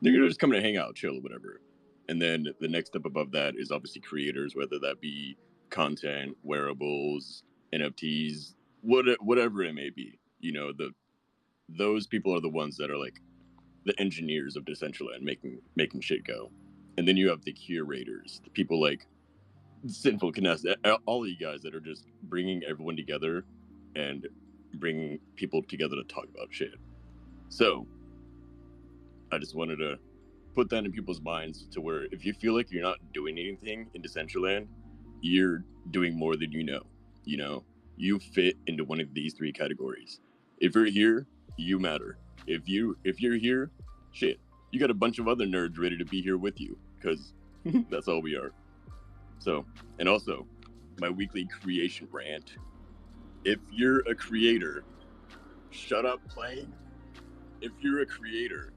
just coming to hang out, chill, whatever. And then the next step above that is obviously creators, whether that be content, wearables, NFTs, whatever it may be. You know, those people are the ones that are like the engineers of Decentraland, making shit go. And then you have the curators, the people like Sinful Kness, all of you guys that are just bringing everyone together and bringing people together to talk about shit. So I just wanted to put that in people's minds to where if you feel like you're not doing anything in Decentraland, you're doing more than you know. You know, you fit into one of these three categories. If you're here, you matter. If you're here, shit, you got a bunch of other nerds ready to be here with you, because that's all we are. So, and also, my weekly creation rant. If you're a creator, shut up playing. If you're a creator,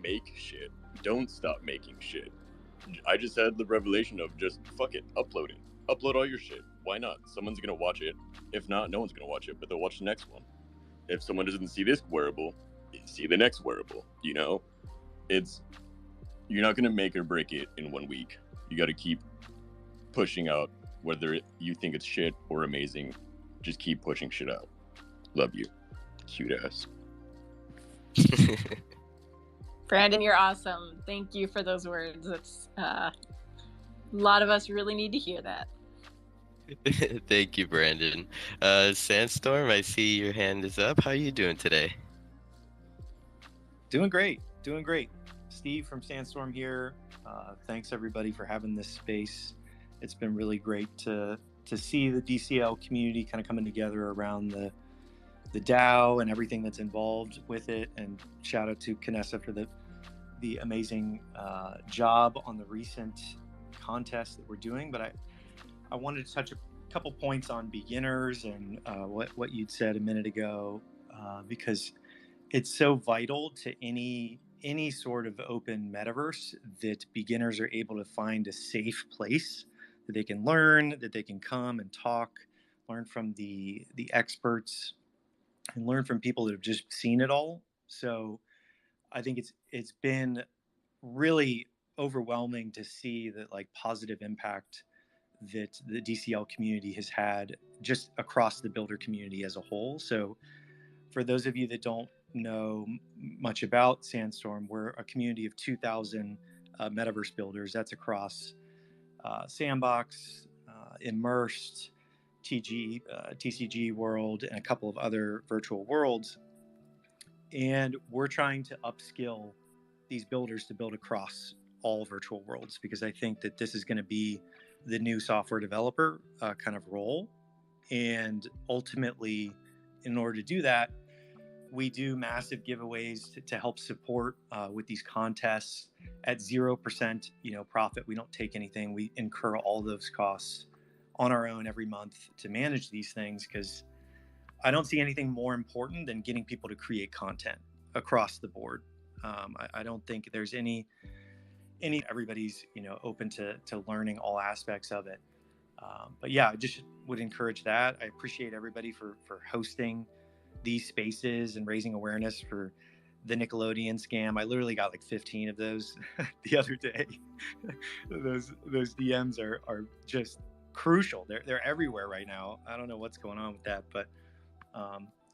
make shit. Don't stop making shit. I just had the revelation of just fuck it, upload it. Upload all your shit. Why not? Someone's gonna watch it. If not, no one's gonna watch it, but they'll watch the next one. If someone doesn't see this wearable, see the next wearable. You know, you're not gonna make or break it in 1 week. You got to keep pushing out, whether you think it's shit or amazing. Just keep pushing shit out. Love you, cute ass. Brandon, you're awesome. Thank you for those words. It's a lot of us really need to hear that. Thank you, Brandon. Sandstorm, I see your hand is up. How are you doing today? Doing great. Steve from Sandstorm here. Thanks everybody for having this space. It's been really great to see the DCL community kind of coming together around the DAO and everything that's involved with it. And shout out to Canessa for the amazing job on the recent contest that we're doing. But I wanted to touch a couple points on beginners and what you'd said a minute ago, because it's so vital to any any sort of open metaverse that beginners are able to find a safe place that they can learn, that they can come and talk, learn from the experts, and learn from people that have just seen it all. So I think it's been really overwhelming to see the like positive impact that the DCL community has had just across the builder community as a whole. So for those of you that don't know much about Sandstorm, we're a community of 2,000 metaverse builders. That's across Sandbox, Immersed, TCG World, and a couple of other virtual worlds. And we're trying to upskill these builders to build across all virtual worlds, because I think that this is going to be the new software developer kind of role. And ultimately, in order to do that, we do massive giveaways to help support with these contests at 0%, profit. We don't take anything. We incur all those costs on our own every month to manage these things, because I don't see anything more important than getting people to create content across the board. I don't think there's any everybody's open to learning all aspects of it. But yeah, I just would encourage that. I appreciate everybody for hosting these spaces and raising awareness for the Nickelodeon scam. I literally got like 15 of those the other day. those DMs are just crucial. They're everywhere right now. I don't know what's going on with that, but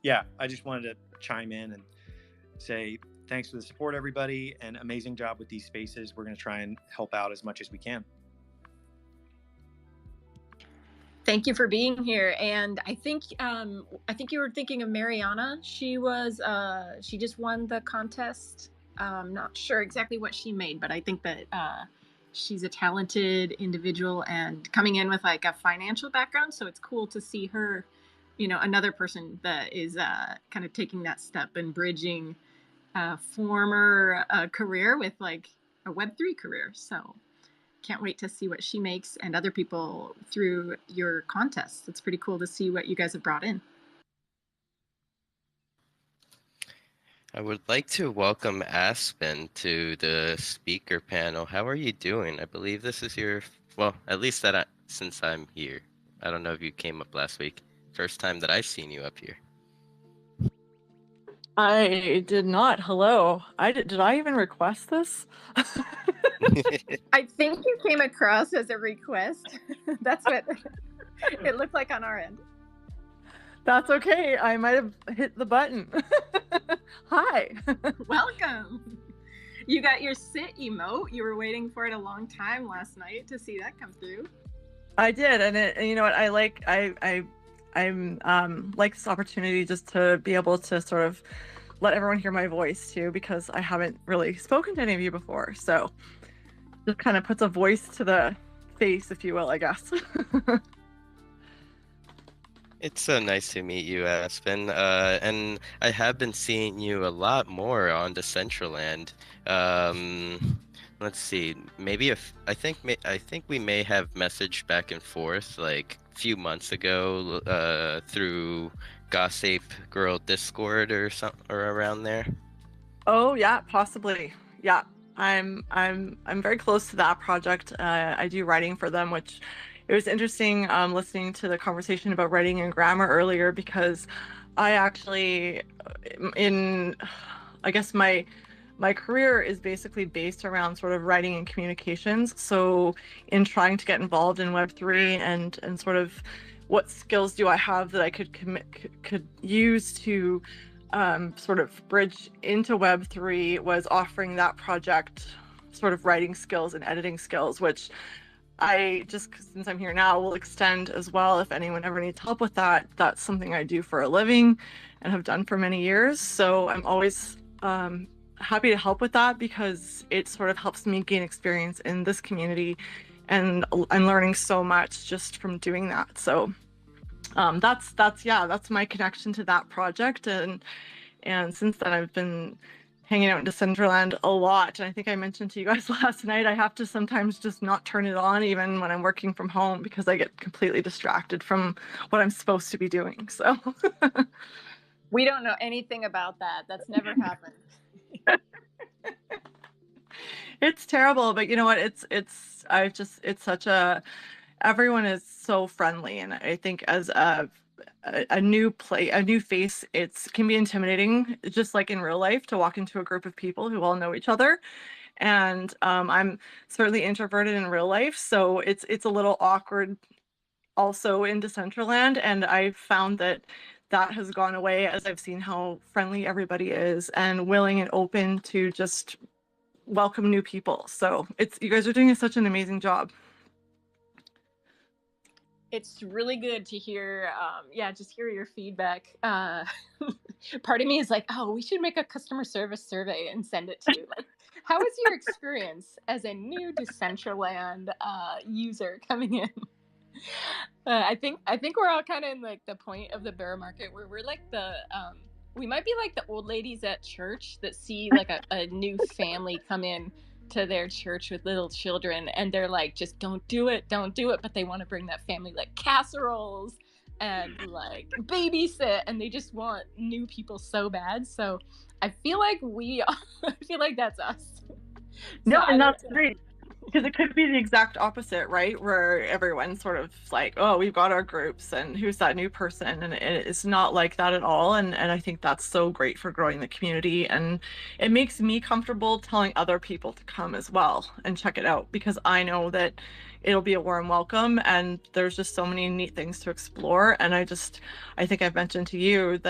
yeah, I just wanted to chime in and say thanks for the support, everybody, and amazing job with these spaces. We're going to try and help out as much as we can. Thank you for being here. And I think you were thinking of Mariana. She just won the contest. Not sure exactly what she made, but I think that she's a talented individual and coming in with like a financial background. So it's cool to see her, another person that is kind of taking that step and bridging a former career with like a Web3 career. So can't wait to see what she makes and other people through your contests. It's pretty cool to see what you guys have brought in. I would like to welcome Aspen to the speaker panel. How are you doing? I believe this is your, well, at least since I'm here. I don't know if you came up last week. First time that I've seen you up here. I did not. Hello. Did I even request this? I think you came across as a request. That's what it looked like on our end. That's okay. I might have hit the button. Hi. Welcome. You got your sit emote. You were waiting for it a long time last night to see that come through. I did, and you know what? I like this opportunity just to be able to sort of let everyone hear my voice too, because I haven't really spoken to any of you before. So just kind of puts a voice to the face, if you will, I guess. It's so nice to meet you, Aspen. And I have been seeing you a lot more on Decentraland. Let's see. Maybe I think we may have messaged back and forth like a few months ago through Gossip Girl Discord or around there. Oh yeah, possibly. Yeah, I'm very close to that project. I do writing for them, which it was interesting listening to the conversation about writing and grammar earlier, because I actually, I guess my career is basically based around sort of writing and communications. So in trying to get involved in Web3 and sort of what skills do I have that I could use to sort of bridge into Web3 was offering that project sort of writing skills and editing skills, which I just, since I'm here now, will extend as well. If anyone ever needs help with that, that's something I do for a living and have done for many years. So I'm always happy to help with that, because it sort of helps me gain experience in this community, and I'm learning so much just from doing that. So that's my connection to that project, and since then I've been hanging out in Decentraland a lot. And I think I mentioned to you guys last night, I have to sometimes just not turn it on even when I'm working from home, because I get completely distracted from what I'm supposed to be doing. So we don't know anything about that. That's never happened. It's terrible, but you know what? It's such a, everyone is so friendly, and I think as a new face, it's can be intimidating, just like in real life, to walk into a group of people who all know each other. And I'm certainly introverted in real life, so it's a little awkward also in Decentraland, and I've found that that has gone away as I've seen how friendly everybody is and willing and open to just welcome new people. So it's, you guys are doing such an amazing job. It's really good to hear, just hear your feedback. Part of me is like, oh, we should make a customer service survey and send it to you. Like, how was your experience as a new Decentraland user coming in? I think we're all kind of in like the point of the bear market where we're like we might be like the old ladies at church that see like a new family come in to their church with little children, and they're like, just don't do it, but they want to bring that family like casseroles and like babysit, and they just want new people so bad. So I feel like I feel like that's us. No, and that's great. Because it could be the exact opposite, right? Where everyone's sort of like, oh, we've got our groups and who's that new person? And it's not like that at all. And I think that's so great for growing the community. And it makes me comfortable telling other people to come as well and check it out, because I know that it'll be a warm welcome and there's just so many neat things to explore. And I think I've mentioned to you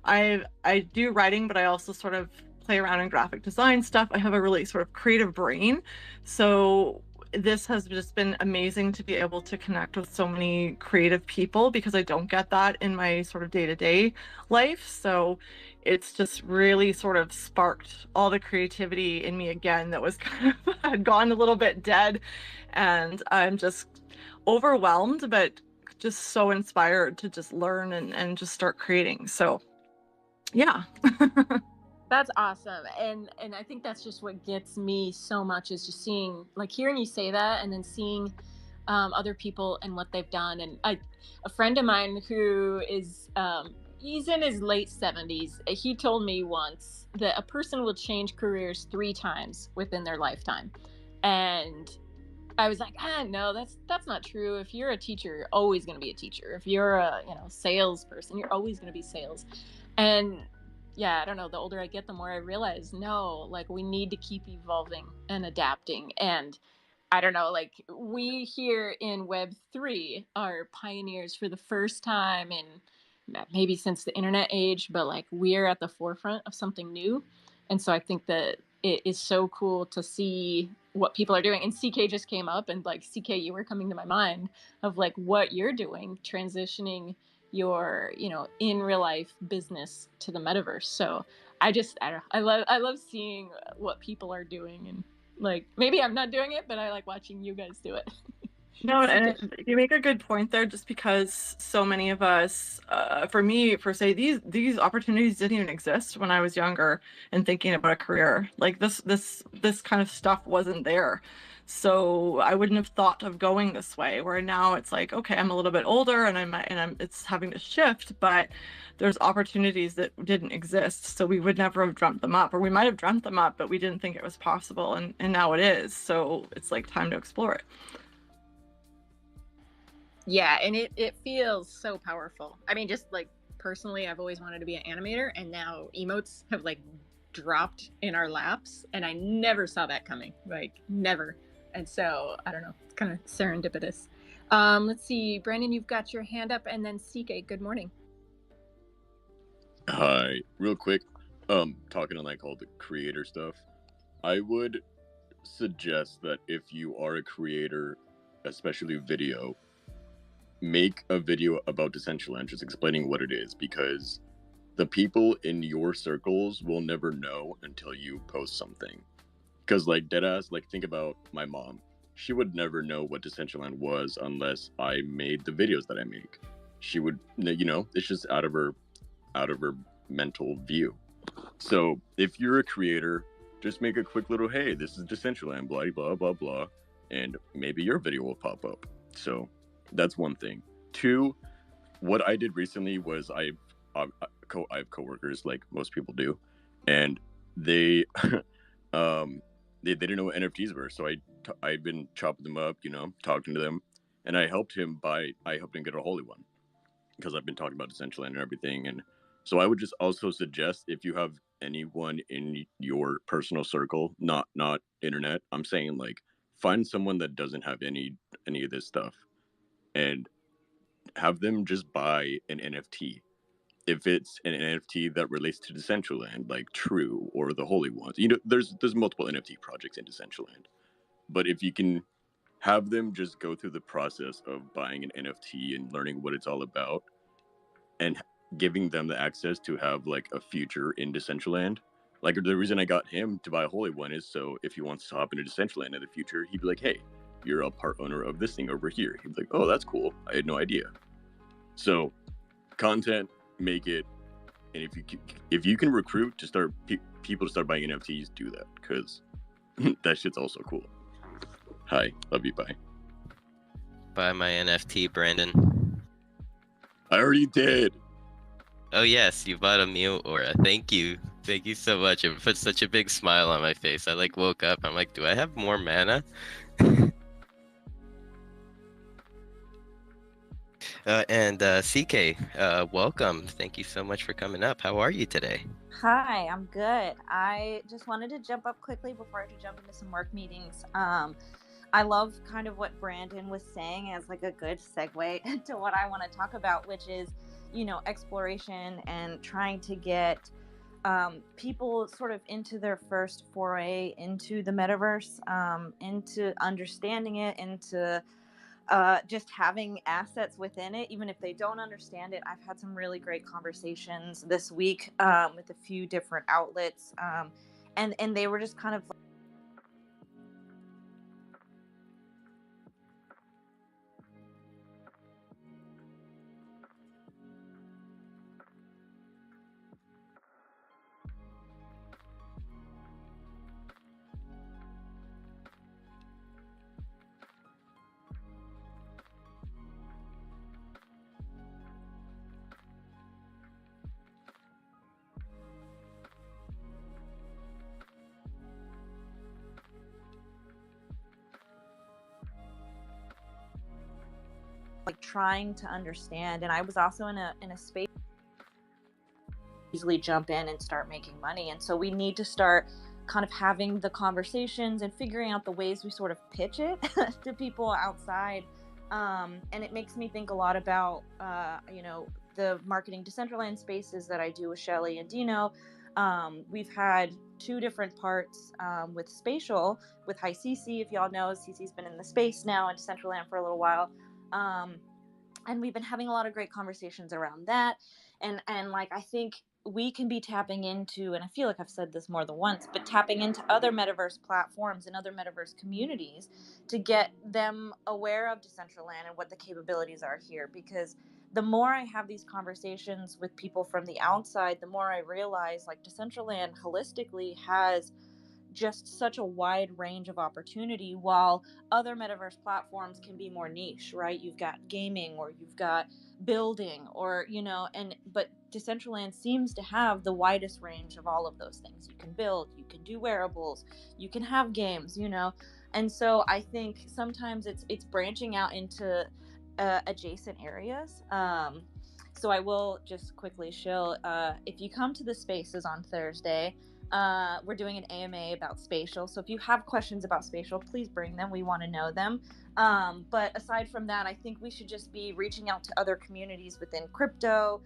I do writing, but I also sort of play around in graphic design stuff. I have a really sort of creative brain. So this has just been amazing to be able to connect with so many creative people, because I don't get that in my sort of day-to-day life. So it's just really sort of sparked all the creativity in me again that was kind of had gone a little bit dead. And I'm just overwhelmed, but just so inspired to just learn and just start creating. So yeah. That's awesome. And I think that's just what gets me so much, is just seeing, like, hearing you say that and then seeing other people and what they've done. And a friend of mine who is he's in his late 70s, he told me once that a person will change careers 3 times within their lifetime. And I was like, no, that's not true. If you're a teacher, you're always going to be a teacher. If you're a salesperson, you're always going to be sales. And yeah, I don't know, the older I get, the more I realize, no, like, we need to keep evolving and adapting. And I don't know, like, we here in Web3 are pioneers for the first time in maybe since the internet age, but like, we're at the forefront of something new. And so I think that it is so cool to see what people are doing. And CK just came up, and like, CK, you were coming to my mind of like what you're doing, transitioning your in real life business to the metaverse. So I don't know, I love seeing what people are doing, and like, maybe I'm not doing it, but I like watching you guys do it. No, and you make a good point there, just because so many of us, for me, for say, these opportunities didn't even exist when I was younger and thinking about a career. Like this kind of stuff wasn't there. So I wouldn't have thought of going this way, where now it's like, okay, I'm a little bit older and it's having to shift, but there's opportunities that didn't exist. So we would never have dreamt them up, or we might have dreamt them up, but we didn't think it was possible. And now it is. So it's like time to explore it. Yeah, and it feels so powerful. I mean, just like personally, I've always wanted to be an animator, and now emotes have like dropped in our laps, and I never saw that coming, like never. And so I don't know, it's kind of serendipitous. Let's see, Brandon, you've got your hand up, and then CK, good morning. Hi, real quick, talking on like all the creator stuff, I would suggest that if you are a creator, especially video, make a video about Decentraland, just explaining what it is, because the people in your circles will never know until you post something. Because like deadass, like think about my mom. She would never know what Decentraland was unless I made the videos that I make. She would, it's just out of her mental view. So if you're a creator, just make a quick little, hey, this is Decentraland, blah blah blah blah, and maybe your video will pop up. So that's one thing. 2, what I did recently was I have coworkers, like most people do, and they they didn't know what NFTs were. So I'd been chopping them up, talking to them, and I helped him get a holy one because I've been talking about Decentraland and everything. And so I would just also suggest, if you have anyone in your personal circle, not internet, I'm saying, like, find someone that doesn't have any of this stuff and have them just buy an NFT. If it's an NFT that relates to Decentraland, like True or the Holy Ones, there's multiple NFT projects in Decentraland. But if you can have them just go through the process of buying an NFT and learning what it's all about, and giving them the access to have like a future in Decentraland. Like, the reason I got him to buy a Holy One is so if he wants to hop into Decentraland in the future, he'd be like, "Hey, you're a part owner of this thing over here." He'd be like, "Oh, that's cool. I had no idea." So, content, make it, and if you can recruit to start people to start buying NFTs, do that, because that shit's also cool. Hi, love you, bye. Buy my NFT, Brandon. I already did. Oh yes, you bought a Mule Aura. Thank you so much. It put such a big smile on my face. I like woke up. I'm like, do I have more mana? And CK, welcome. Thank you so much for coming up. How are you today? Hi, I'm good. I just wanted to jump up quickly before I have to jump into some work meetings. I love kind of what Brandon was saying as like a good segue to what I want to talk about, which is, exploration and trying to get people sort of into their first foray into the metaverse, into understanding it, into just having assets within it, even if they don't understand it. I've had some really great conversations this week with a few different outlets, and they were just kind of like trying to understand. And I was also in a space easily jump in and start making money. And so we need to start kind of having the conversations and figuring out the ways we sort of pitch it to people outside. And it makes me think a lot about, the marketing Decentraland spaces that I do with Shelly and Dino. We've had two different parts with Spatial, with High CC, if y'all know. CC's been in the space now and Decentraland for a little while. And we've been having a lot of great conversations around that. And like, I think we can be tapping into, and I feel like I've said this more than once, but tapping into other metaverse platforms and other metaverse communities to get them aware of Decentraland and what the capabilities are here. Because the more I have these conversations with people from the outside, the more I realize like Decentraland holistically has just such a wide range of opportunity, while other metaverse platforms can be more niche, right? You've got gaming, or you've got building, or but Decentraland seems to have the widest range of all of those things. You can build, you can do wearables, you can have games, and so I think sometimes it's branching out into adjacent areas. So I will just quickly shill, if you come to the spaces on Thursday, we're doing an AMA about Spatial. So if you have questions about Spatial, please bring them. We want to know them. But aside from that, I think we should just be reaching out to other communities within crypto,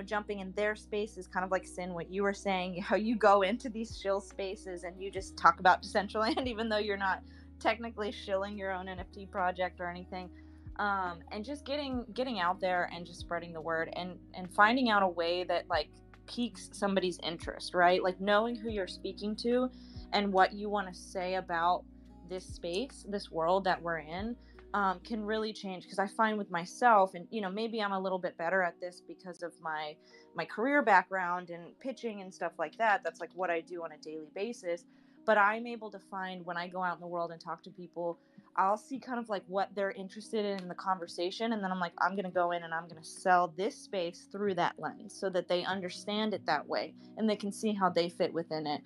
jumping in their spaces, kind of like Sin, what you were saying, how you go into these shill spaces and you just talk about Decentraland, even though you're not technically shilling your own NFT project or anything. And just getting out there and just spreading the word and finding out a way that like piques somebody's interest, right? Like knowing who you're speaking to and what you want to say about this space, this world that we're in, can really change. Because I find with myself, and maybe I'm a little bit better at this because of my career background and pitching and stuff like that. That's like what I do on a daily basis. But I'm able to find, when I go out in the world and talk to people, I'll see kind of like what they're interested in the conversation. And then I'm like, I'm going to go in and I'm going to sell this space through that lens so that they understand it that way and they can see how they fit within it.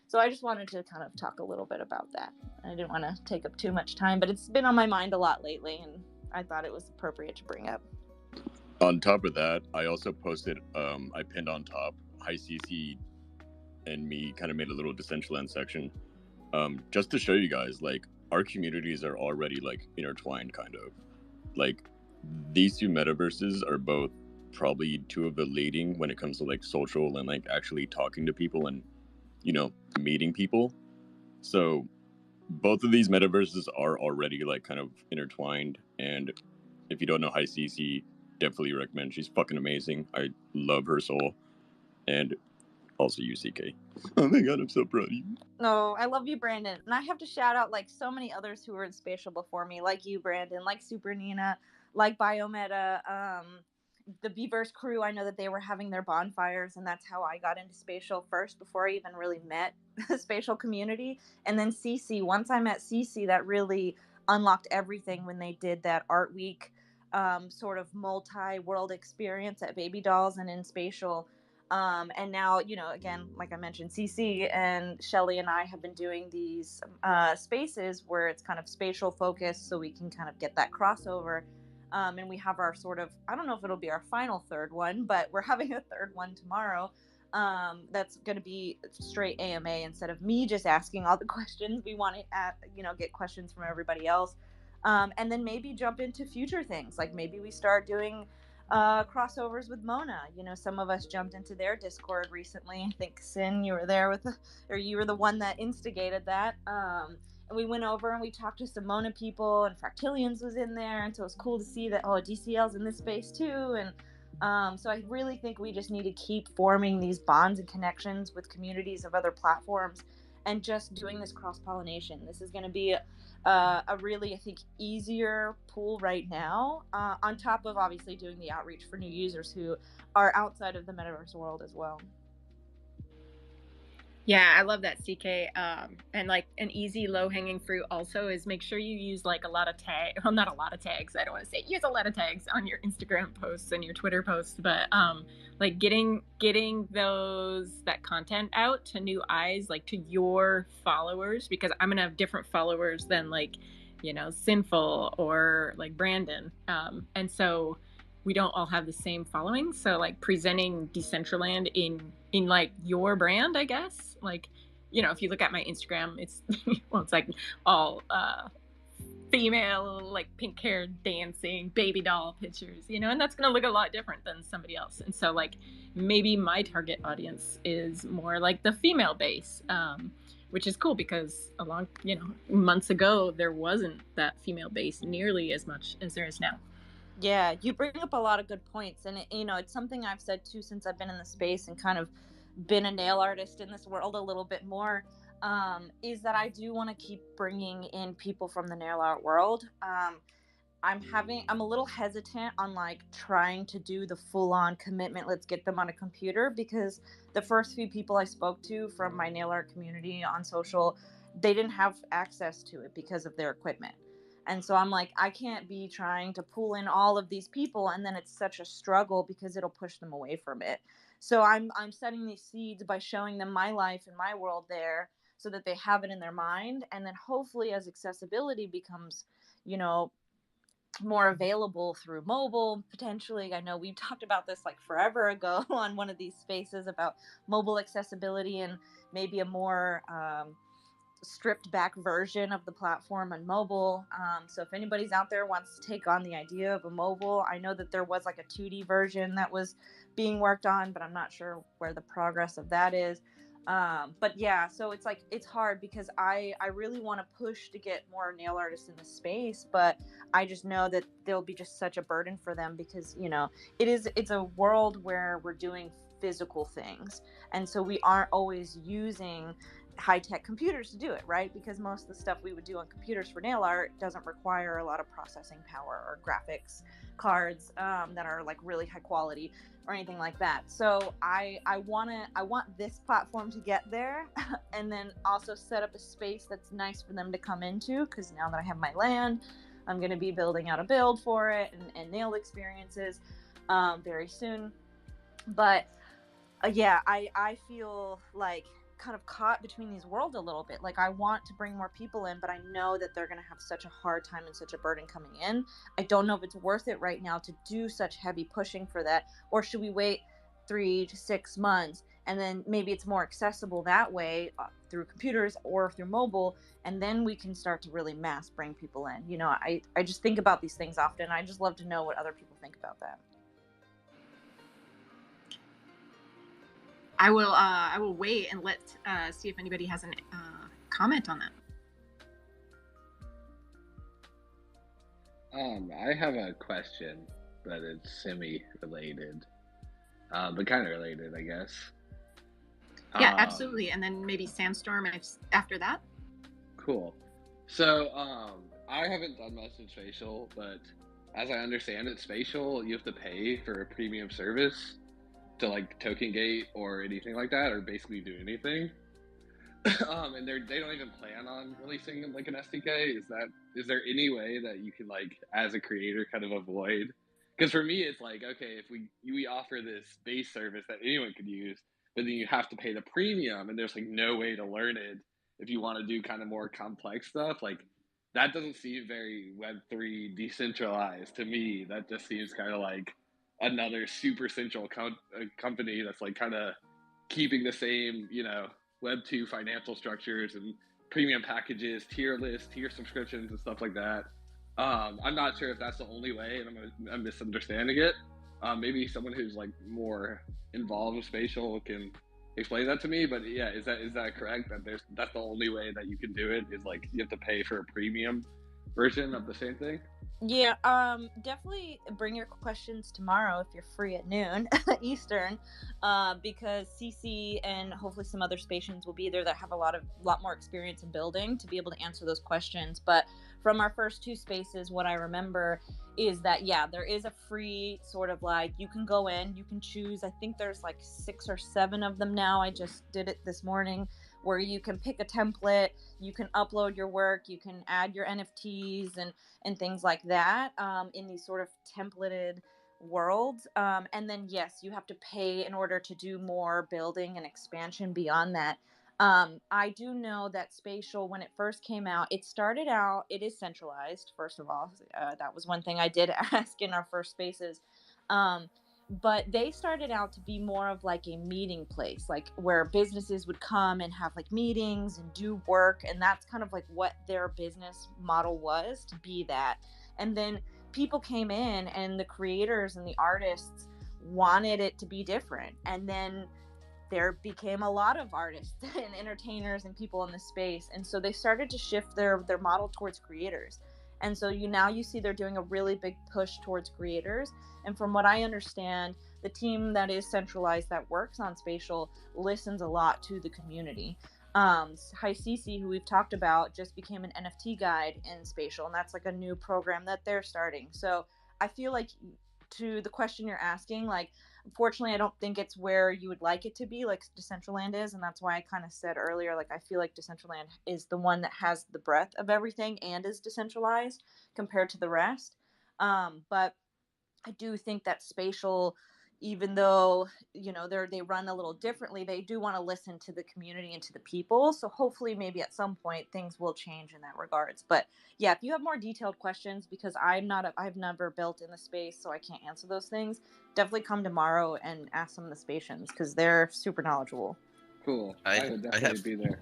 So I just wanted to kind of talk a little bit about that. I didn't want to take up too much time, but it's been on my mind a lot lately, and I thought it was appropriate to bring up. On top of that, I also posted, I pinned on top, Hi CC and me kind of made a little Decentraland section, just to show you guys, like, our communities are already, like, intertwined, kind of. Like, these two metaverses are both probably two of the leading when it comes to, like, social and, like, actually talking to people and, you know, meeting people. So both of these metaverses are already, like, kind of intertwined, and if you don't know Hi CC, definitely recommend. She's fucking amazing. I love her soul. And also UCK. Oh my god, I'm so proud of you. No, I love you, Brandon. And I have to shout out like so many others who were in Spatial before me, like you, Brandon, like Super Nina, like Biometa, the Beavers crew. I know that they were having their bonfires, and that's how I got into Spatial first before I even really met the Spatial community. And then CC, once I met CC, that really unlocked everything when they did that Art Week sort of multi-world experience at Baby Dolls and in Spatial. And now, you know, again, like I mentioned, CC and Shelly and I have been doing these spaces where it's kind of spatial focused, so we can kind of get that crossover. And we have our sort of, I don't know if it'll be our final third one, but we're having a third one tomorrow. That's going to be straight AMA instead of me just asking all the questions. We want to, get questions from everybody else. And then maybe jump into future things. Like maybe we start doing crossovers with Mona. You know, some of us jumped into their Discord recently. I think Sin, you were there or you were the one that instigated that. And we went over and we talked to some Mona people, and Fractillions was in there, and so it was cool to see that DCL's in this space too. And so I really think we just need to keep forming these bonds and connections with communities of other platforms, and just doing this cross pollination. This is going to be a really, I think, easier pool right now, on top of obviously doing the outreach for new users who are outside of the metaverse world as well. Yeah, I love that, CK. And like an easy low-hanging fruit also is make sure you use like a lot of tags. Well, not a lot of tags. I don't want to say use a lot of tags on your Instagram posts and your Twitter posts, but like getting that content out to new eyes, like to your followers, because I'm gonna have different followers than like, Sinful or like Brandon. And so we don't all have the same following. So like presenting Decentraland in like your brand, I guess. Like, if you look at my Instagram, it's it's like all female, like pink hair dancing baby doll pictures, and that's gonna look a lot different than somebody else. And so like maybe my target audience is more like the female base, which is cool because months ago there wasn't that female base nearly as much as there is now. Yeah, you bring up a lot of good points, and it's something I've said too since I've been in the space and kind of been a nail artist in this world a little bit more, is that I do want to keep bringing in people from the nail art world. I'm a little hesitant on like trying to do the full-on commitment, let's get them on a computer, because the first few people I spoke to from my nail art community on social, they didn't have access to it because of their equipment. And so I'm like, I can't be trying to pull in all of these people, and then it's such a struggle because it'll push them away from it. So I'm setting these seeds by showing them my life and my world there, so that they have it in their mind. And then hopefully as accessibility becomes, more available through mobile, potentially. I know we talked about this like forever ago on one of these spaces about mobile accessibility and maybe a more stripped back version of the platform on mobile. So if anybody's out there wants to take on the idea of a mobile, I know that there was like a 2D version that was being worked on, but I'm not sure where the progress of that is. But yeah, so it's like, it's hard because I really want to push to get more nail artists in the space, but I just know that there'll be just such a burden for them because, it's a world where we're doing physical things. And so we aren't always using high-tech computers to do it, right? Because most of the stuff we would do on computers for nail art doesn't require a lot of processing power or graphics cards that are like really high quality or anything like that. So I want this platform to get there and then also set up a space that's nice for them to come into, because now that I have my land, I'm going to be building out a build for it and nail experiences very soon. But yeah, I feel like kind of caught between these worlds a little bit. Like, I want to bring more people in, but I know that they're going to have such a hard time and such a burden coming in. I don't know if it's worth it right now to do such heavy pushing for that, or should we wait 3 to 6 months and then maybe it's more accessible that way through computers or through mobile, and then we can start to really mass bring people in. You know, I just think about these things often. I just love to know what other people think about that. I will wait and let see if anybody has a comment on that. I have a question, but it's semi-related, but kind of related, I guess. Yeah, absolutely. And then maybe Sandstorm after that. Cool. So, I haven't done much in Spatial, but as I understand it, Spatial, you have to pay for a premium service to like token gate or anything like that, or basically do anything. And they don't even plan on releasing like an SDK. Is there any way that you can, like, as a creator, kind of avoid? Because for me, it's like, okay, if we offer this base service that anyone could use, but then you have to pay the premium, and there's like no way to learn it if you want to do kind of more complex stuff. Like, that doesn't seem very Web3 decentralized to me. That just seems kind of like another super central company that's like kind of keeping the same, Web 2 financial structures and premium packages, tier lists, tier subscriptions, and stuff like that. I'm not sure if that's the only way, and I'm misunderstanding it. Maybe someone who's like more involved with Spatial can explain that to me. But yeah, is that correct? That's the only way that you can do it, is like you have to pay for a premium version of the same thing? Yeah, definitely bring your questions tomorrow if you're free at noon Eastern, because CC and hopefully some other Spatians will be there that have a lot more experience in building to be able to answer those questions. But from our first 2 spaces, what I remember is that, yeah, there is a free sort of, like, you can go in, you can choose. I think there's like 6 or 7 of them now. I just did it this morning, where you can pick a template, you can upload your work, you can add your NFTs and things like that, in these sort of templated worlds. And then, yes, you have to pay in order to do more building and expansion beyond that. I do know that Spatial, when it first came out, it is centralized, first of all. That was one thing I did ask in our first spaces. But they started out to be more of like a meeting place, like where businesses would come and have like meetings and do work. And that's kind of like what their business model was, to be that. And then people came in, and the creators and the artists wanted it to be different. And then there became a lot of artists and entertainers and people in the space. And so they started to shift their model towards creators. And so you see they're doing a really big push towards creators. And from what I understand, the team that is centralized that works on Spatial listens a lot to the community. Hi Cece, who we've talked about, just became an NFT guide in Spatial, and that's like a new program that they're starting. So I feel like, to the question you're asking, like, unfortunately, I don't think it's where you would like it to be, like Decentraland is, and that's why I kind of said earlier, like, I feel like Decentraland is the one that has the breadth of everything and is decentralized compared to the rest. But I do think that Spatial, even though they run a little differently, they do want to listen to the community and to the people. So hopefully, maybe at some point, things will change in that regards. But yeah, if you have more detailed questions, because I've never built in the space, so I can't answer those things, definitely come tomorrow and ask some of the Spatians, because they're super knowledgeable. Cool. I would definitely be there.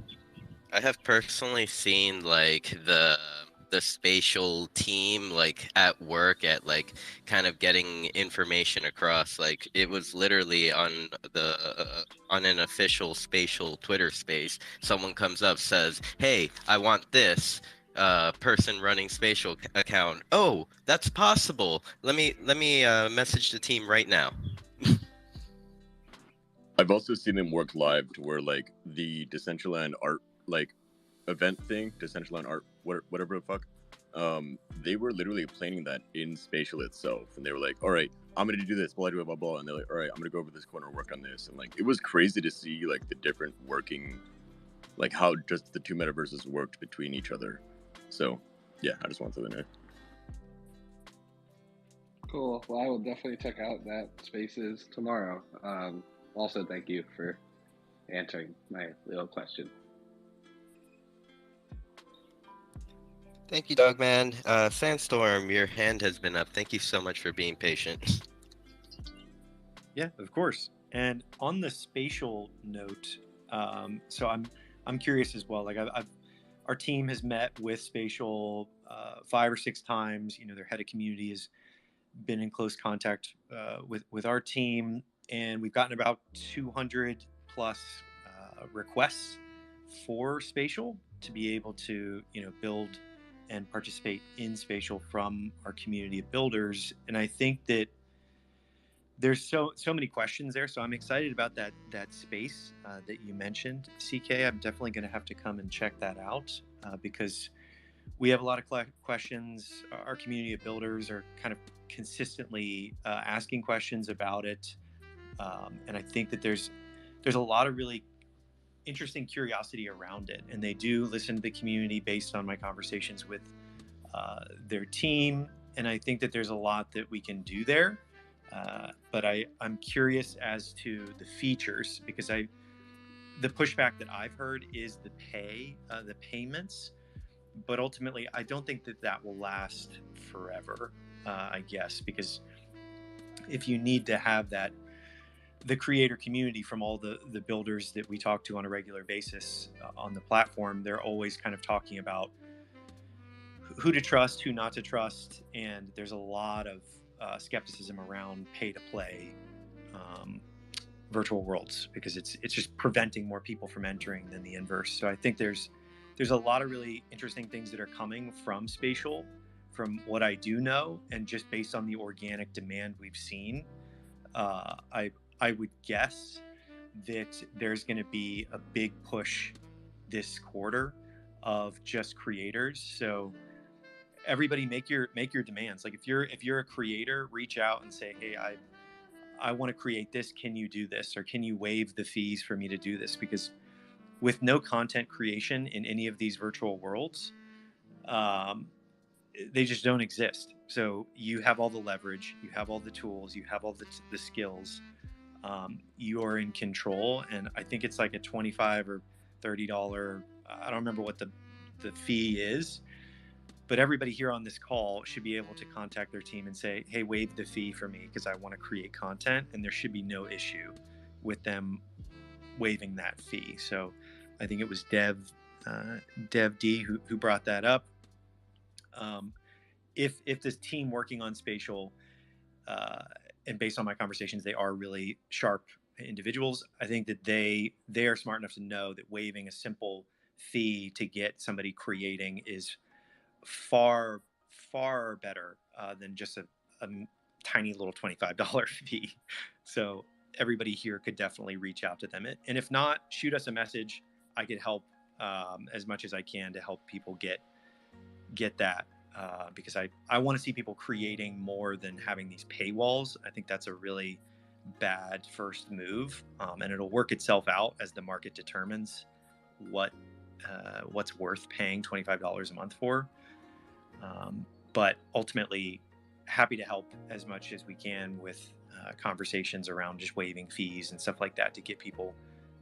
I have personally seen like the Spatial team like at work at like kind of getting information across. Like, it was literally on an official Spatial Twitter space. Someone comes up, says, "Hey, I want this." Person running Spatial account. "Oh, that's possible. Let me message the team right now." I've also seen them work live to where, like, the Decentraland art, like, event thing, Decentraland art, whatever the fuck, they were literally planning that in Spatial itself, and they were like, "All right, I'm gonna do this, blah blah blah blah," and they're like, "All right, I'm gonna go over this corner and work on this," and like, it was crazy to see like the different working, like how just the 2 metaverses worked between each other. So yeah, I just wanted to know. Cool. Well, I will definitely check out that Spaces tomorrow. Also, thank you for answering my little question. Thank you, Dogman. Sandstorm, your hand has been up. Thank you so much for being patient. Yeah, of course. And on the spatial note, so I'm curious as well. Like our team has met with spatial 5 or 6 times. You know, their head of community has been in close contact with our team, and we've gotten about 200 plus requests for spatial to be able to, you know, build and participate in spatial from our community of builders. And I think that there's so many questions there, so I'm excited about that space that you mentioned, CK. I'm definitely going to have to come and check that out because we have a lot of questions. Our community of builders are kind of consistently asking questions about it, and I think that there's a lot of really interesting curiosity around it, and they do listen to the community based on my conversations with their team, and I think that there's a lot that we can do there. But I'm curious as to the features, because the pushback that I've heard is the payments, but ultimately I don't think that will last forever, I guess, because if you need to have the creator community from all the builders that we talk to on a regular basis on the platform, they're always kind of talking about who to trust, who not to trust, and there's a lot of skepticism around pay-to-play virtual worlds, because it's just preventing more people from entering than the inverse. So I think there's a lot of really interesting things that are coming from spatial, from what I do know, and just based on the organic demand we've seen. I would guess that there's going to be a big push this quarter of just creators. So everybody make your demands. Like if you're a creator, reach out and say, hey, I want to create this. Can you do this? Or can you waive the fees for me to do this? Because with no content creation in any of these virtual worlds, they just don't exist. So you have all the leverage, you have all the tools, you have all the skills. You are in control, and I think it's like a $25 or $30. I don't remember what the fee is, but everybody here on this call should be able to contact their team and say, hey, waive the fee for me because I want to create content, and there should be no issue with them waiving that fee. So I think it was Dev D who brought that up. If this team working on spatial, and based on my conversations, they are really sharp individuals, I think that they are smart enough to know that waiving a simple fee to get somebody creating is far better than just a tiny little $25 fee. So everybody here could definitely reach out to them, and if not, shoot us a message. I could help as much as I can to help people get that, because I want to see people creating more than having these paywalls. I think that's a really bad first move, and it'll work itself out as the market determines what's worth paying $25 a month for. But ultimately, happy to help as much as we can with conversations around just waiving fees and stuff like that to get people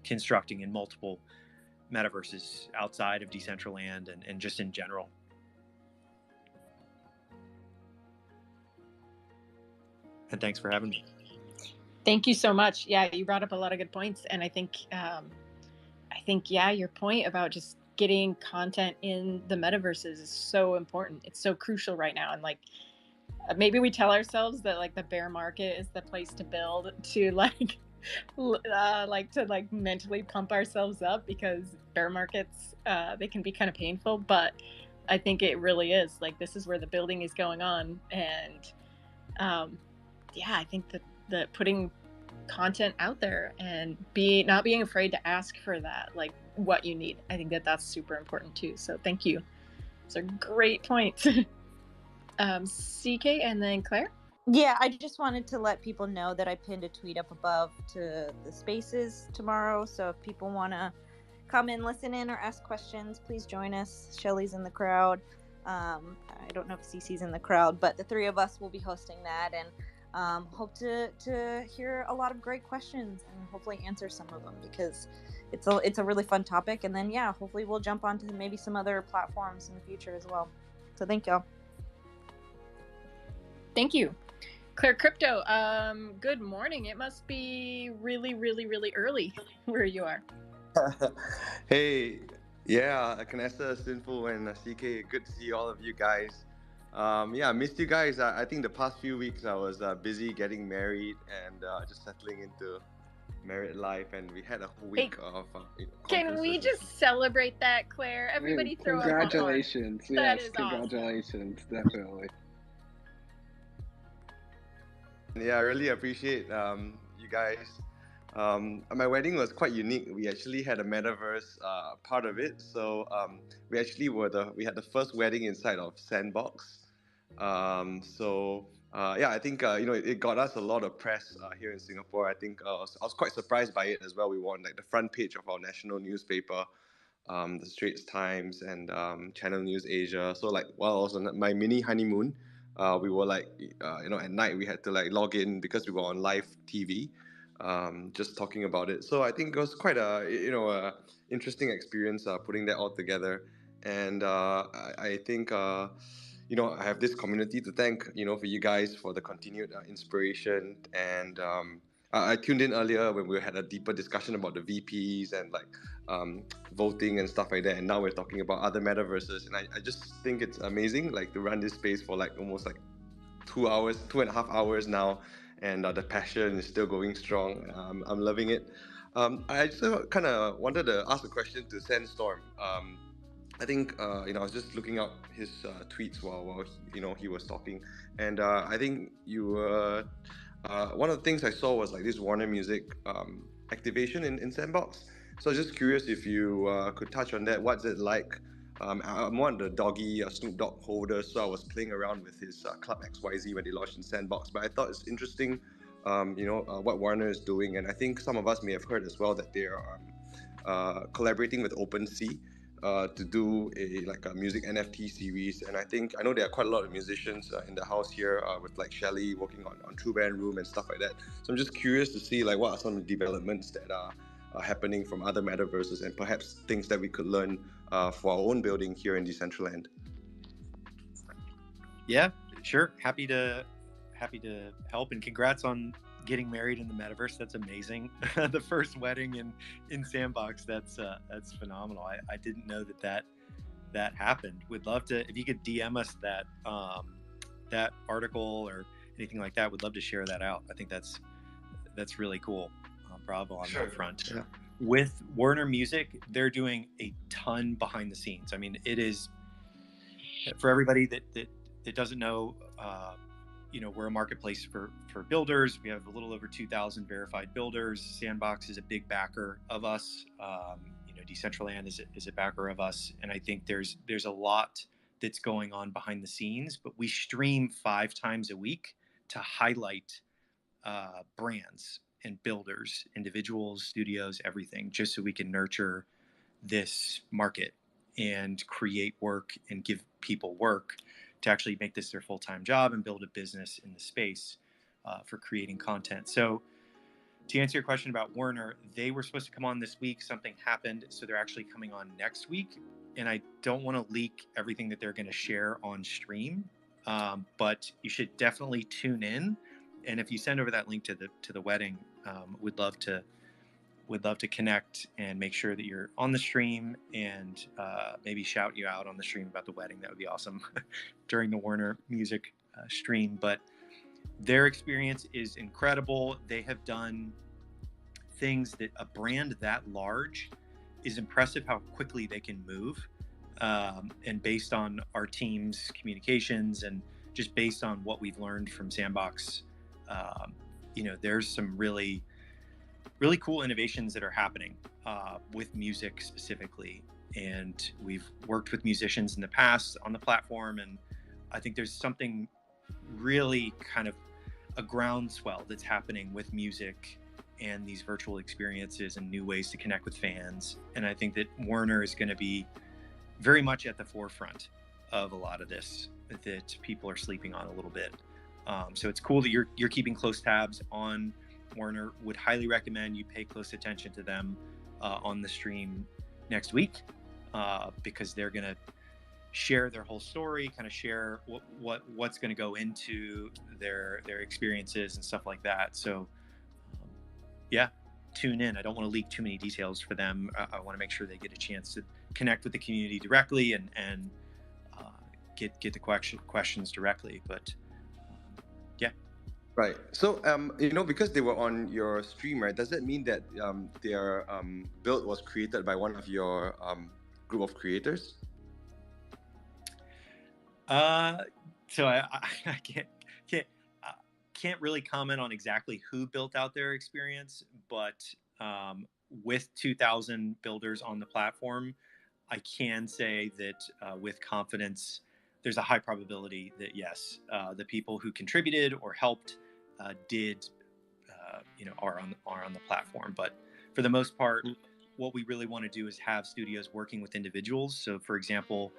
constructing in multiple metaverses outside of Decentraland and just in general. And thanks for having me. Thank you so much. Yeah, you brought up a lot of good points, and I think yeah, your point about just getting content in the metaverses is so important. It's so crucial right now, and like maybe we tell ourselves that like the bear market is the place to build to to mentally pump ourselves up, because bear markets they can be kind of painful, but I think it really is like this is where the building is going on, and yeah, I think that putting content out there and not being afraid to ask for that, like what you need, I think that's super important too. So thank you. Those are great points. CK and then Claire. Yeah, I just wanted to let people know that I pinned a tweet up above to the spaces tomorrow. So if people want to come in, listen in, or ask questions, please join us. Shelly's in the crowd. I don't know if CC's in the crowd, but the three of us will be hosting that. And Hope to hear a lot of great questions and hopefully answer some of them, because it's a really fun topic. And then yeah, hopefully we'll jump onto maybe some other platforms in the future as well. So thank y'all. Thank you. Claire Crypto, good morning. It must be really, really, really early where you are. Hey, yeah, Canessa, Sinful, and CK, good to see all of you guys. Yeah, I missed you guys. I think the past few weeks I was busy getting married and just settling into married life, and we had a whole week of Can we just celebrate that, Claire? Everybody throw up a heart. Congratulations. That Yes, is awesome. congratulations. Definitely. Yeah, I really appreciate you guys. My wedding was quite unique. We actually had a metaverse part of it, so we actually we had the first wedding inside of Sandbox. Yeah, I think it got us a lot of press here in Singapore. I think I was quite surprised by it as well. We were on like the front page of our national newspaper, the Straits Times and Channel News Asia. So like while I was on my mini honeymoon, we were like at night we had to like log in because we were on live TV, just talking about it. So I think it was quite a interesting experience putting that all together. And I think I have this community to thank for you guys for the continued inspiration. And I tuned in earlier when we had a deeper discussion about the VPs and like voting and stuff like that, and now we're talking about other metaverses, and I just think it's amazing like to run this space for like almost like 2.5 hours now, and the passion is still going strong. I'm loving it. I just kind of wanted to ask a question to Sandstorm. I think I was just looking up his tweets while he was talking, and I think you were one of the things I saw was like this Warner Music activation in Sandbox. So I was just curious if you could touch on that. What's it like? I'm one of the doggy Snoop Dogg holders, so I was playing around with his Club XYZ when they launched in Sandbox. But I thought it's interesting, what Warner is doing, and I think some of us may have heard as well that they are collaborating with OpenSea to do a music NFT series. And I know there are quite a lot of musicians in the house here with like Shelly working on True Band Room and stuff like that. So I'm just curious to see like what are some of the developments that are happening from other metaverses, and perhaps things that we could learn for our own building here in Decentraland. Yeah, sure. Happy to help, and congrats on getting married in the metaverse. That's amazing. The first wedding in Sandbox. That's phenomenal. I didn't know that happened. Would love to, if you could DM us that article or anything like that. Would love to share that out. I think that's really cool. Bravo on that front. Yeah. With Warner Music, they're doing a ton behind the scenes. I mean, it is, for everybody that doesn't know, we're a marketplace for builders. We have a little over 2,000 verified builders. Sandbox is a big backer of us. Decentraland is a backer of us. And I think there's a lot that's going on behind the scenes, but we stream 5 times a week to highlight brands and builders, individuals, studios, everything, just so we can nurture this market and create work and give people work to actually make this their full-time job and build a business in the space for creating content. So to answer your question about Warner, they were supposed to come on this week. Something happened, so they're actually coming on next week. And I don't want to leak everything that they're going to share on stream, but you should definitely tune in. And if you send over that link to the wedding, we'd love to connect and make sure that you're on the stream, and maybe shout you out on the stream about the wedding. That would be awesome during the Warner Music stream. But their experience is incredible. They have done things that a brand that large is impressive how quickly they can move. And based on our team's communications and just based on what we've learned from Sandbox, there's some really cool innovations that are happening with music specifically. And we've worked with musicians in the past on the platform, and I think there's something really kind of a groundswell that's happening with music and these virtual experiences and new ways to connect with fans. And I think that Warner is going to be very much at the forefront of a lot of this that people are sleeping on a little bit. So it's cool that you're keeping close tabs on Warner. Would highly recommend you pay close attention to them on the stream next week, because they're going to share their whole story, kind of share what's going to go into their experiences and stuff like that. So yeah, tune in. I don't want to leak too many details for them. I want to make sure they get a chance to connect with the community directly and get the questions directly. But yeah. Right. So, because they were on your stream, right? Does that mean that their build was created by one of your group of creators? So I can't really comment on exactly who built out their experience, but with 2,000 builders on the platform, I can say that with confidence, there's a high probability that yes, the people who contributed or helped are on the platform. But for the most part, what we really want to do is have studios working with individuals. So, for example,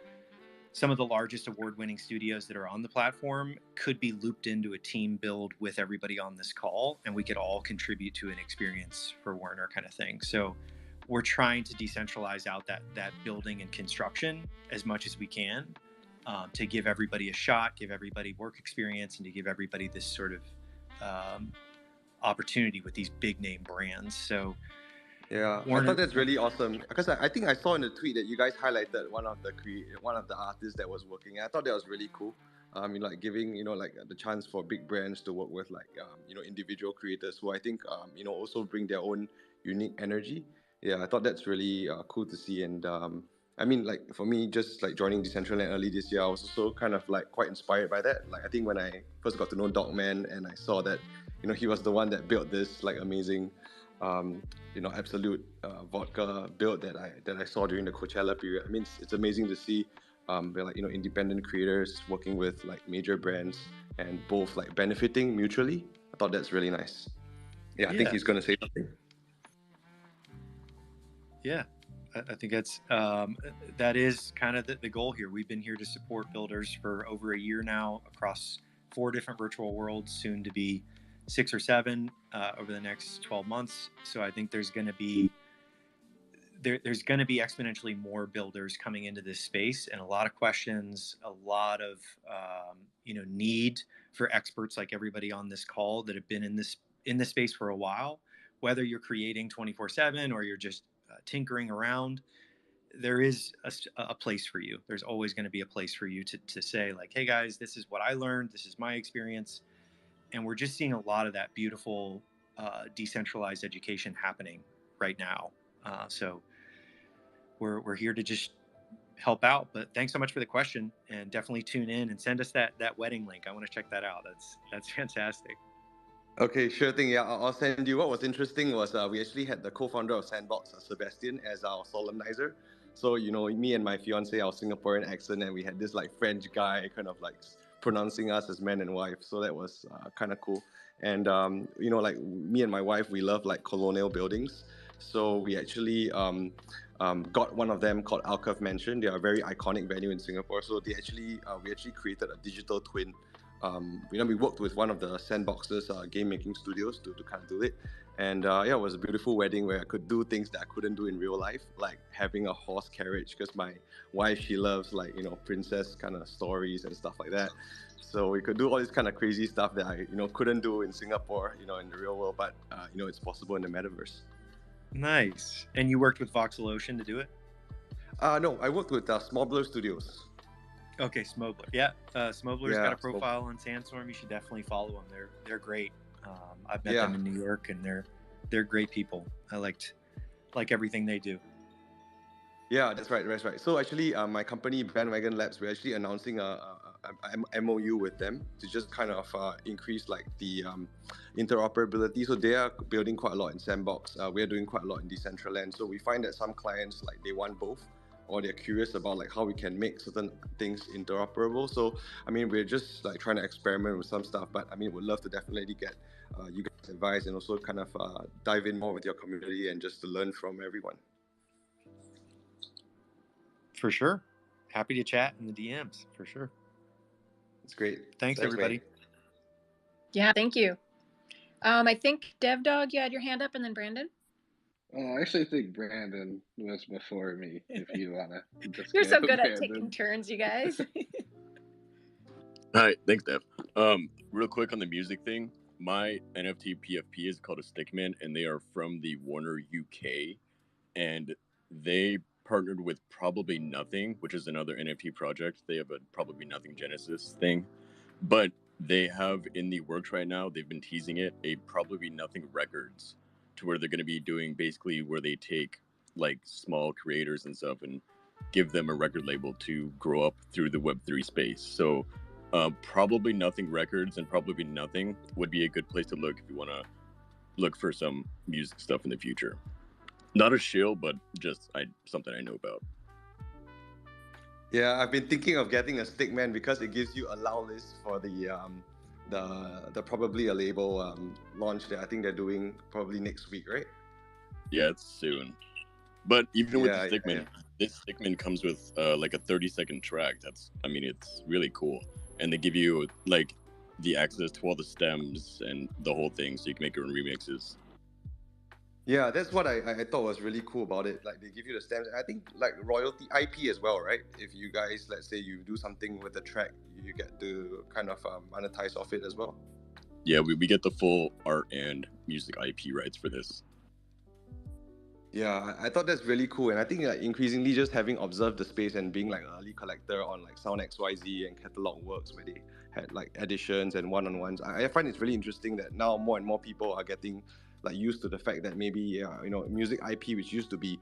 some of the largest award-winning studios that are on the platform could be looped into a team build with everybody on this call, and we could all contribute to an experience for Warner kind of thing. So we're trying to decentralize out that building and construction as much as we can, to give everybody a shot, give everybody work experience, and to give everybody this sort of opportunity with these big name brands. So yeah, Warner, I thought that's really awesome, because I think I saw in the tweet that you guys highlighted one of the artists that was working. I thought that was really cool. Like giving the chance for big brands to work with individual creators who I think also bring their own unique energy. Yeah, I thought that's really cool to see. And for me, just like joining Decentraland early this year, I was also kind of like quite inspired by that. Like I think when I first got to know Dogman and I saw that he was the one that built this like amazing absolute vodka build that I saw during the Coachella period. I mean, it's amazing to see independent creators working with like major brands and both like benefiting mutually. I thought that's really nice. Yeah, I think he's gonna say something. Yeah, I think that is kind of the goal here. We've been here to support builders for over a year now across 4 different virtual worlds, soon to be 6 or 7 over the next 12 months. So I think there's going to be exponentially more builders coming into this space, and a lot of questions, a lot of need for experts like everybody on this call that have been in this space for a while. Whether you're creating 24/7 or you're just tinkering around, there is a place for you. There's always going to be a place for you to say like, hey guys, this is what I learned. This is my experience. And we're just seeing a lot of that beautiful decentralized education happening right now. So we're here to just help out. But thanks so much for the question, and definitely tune in and send us that wedding link. I want to check that out. That's fantastic. Okay, sure thing. Yeah, I'll send you. What was interesting was we actually had the co-founder of Sandbox, Sebastian, as our solemnizer. So, me and my fiance, our Singaporean accent, and we had this like French guy kind of like pronouncing us as man and wife. So that was kind of cool. And, like me and my wife, we love like colonial buildings. So we actually got one of them called Alcove Mansion. They are a very iconic venue in Singapore. So we actually created a digital twin. We worked with one of the Sandbox's game making studios to kind of do it. And it was a beautiful wedding where I could do things that I couldn't do in real life, like having a horse carriage, because my wife, she loves like, princess kind of stories and stuff like that. So we could do all this kind of crazy stuff that I, couldn't do in Singapore, in the real world, but, it's possible in the metaverse. Nice. And you worked with Voxel Ocean to do it? No, I worked with Smobler Studios. Okay, Smobler. Yeah, Smobler's got a profile on Sandstorm. You should definitely follow them. They're great. I've met them in New York, and they're great people. I liked everything they do. Yeah, that's right. So actually, my company Bandwagon Labs, we're actually announcing a MOU with them to just kind of increase like the interoperability. So they are building quite a lot in Sandbox. We're doing quite a lot in Decentraland. So we find that some clients like they want both, or they're curious about like how we can make certain things interoperable. So I mean, we're just like trying to experiment with some stuff, but I mean, we'd love to definitely get you guys' advice and also kind of dive in more with your community and just to learn from everyone. For sure. Happy to chat in the DMs, for sure. It's great. Thanks everybody. Mate. Yeah, thank you. I think DevDog, you had your hand up, and then Brandon. I actually think Brandon was before me. If you wanna just You're go, so good at Brandon. taking turns, you guys. Hi, thanks, Dev. Real quick on the music thing, my NFT PFP is called a Stickman, and they are from the Warner UK, and they partnered with Probably Nothing, which is another NFT project. They have a Probably Nothing Genesis thing, but they have in the works right now. They've been teasing it, a Probably Nothing Records, to where they're going to be doing basically where they take like small creators and stuff and give them a record label to grow up through the Web3 space. So Probably Nothing Records and Probably Nothing would be a good place to look if you want to look for some music stuff in the future. Not a shill, but just something I know about. Yeah, I've been thinking of getting a Stickman because it gives you a allow list for the probably a label launch that I think they're doing probably next week, right? Yeah, it's soon. But even with Yeah, the Stickman, yeah. this Stickman comes with like a 30-second track. It's really cool. And they give you like the access to all the stems and the whole thing, so you can make your own remixes. Yeah, that's what I thought was really cool about it. Like they give you the stamps. I think like royalty IP as well, right? If you guys, let's say you do something with the track, you get to kind of monetize off it as well. Yeah, we get the full art and music IP rights for this. Yeah, I thought that's really cool, and I think like increasingly just having observed the space and being like an early collector on like Sound XYZ and Catalog Works, where they had like editions and one-on-ones, I find it's really interesting that now more and more people are getting like used to the fact that maybe music IP, which used to be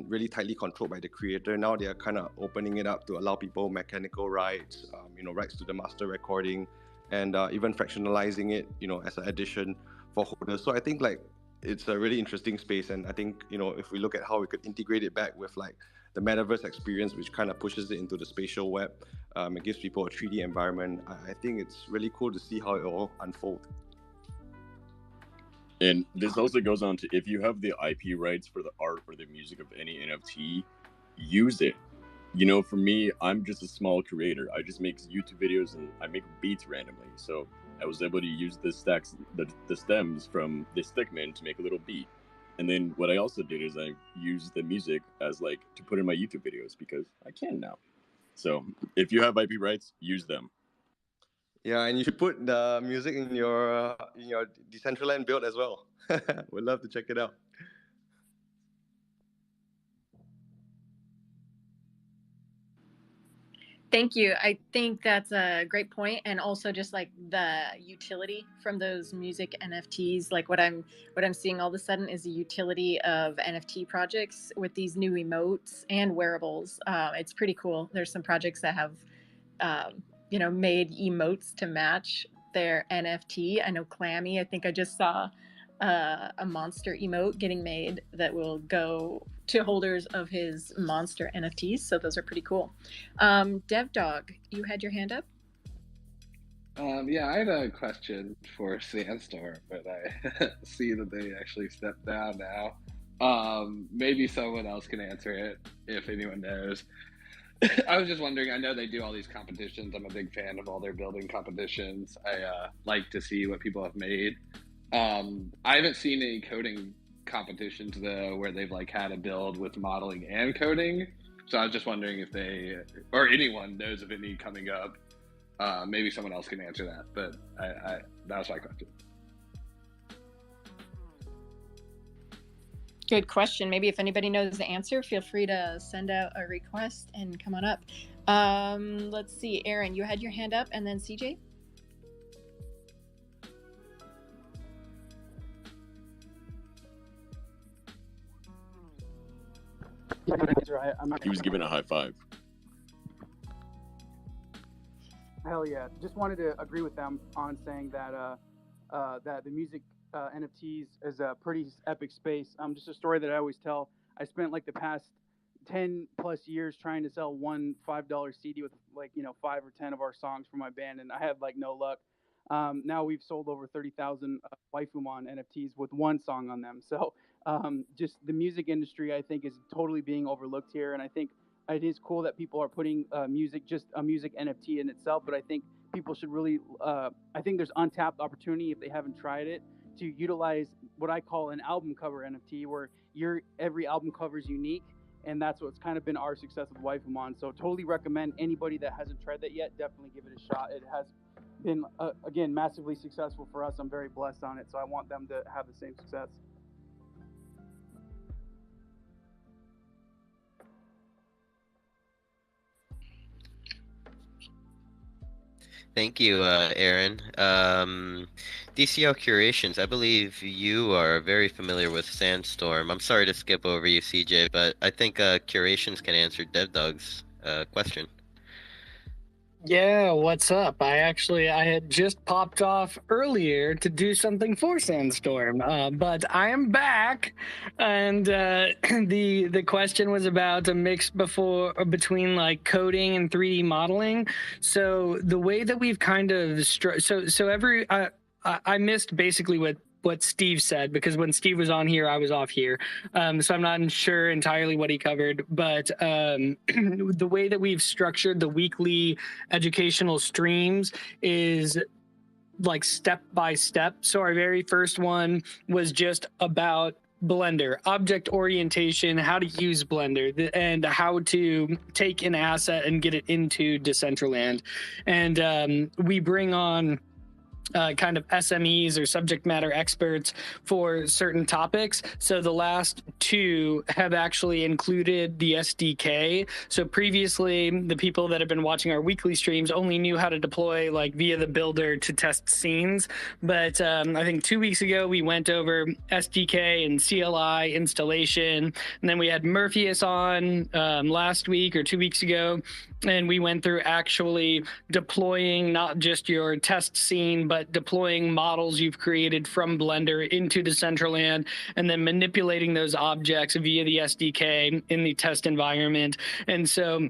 really tightly controlled by the creator, now they are kind of opening it up to allow people mechanical rights, rights to the master recording, and even fractionalizing it, as an addition for holders. So I think like it's a really interesting space, and I think if we look at how we could integrate it back with like the metaverse experience, which kind of pushes it into the spatial web, it gives people a 3D environment. I think it's really cool to see how it all unfold. And this also goes on to, if you have the IP rights for the art or the music of any NFT, use it. For me, I'm just a small creator. I just make YouTube videos and I make beats randomly. So I was able to use the stems from this Stickman to make a little beat. And then what I also did is I used the music as like to put in my YouTube videos because I can now. So if you have IP rights, use them. Yeah, and you should put the music in your Decentraland build as well. We'd love to check it out. Thank you. I think that's a great point, and also just like the utility from those music NFTs. Like what I'm seeing all of a sudden is the utility of NFT projects with these new emotes and wearables. It's pretty cool. There's some projects that have, made emotes to match their NFT. I know Clammy. I think I just saw a monster emote getting made that will go to holders of his monster NFTs. So those are pretty cool. DevDog, you had your hand up? Yeah, I had a question for Sandstorm, but I see that they actually stepped down now. Maybe someone else can answer it if anyone knows. I was just wondering, I know they do all these competitions. I'm a big fan of all their building competitions. I like to see what people have made. I haven't seen any coding competitions though where they've like had a build with modeling and coding. So I was just wondering if they or anyone knows of any coming up. Maybe someone else can answer that, but that was my question. Good question. Maybe if anybody knows the answer, feel free to send out a request and come on up. Let's see, Aaron, you had your hand up, and then CJ. He was given a high five. Hell yeah! Just wanted to agree with them on saying that that the music NFTs is a pretty epic space. Just a story that I always tell. I spent like the past 10 plus years trying to sell one $5 CD with 5 or 10 of our songs from my band, and I had like no luck. Now we've sold over 30,000 Waifumon NFTs with one song on them. So just the music industry, I think, is totally being overlooked here. And I think it is cool that people are putting just a music NFT in itself. But I think people should really, I think there's untapped opportunity if they haven't tried it to utilize what I call an album cover NFT, where every album cover is unique. And that's what's kind of been our success with Waifumon. So totally recommend anybody that hasn't tried that yet, definitely give it a shot. It has been, again, massively successful for us. I'm very blessed on it. So I want them to have the same success. Thank you, Aaron. DCL Curations, I believe you are very familiar with Sandstorm. I'm sorry to skip over you, CJ, but I think Curations can answer DevDog's question. Yeah, what's up? I had just popped off earlier to do something for Sandstorm, but I am back, and the question was about a mix between like coding and 3D modeling. So the way that we've kind of I missed basically what Steve said, because when Steve was on here, I was off here. So I'm not sure entirely what he covered, but the way that we've structured the weekly educational streams is like step by step. So our very first one was just about Blender, object orientation, how to use Blender, and how to take an asset and get it into Decentraland. And we bring on kind of SMEs or subject matter experts for certain topics. So the last two have actually included the SDK. So previously, the people that have been watching our weekly streams only knew how to deploy like via the builder to test scenes. But I think 2 weeks ago, we went over SDK and CLI installation. And then we had Murpheus on last week or 2 weeks ago. And we went through actually deploying not just your test scene, but deploying models you've created from Blender into Decentraland, and then manipulating those objects via the SDK in the test environment. And so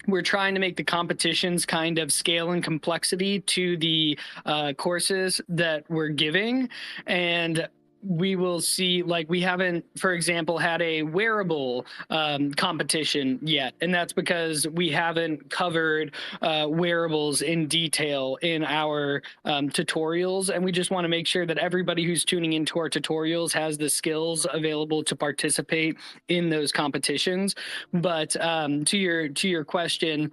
we're trying to make the competitions kind of scale and complexity to the courses that we're giving. And we will see, like, we haven't, for example, had a wearable competition yet. And that's because we haven't covered wearables in detail in our tutorials. And we just want to make sure that everybody who's tuning into our tutorials has the skills available to participate in those competitions. But to your question,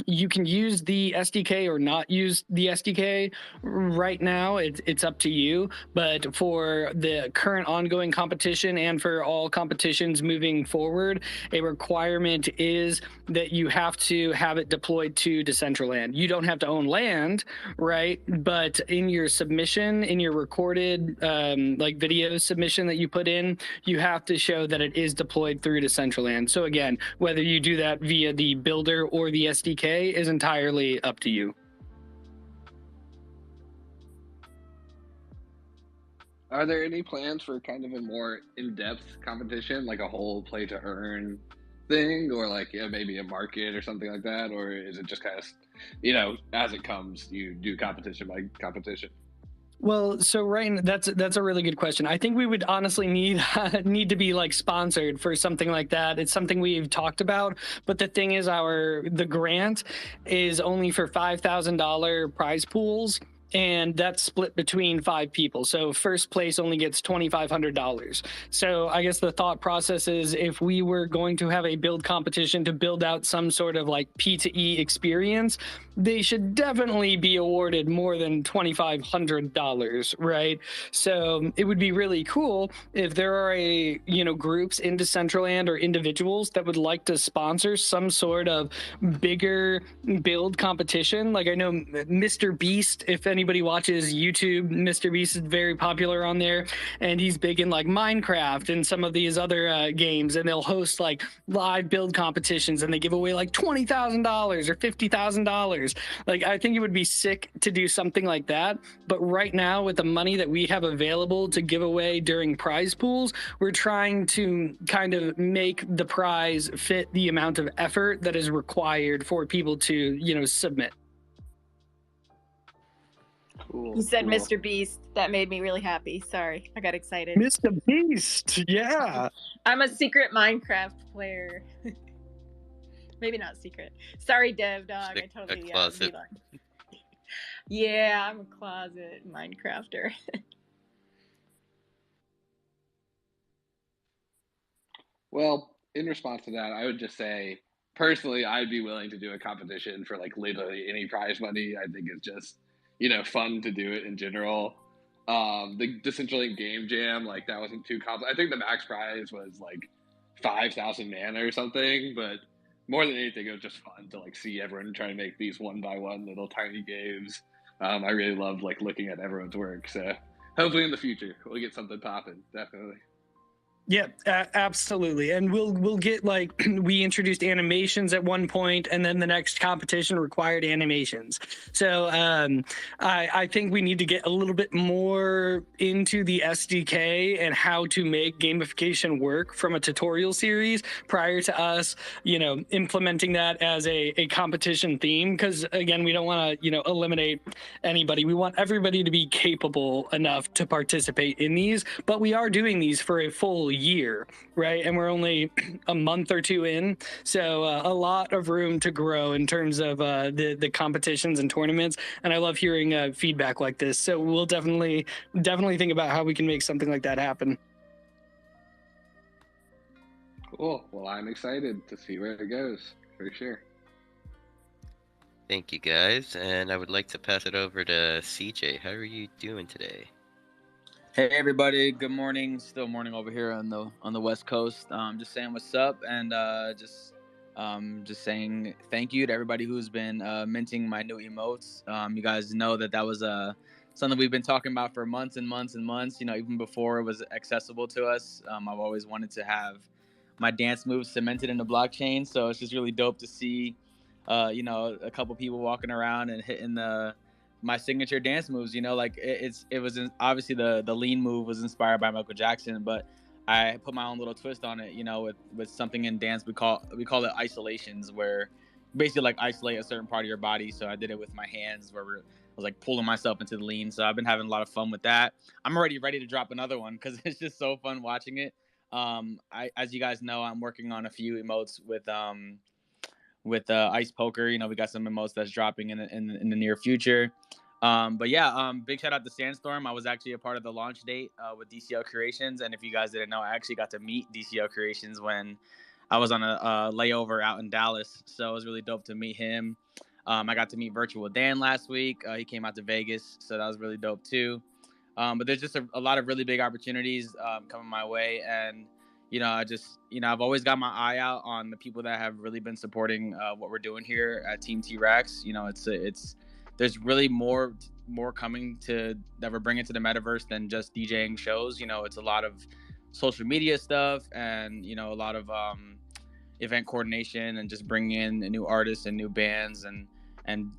you can use the SDK or not use the SDK right now. It's up to you. But for the current ongoing competition and for all competitions moving forward, a requirement is that you have to have it deployed to Decentraland. You don't have to own land, right? But in your submission, in your recorded like video submission that you put in, you have to show that it is deployed through Decentraland. So again, whether you do that via the builder or the SDK is entirely up to you. Are there any plans for kind of a more in-depth competition, like a whole play to earn thing, or like maybe a market or something like that? Or is it just kind of, as it comes, you do competition by competition? Well, so Ryan, that's a really good question. I think we would honestly need to be like sponsored for something like that. It's something we've talked about, but the thing is, the grant is only for $5,000 prize pools, and that's split between 5 people. So first place only gets $2,500. So I guess the thought process is, if we were going to have a build competition to build out some sort of like P2E experience, they should definitely be awarded more than $2,500, right? So it would be really cool if there are groups in Decentraland or individuals that would like to sponsor some sort of bigger build competition. Like, I know Mr. Beast, if anybody watches YouTube, Mr. Beast is very popular on there, and he's big in like Minecraft and some of these other games, and they'll host like live build competitions, and they give away like $20,000 or $50,000. Like, I think it would be sick to do something like that. But right now, with the money that we have available to give away during prize pools, we're trying to kind of make the prize fit the amount of effort that is required for people to, submit. Cool. You said Mr. Beast. That made me really happy. Sorry, I got excited. Mr. Beast, yeah. I'm a secret Minecraft player. Maybe not secret. Sorry, Dev Dog. I totally Yeah, I'm a closet Minecrafter. Well, in response to that, I would just say, personally, I'd be willing to do a competition for like literally any prize money. I think it's just, fun to do it in general. The Decentraland Game Jam, like that wasn't too complicated. I think the max prize was like 5,000 mana or something, but more than anything, it was just fun to like see everyone try to make these one by one little tiny games. I really loved like looking at everyone's work. So hopefully in the future we'll get something popping. Definitely. Yeah, absolutely. And we'll get like we introduced animations at one point, and then the next competition required animations. So I think we need to get a little bit more into the SDK and how to make gamification work from a tutorial series prior to us, implementing that as a competition theme. Because again, we don't want to eliminate anybody. We want everybody to be capable enough to participate in these. But we are doing these for a full year, right? And we're only a month or two in, so a lot of room to grow in terms of the competitions and tournaments. And I love hearing feedback like this. So we'll definitely think about how we can make something like that happen. Cool. Well, I'm excited to see where it goes for sure. Thank you, guys, and I would like to pass it over to CJ. How are you doing today? Hey everybody, good morning. Still morning over here on the West Coast. Just saying what's up, and just saying thank you to everybody who's been minting my new emotes. You guys know that was something we've been talking about for months and months and months. Even before it was accessible to us. I've always wanted to have my dance moves cemented in the blockchain, so it's just really dope to see, a couple people walking around and hitting my signature dance moves. It was obviously the lean move was inspired by Michael Jackson, but I put my own little twist on it. With something in dance we call it isolations, where basically like isolate a certain part of your body. So I did it with my hands, where I was like pulling myself into the lean. So I've been having a lot of fun with that. I'm already ready to drop another one because it's just so fun watching it. As you guys know, I'm working on a few emotes with Ice Poker. We got some emotes that's dropping in the near future. But yeah, big shout out to Sandstorm. I was actually a part of the launch date with DCL Creations, and if you guys didn't know, I actually got to meet DCL Creations when I was on a layover out in Dallas. So it was really dope to meet him. I got to meet Virtual Dan last week. He came out to Vegas, so that was really dope too. But there's just a lot of really big opportunities coming my way, and I've always got my eye out on the people that have really been supporting what we're doing here at Team T-Rex. There's really more coming that we're bringing to the metaverse than just DJing shows. It's a lot of social media stuff and, a lot of event coordination and just bringing in new artists and new bands. And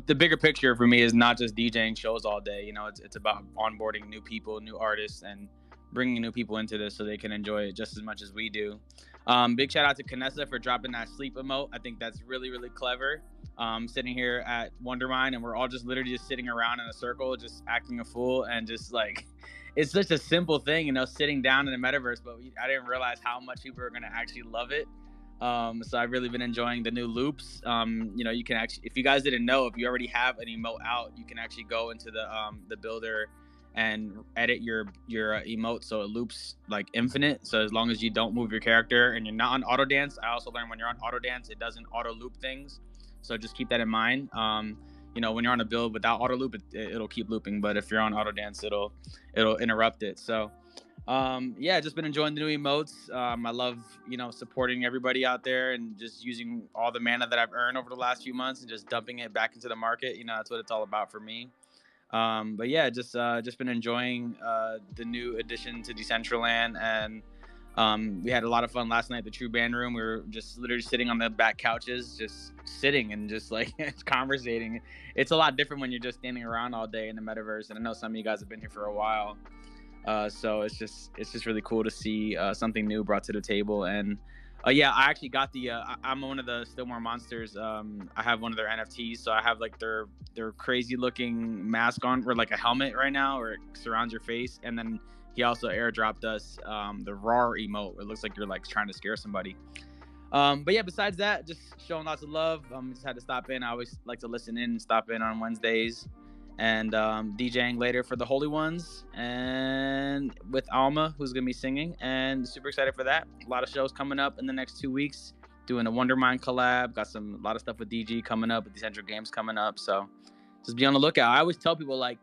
the bigger picture for me is not just DJing shows all day. It's about onboarding new people, new artists, and bringing new people into this so they can enjoy it just as much as we do. Big shout out to Kanessa for dropping that sleep emote. I think that's really, really clever. Sitting here at Wondermine, and we're all just literally just sitting around in a circle, just acting a fool, and just like, it's such a simple thing, sitting down in the metaverse, but I didn't realize how much people are going to actually love it. So I've really been enjoying the new loops. You can actually, if you guys didn't know, if you already have an emote out, you can actually go into the builder and edit your emote so it loops like infinite. So as long as you don't move your character and you're not on auto dance, I also learned when you're on auto dance, it doesn't auto loop things. So just keep that in mind. When you're on a build without auto loop, it'll keep looping. But if you're on auto dance, it'll interrupt it. So just been enjoying the new emotes. I love, supporting everybody out there and just using all the mana that I've earned over the last few months and just dumping it back into the market. That's what it's all about for me. But yeah, just been enjoying the new addition to Decentraland, and we had a lot of fun last night at the True Band Room. We were just literally sitting on the back couches, just sitting and just like conversating. It's a lot different when you're just standing around all day in the metaverse, and I know some of you guys have been here for a while. So it's just really cool to see something new brought to the table. And I actually got I'm one of the Still More Monsters. I have one of their NFTs, so I have like their crazy looking mask on, or like a helmet right now, or it surrounds your face. And then he also airdropped us the RAR emote. It looks like you're like trying to scare somebody. But yeah, besides that, just showing lots of love. Just had to stop in. I always like to listen in and stop in on Wednesdays, and DJing later for the Holy Ones and with Alma, who's gonna be singing, and super excited for that. A lot of shows coming up in the next 2 weeks. Doing a Wondermind collab. Got a lot of stuff with DG coming up, with Decentral Games coming up. So just be on the lookout. I always tell people, like,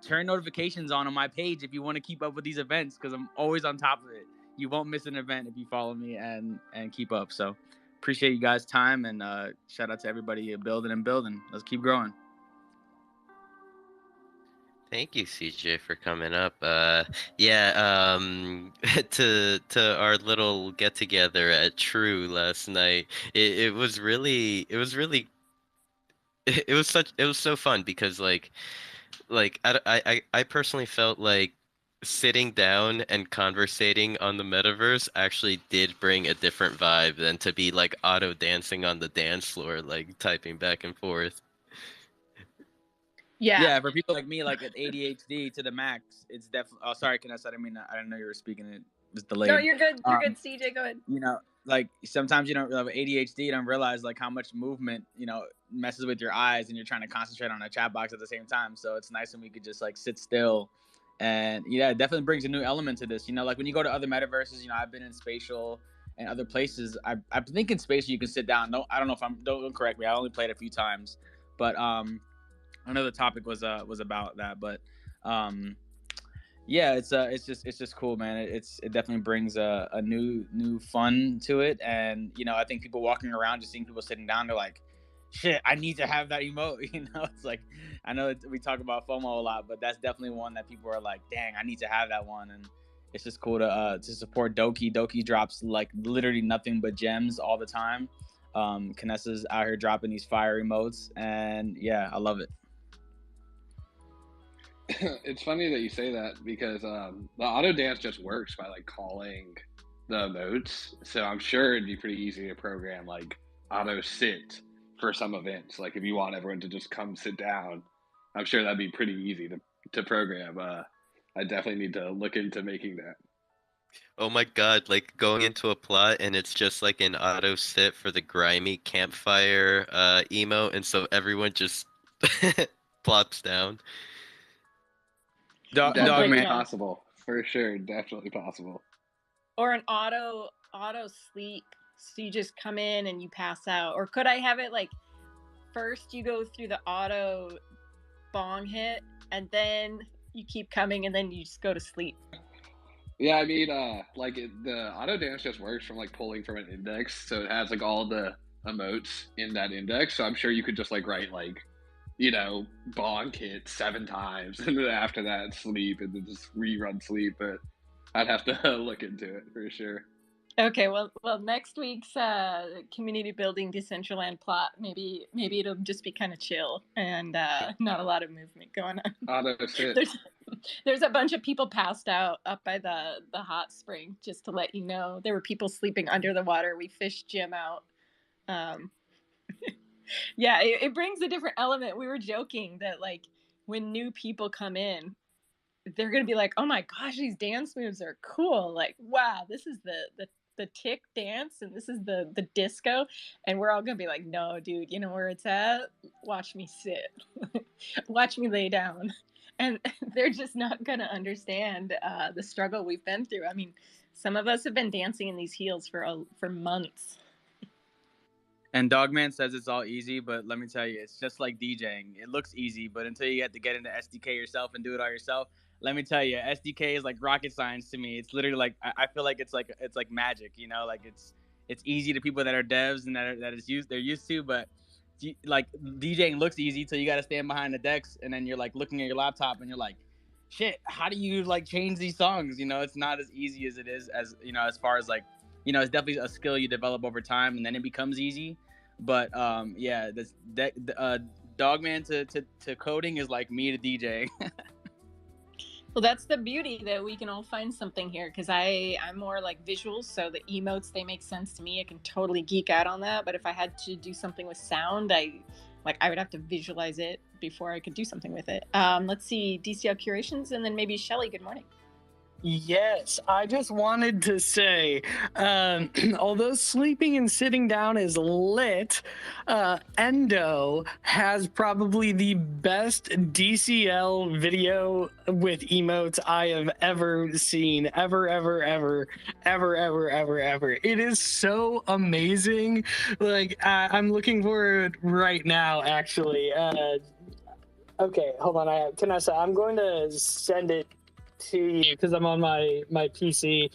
turn notifications on my page if you want to keep up with these events, because I'm always on top of it. You won't miss an event if you follow me and keep up. So appreciate you guys' time, and shout out to everybody building and building. Let's keep growing. Thank you, CJ, for coming up. To our little get together at True last night. It was really it was so fun because I personally felt like sitting down and conversating on the metaverse actually did bring a different vibe than to be like auto dancing on the dance floor, like typing back and forth. Yeah, for people like me, like at ADHD to the max, it's definitely. Oh, sorry, Vanessa. I didn't know you were speaking. It was delayed. No, you're good. You're good, CJ. Go ahead. You know, like sometimes you don't have ADHD, you don't realize like how much movement, messes with your eyes, and you're trying to concentrate on a chat box at the same time. So it's nice when we could just like sit still, and yeah, it definitely brings a new element to this. Like when you go to other metaverses, I've been in Spatial and other places. I think in Spatial you can sit down. No, I don't know if don't correct me. I only played a few times, but I know the topic was about that, but yeah, it's just cool, man. It definitely brings a new fun to it, and I think people walking around, just seeing people sitting down, they're like, shit, I need to have that emote. It's like, I know we talk about FOMO a lot, but that's definitely one that people are like, dang, I need to have that one. And it's just cool to support Doki. Doki drops like literally nothing but gems all the time. Canessa's out here dropping these fire emotes, and yeah, I love it. It's funny that you say that because the auto dance just works by like calling the emotes. So I'm sure it'd be pretty easy to program like auto sit for some events. Like if you want everyone to just come sit down, I'm sure that'd be pretty easy to program. I definitely need to look into making that. Oh my god, like going into a plot and it's just like an auto sit for the grimy campfire emo, and so everyone just plops down. Definitely possible. For sure, definitely possible. Or an auto sleep. So you just come in and you pass out. Or could I have it like first you go through the auto bong hit and then you keep coming and then you just go to sleep? Yeah, I mean, the auto dance just works from like pulling from an index, so it has like all the emotes in that index. So I'm sure you could just like write like, bonk hit 7 times, and then after that sleep, and then just rerun sleep. But I'd have to look into it for sure. Okay, well, next week's community building Decentraland plot, maybe it'll just be kind of chill and not a lot of movement going on. Auto sit. There's a bunch of people passed out up by the hot spring. Just to let you know, there were people sleeping under the water. We fished Jim out. Yeah, it brings a different element. We were joking that like when new people come in, they're gonna be like, oh my gosh, these dance moves are cool. Like, wow, this is the tick dance and this is the disco, and we're all gonna be like, no dude, you know where it's at? Watch me sit. Watch me lay down. And they're just not gonna understand the struggle we've been through. I mean, some of us have been dancing in these heels for months. And Dogman says it's all easy, but let me tell you, it's just like DJing. It looks easy, but until you have to get into SDK yourself and do it all yourself, let me tell you, SDK is like rocket science to me. It's literally like, I feel like it's like magic, like it's easy to people that are devs and they're used to, but like DJing looks easy till you got to stand behind the decks, and then you're like looking at your laptop and you're like, shit, how do you like change these songs? It's not as easy as it is as far as like, it's definitely a skill you develop over time and then it becomes easy. But yeah, Dogman to coding is like me to DJ. Well, that's the beauty that we can all find something here, because I'm more like visuals, so the emotes, they make sense to me. I can totally geek out on that, but if I had to do something with sound, I would have to visualize it before I could do something with it. Let's see, DCL Curations, and then maybe Shelly. Good morning. Yes, I just wanted to say, although sleeping and sitting down is lit, Endo has probably the best DCL video with emotes I have ever seen. Ever. It is so amazing. Like, I'm looking for it right now, actually. Okay, hold on. Tanessa, I'm going to send it to you because I'm on my PC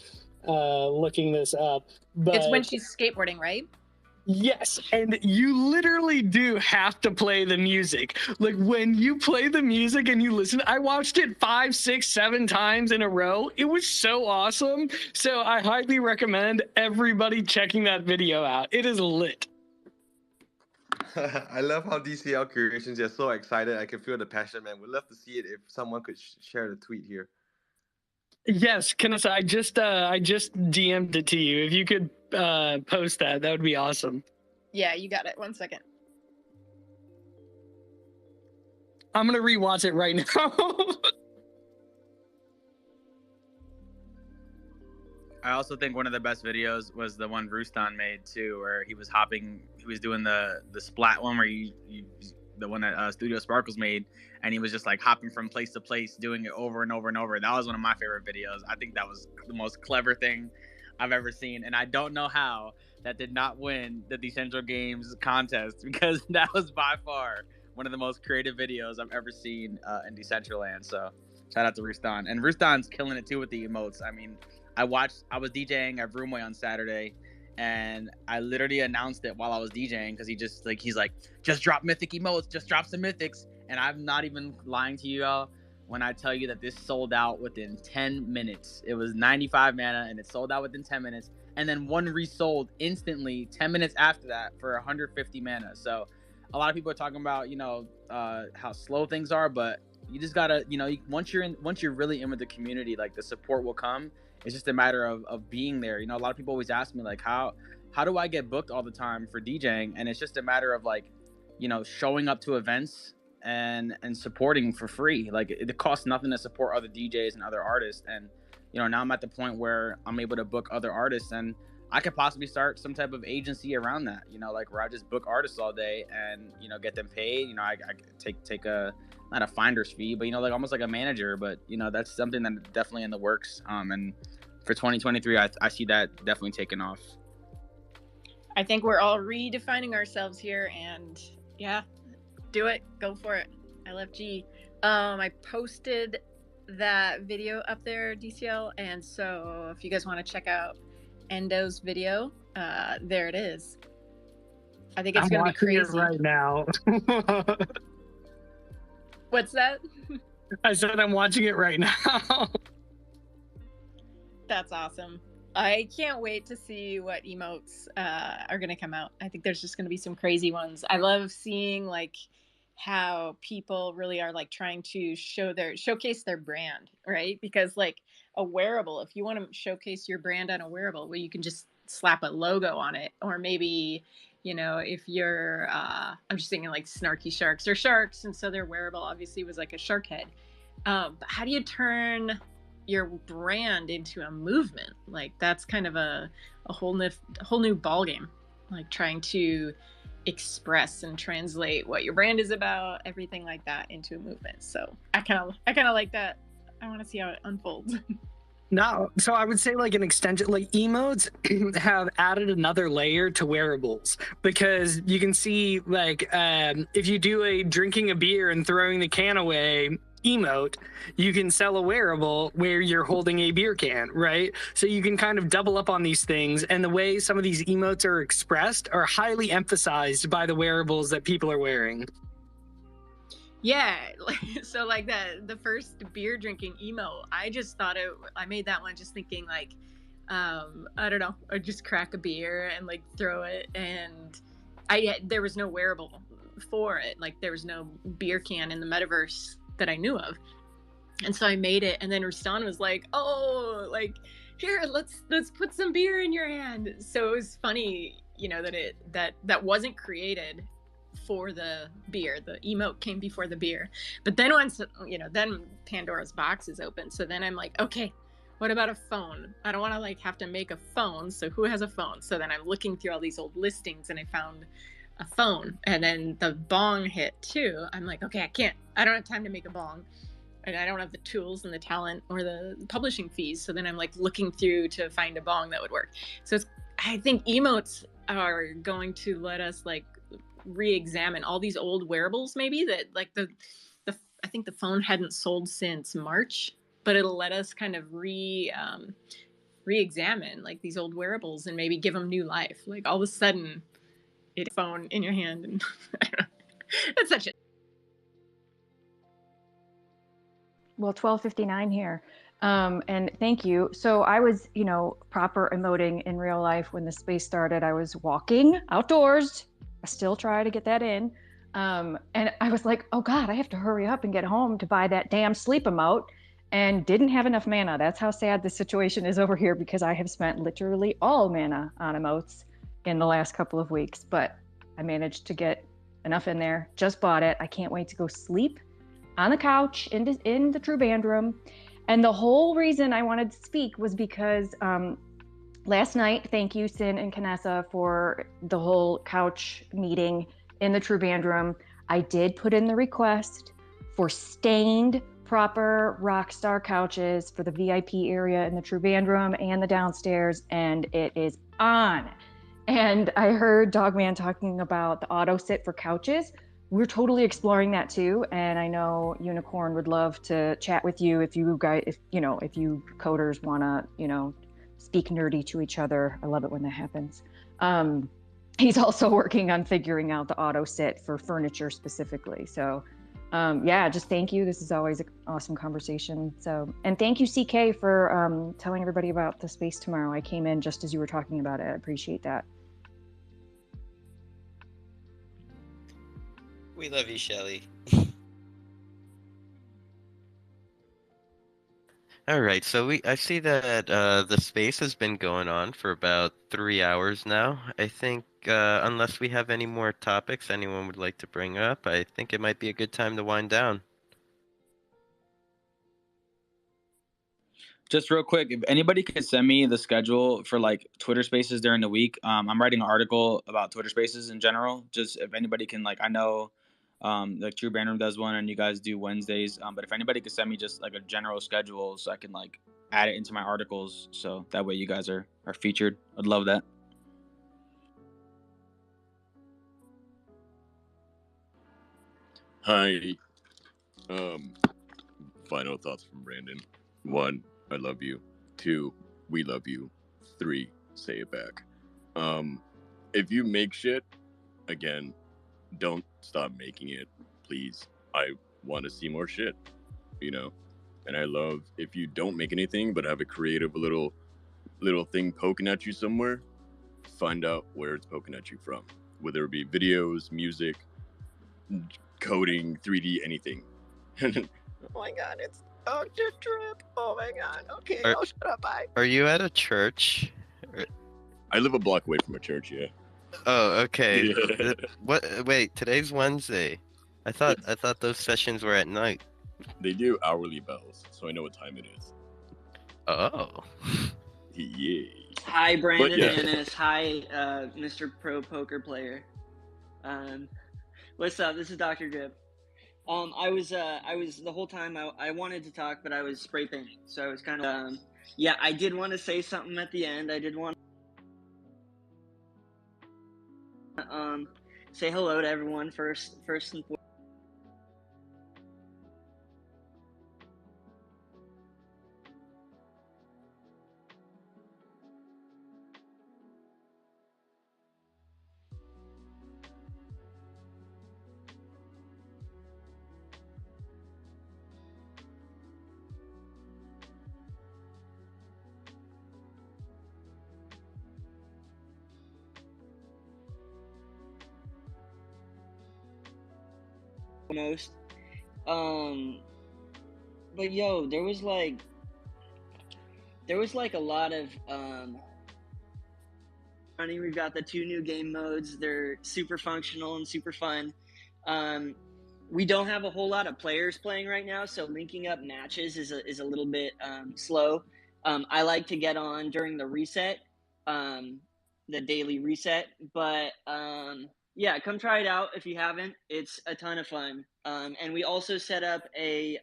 looking this up. But It's when she's skateboarding, right? yes, and you literally do have to play the music. Like when you play the music and you listen, I watched it 5, 6, 7 times in a row. It was so awesome. So I highly recommend everybody checking that video out. It is lit. I love how DCL Creations are so excited. I can feel the passion, man. We'd love to see it if someone could share the tweet here. Yes, Kanasa, I just DM'd it to you. If you could post that would be awesome. Yeah, you got it. 1 second. I'm gonna rewatch it right now. I also think one of the best videos was the one Rustan made too, where he was doing the splat one where the one that Studio Sparkles made, and he was just like hopping from place to place, doing it over and over and over. That was one of my favorite videos. I think that was the most clever thing I've ever seen, and I don't know how that did not win the Decentral Games contest, because that was by far one of the most creative videos I've ever seen in Decentraland. So shout out to Rustan, and Rustan's killing it too with the emotes. I mean, I was DJing at Vroomway on Saturday, and I literally announced it while I was DJing because he's like, just drop mythic emotes, just drop some mythics. And I'm not even lying to you all when I tell you that this sold out within 10 minutes. It was 95 mana and it sold out within 10 minutes. And then one resold instantly 10 minutes after that for 150 mana. So a lot of people are talking about, how slow things are, but you just gotta, once you're really in with the community, like the support will come. It's just a matter of being there. A lot of people always ask me like, how do I get booked all the time for DJing? And it's just a matter of like, showing up to events and supporting for free. Like it costs nothing to support other DJs and other artists. And, now I'm at the point where I'm able to book other artists, and I could possibly start some type of agency around that, like where I just book artists all day and, get them paid. I take a, not a finder's fee, but, like almost like a manager, but that's something that definitely in the works. And for 2023, I see that definitely taking off. I think we're all redefining ourselves here, and yeah, do it. Go for it. I love G. I posted that video up there, DCL, and so if you guys want to check out Endo's video, there it is. I think it's going to be crazy. Right now. What's that? I said I'm watching it right now. That's awesome. I can't wait to see what emotes are going to come out. I think there's just going to be some crazy ones. I love seeing like how people really are like trying to showcase their brand, right? Because like a wearable, if you want to showcase your brand on a wearable, well, you can just slap a logo on it, or maybe, if you're I'm just thinking like snarky sharks or sharks, and so their wearable obviously was like a shark head. But how do you turn your brand into a movement? Like that's kind of a whole new ball game, like trying to express and translate what your brand is about, everything like that, into a movement. So I kind of like that. I want to see how it unfolds. No, so I would say like an extension, like emotes have added another layer to wearables, because you can see like if you do a drinking a beer and throwing the can away emote, you can sell a wearable where you're holding a beer can, right? So you can kind of double up on these things, and the way some of these emotes are expressed are highly emphasized by the wearables that people are wearing. Yeah, so like the first beer drinking emote, I just thought I made that one just thinking like, I don't know, I'd just crack a beer and like throw it, and there was no wearable for it, like there was no beer can in the metaverse that I knew of, and so I made it, and then Rustan was like, oh, like here, let's put some beer in your hand. So it was funny, that wasn't created for the beer. The emote came before the beer, but then once then Pandora's box is open, so then I'm like, okay, what about a phone? I don't want to like have to make a phone. So who has a phone? So then I'm looking through all these old listings and I found a phone, and then the bong hit too. I'm like, okay, I don't have time to make a bong, and I don't have the tools and the talent or the publishing fees. So then I'm like looking through to find a bong that would work. So I think emotes are going to let us like re-examine all these old wearables, maybe that like I think the phone hadn't sold since March, but it'll let us kind of re-examine like these old wearables and maybe give them new life. Like all of a sudden, it's a phone in your hand, and I don't know. That's such a. Well, 12:59 here. And thank you. So I was, proper emoting in real life when the space started. I was walking outdoors. I still try to get that in. And I was like, oh God, I have to hurry up and get home to buy that damn sleep emote, and didn't have enough mana. That's how sad the situation is over here, because I have spent literally all mana on emotes in the last couple of weeks, but I managed to get enough in there. Just bought it. I can't wait to go sleep on the couch in the True Band room. And the whole reason I wanted to speak was because last night, thank you, Sin and Kanessa, for the whole couch meeting in the True Band room. I did put in the request for stained, proper Rockstar couches for the VIP area in the True Band room and the downstairs, and it is on. And I heard Dogman talking about the auto sit for couches. We're totally exploring that too, and I know Unicorn would love to chat with you if you guys, if you coders want to, speak nerdy to each other. I love it when that happens. He's also working on figuring out the auto sit for furniture specifically. So, just thank you. This is always an awesome conversation. So, and thank you, CK, for telling everybody about the space tomorrow. I came in just as you were talking about it. I appreciate that. We love you, Shelly. All right, so I see that the space has been going on for about 3 hours now. I think unless we have any more topics anyone would like to bring up, I think it might be a good time to wind down. Just real quick, if anybody could send me the schedule for like Twitter Spaces during the week, I'm writing an article about Twitter Spaces in general. Just if anybody can, like, I know like True Band Room does one and you guys do Wednesdays, but if anybody could send me just like a general schedule so I can like add it into my articles, so that way you guys are featured, I'd love that. Hi. Final thoughts from Brandon. 1, I love you. 2, we love you. 3, say it back. If you make shit, again, don't stop making it, please. I want to see more shit, And I love if you don't make anything but have a creative little thing poking at you somewhere, find out where it's poking at you from. Whether it be videos, music, coding, 3D, anything. Oh my God, it's Dr. Trip. Oh my God. Okay, I'll shut up. Bye. Are you at a church? I live a block away from a church, yeah. Oh, okay. What? Wait, today's Wednesday. I thought those sessions were at night. They do hourly bells, so I know what time it is. Oh. Yeah. Hi, Brandon Annis. Hi, Mr. Pro Poker Player. What's up? This is Dr. Drip. I was the whole time I wanted to talk, but I was spray painting, so I was kind of I did want to say something at the end. I did want to say hello to everyone first and foremost. But yo, there was like a lot of running. We've got the 2 new game modes. They're super functional and super fun. We don't have a whole lot of players playing right now, so linking up matches is a little bit slow. I like to get on during the reset, the daily reset. But yeah, come try it out if you haven't. It's a ton of fun. And we also set up a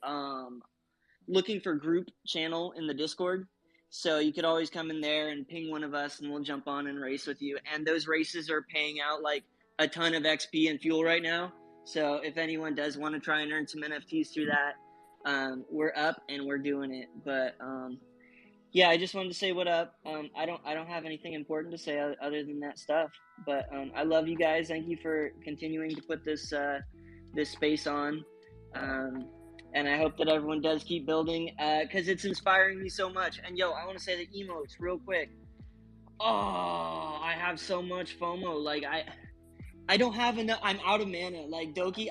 looking for group channel in the Discord. So you could always come in there and ping one of us and we'll jump on and race with you. And those races are paying out like a ton of XP and fuel right now. So if anyone does want to try and earn some NFTs through that, we're up and we're doing it. But yeah, I just wanted to say what up. I don't have anything important to say other than that stuff. But I love you guys. Thank you for continuing to put this this space on. And I hope that everyone does keep building because it's inspiring me so much. And yo, I want to say the emotes real quick. Oh, I have so much FOMO. Like I don't have enough. I'm out of mana. Like Doki,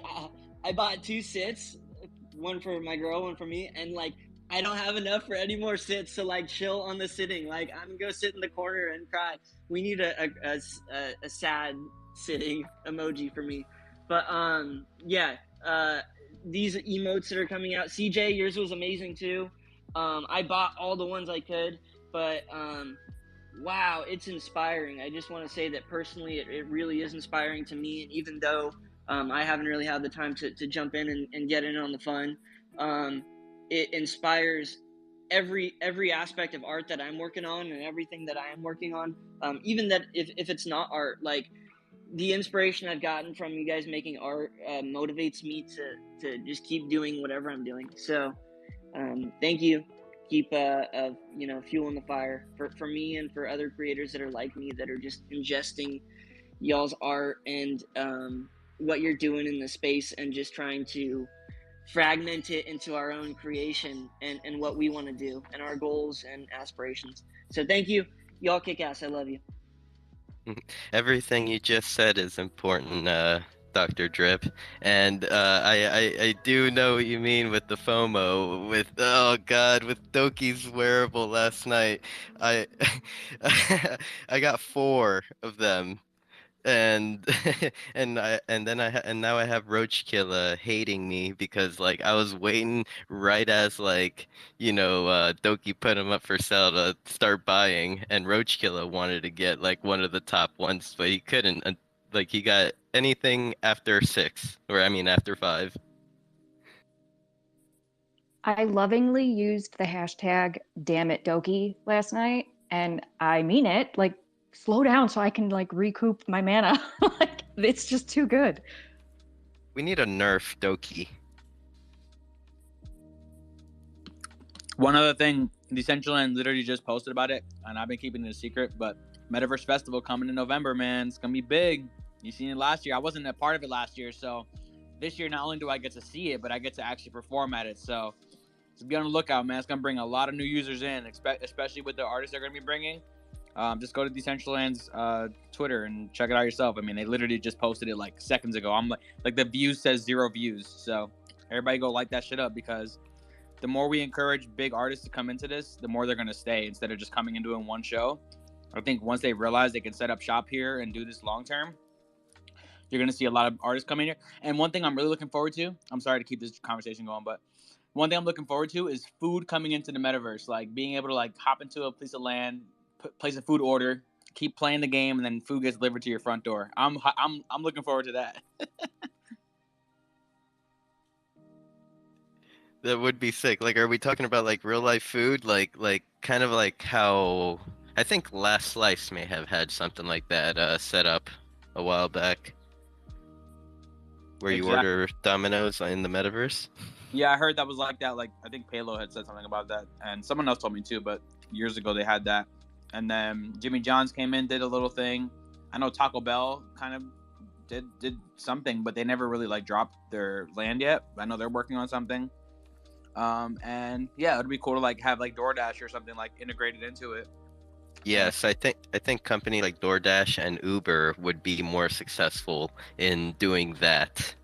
I bought 2 sits, one for my girl, one for me, and like I don't have enough for any more sits to like chill on the sitting. Like I'm gonna go sit in the corner and cry. We need a sad sitting emoji for me. But yeah. These emotes that are coming out. CJ, yours was amazing too. I bought all the ones I could, but wow, it's inspiring. I just want to say that personally, it really is inspiring to me. And even though I haven't really had the time to jump in and get in on the fun, it inspires every aspect of art that I'm working on and everything that I am working on. Even that if it's not art, like the inspiration I've gotten from you guys making art motivates me to just keep doing whatever I'm doing. So thank you. Keep fueling the fire for me and for other creators that are like me that are just ingesting y'all's art and what you're doing in the space and just trying to fragment it into our own creation and what we want to do and our goals and aspirations. So thank you. Y'all kick ass. I love you. Everything you just said is important, Dr. Drip, and I do know what you mean with the FOMO. With oh god, with Doki's wearable last night, I I got 4 of them, and and now I have Roachkilla hating me because like I was waiting right as like Doki put him up for sale to start buying, and Roachkilla wanted to get like one of the top ones, but he couldn't. Like he got anything after 6, or I mean after 5. I lovingly used the hashtag damn it Doki last night, and I mean it. Like, slow down so I can like recoup my mana. Like, it's just too good. We need a nerf Doki. One other thing, Decentraland literally just posted about it, and I've been keeping it a secret, but Metaverse Festival coming in November, man. It's going to be big. You seen it last year. I wasn't a part of it last year, so this year not only do I get to see it, but I get to actually perform at it. So be on the lookout, man. It's going to bring a lot of new users in, especially with the artists they're going to be bringing. Just go to Decentraland's Twitter and check it out yourself. I mean, they literally just posted it like seconds ago. I'm like the views says 0 views. So everybody go light that shit up, because the more we encourage big artists to come into this, the more they're going to stay instead of just coming and doing one show. I think once they realize they can set up shop here and do this long term, you're going to see a lot of artists coming here. And one thing I'm really looking forward to, I'm sorry to keep this conversation going, but one thing I'm looking forward to is food coming into the metaverse, like being able to like hop into a piece of land, place a food order, keep playing the game, and then food gets delivered to your front door. I'm looking forward to that. That would be sick. Like, are we talking about like real life food? Like kind of like how I think Last Slice may have had something like that set up a while back, where you order Domino's in the metaverse. Yeah, I heard that was like that. Like, I think Palo had said something about that, and someone else told me too. But years ago they had that, and then Jimmy John's came in, did a little thing. I know Taco Bell kind of did something, but they never really like dropped their land yet. I know they're working on something. And yeah, it'd be cool to like have like DoorDash or something like integrated into it. Yes, I think company like DoorDash and Uber would be more successful in doing that.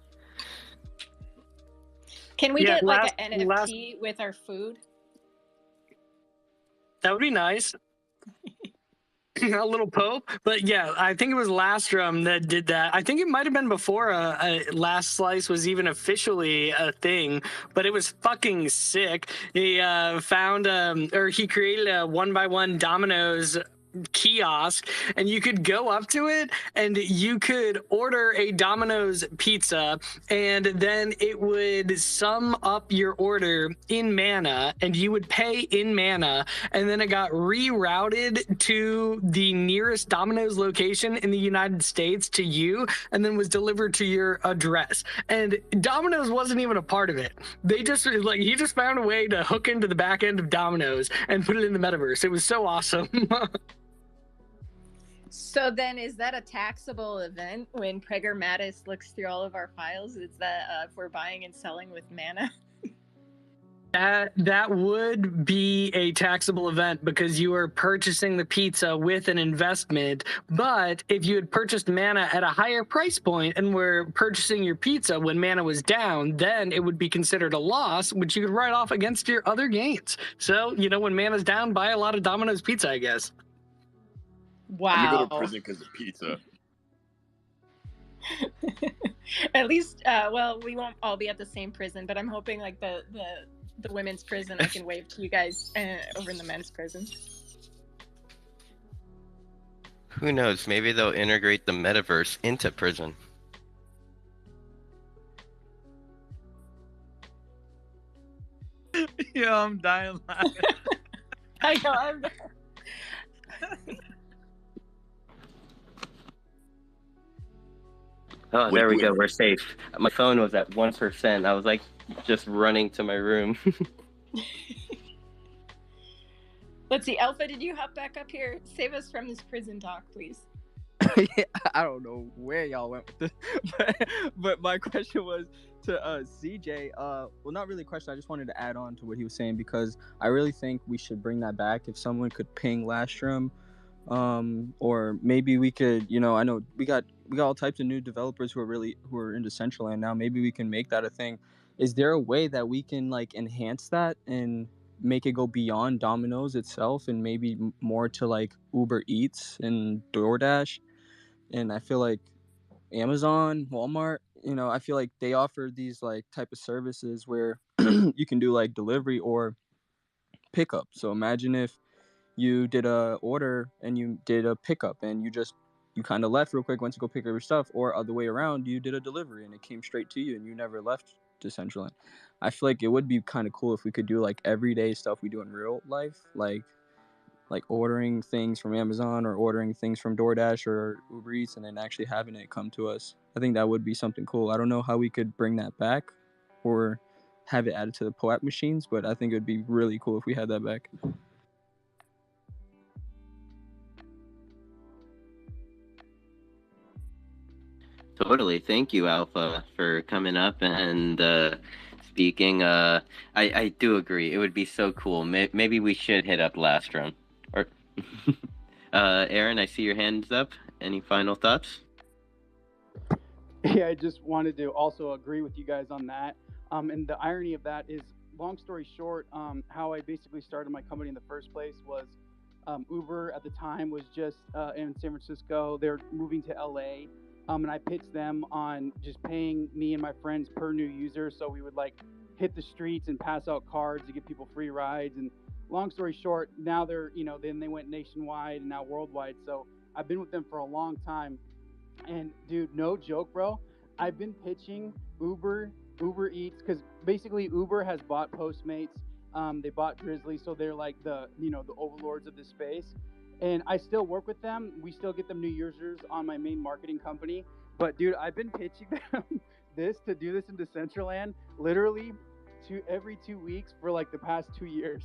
Can we get like an NFT with our food? That would be nice. a little Pope. But yeah, I think it was Lastrum that did that. I think it might have been before Last Slice was even officially a thing, but it was fucking sick. He found or he created a 1x1 Domino's kiosk, and you could go up to it and you could order a Domino's pizza, and then it would sum up your order in mana, and you would pay in mana, and then it got rerouted to the nearest Domino's location in the United States to you, and then was delivered to your address. And Domino's wasn't even a part of it. They just like, he just found a way to hook into the back end of Domino's and put it in the metaverse. It was so awesome. So then, is that a taxable event when Prager Mattis looks through all of our files? Is that if we're buying and selling with mana? That would be a taxable event because you are purchasing the pizza with an investment. But if you had purchased mana at a higher price point and were purchasing your pizza when mana was down, then it would be considered a loss, which you could write off against your other gains. So, you know, when mana's down, buy a lot of Domino's pizza, I guess. Wow. I'm gonna go to prison because of pizza. At least, well, we won't all be at the same prison, but I'm hoping like the women's prison, I can wave to you guys over in the men's prison. Who knows? Maybe they'll integrate the metaverse into prison. Yo, I'm dying laughing. I know. I'm... Oh, there we go. We're safe. My phone was at 1%. I was like just running to my room. Let's see. Alpha, did you hop back up here? Save us from this prison talk, please. Yeah, I don't know where y'all went with this, but my question was to CJ. Well, not really a question. I just wanted to add on to what he was saying because I really think we should bring that back. If someone could ping Lastrum, or maybe we could, you know, I know we got all types of new developers who are into Decentraland now. Maybe we can make that a thing. Is there a way that we can like enhance that and make it go beyond Domino's itself and maybe more to like Uber Eats and DoorDash? And I feel like Amazon, Walmart, you know, I feel like they offer these like type of services where you can do like delivery or pickup. So imagine if you did a order and you did a pickup and you kind of left real quick, went to go pick up your stuff, or other way around, you did a delivery and it came straight to you and you never left Decentraland. I feel like it would be kind of cool if we could do like everyday stuff we do in real life, like ordering things from Amazon or ordering things from DoorDash or Uber Eats and then actually having it come to us. I think that would be something cool. I don't know how we could bring that back or have it added to the POAP machines, but I think it would be really cool if we had that back. Totally. Thank you, Alpha, for coming up and speaking. I do agree. It would be so cool. Maybe we should hit up Lastrum. Or Aaron, I see your hands up. Any final thoughts? Yeah, I just wanted to also agree with you guys on that. And the irony of that is, long story short, how I basically started my company in the first place was Uber at the time was just in San Francisco. They're moving to LA. And I pitched them on just paying me and my friends per new user. So we would like hit the streets and pass out cards to give people free rides. And long story short, now they're, you know, then they went nationwide and now worldwide. So I've been with them for a long time. And dude, no joke, bro. I've been pitching Uber Eats because basically Uber has bought Postmates. They bought Drizzly, so they're like the, you know, the overlords of this space. And I still work with them. We still get them new users on my main marketing company. But dude, I've been pitching them to do this in Decentraland literally every 2 weeks for like the past 2 years.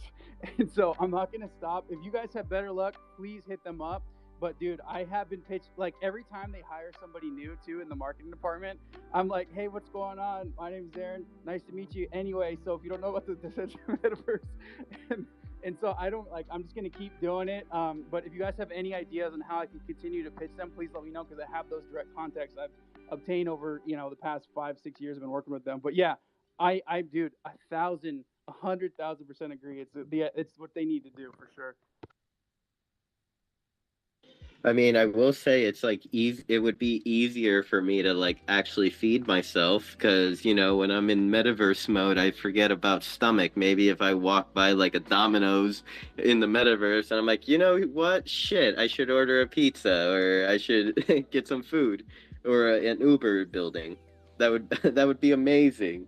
And so I'm not gonna stop. If you guys have better luck, please hit them up. But dude, I have been pitched like every time they hire somebody new too in the marketing department. I'm like, hey, what's going on? My name's Aaron. Nice to meet you. Anyway, so if you don't know about the Decentraland metaverse, and so I don't like. I'm just gonna keep doing it. But if you guys have any ideas on how I can continue to pitch them, please let me know because I have those direct contacts I've obtained over the past 5-6 years I've been working with them. But yeah, I dude, 100,000% agree. It's what they need to do for sure. I mean, I will say it's like easy. It would be easier for me to like actually feed myself because, you know, when I'm in metaverse mode, I forget about stomach. Maybe if I walk by like a Domino's in the metaverse and I'm like, you know what? Shit, I should order a pizza or I should get some food or an Uber building. That would that would be amazing.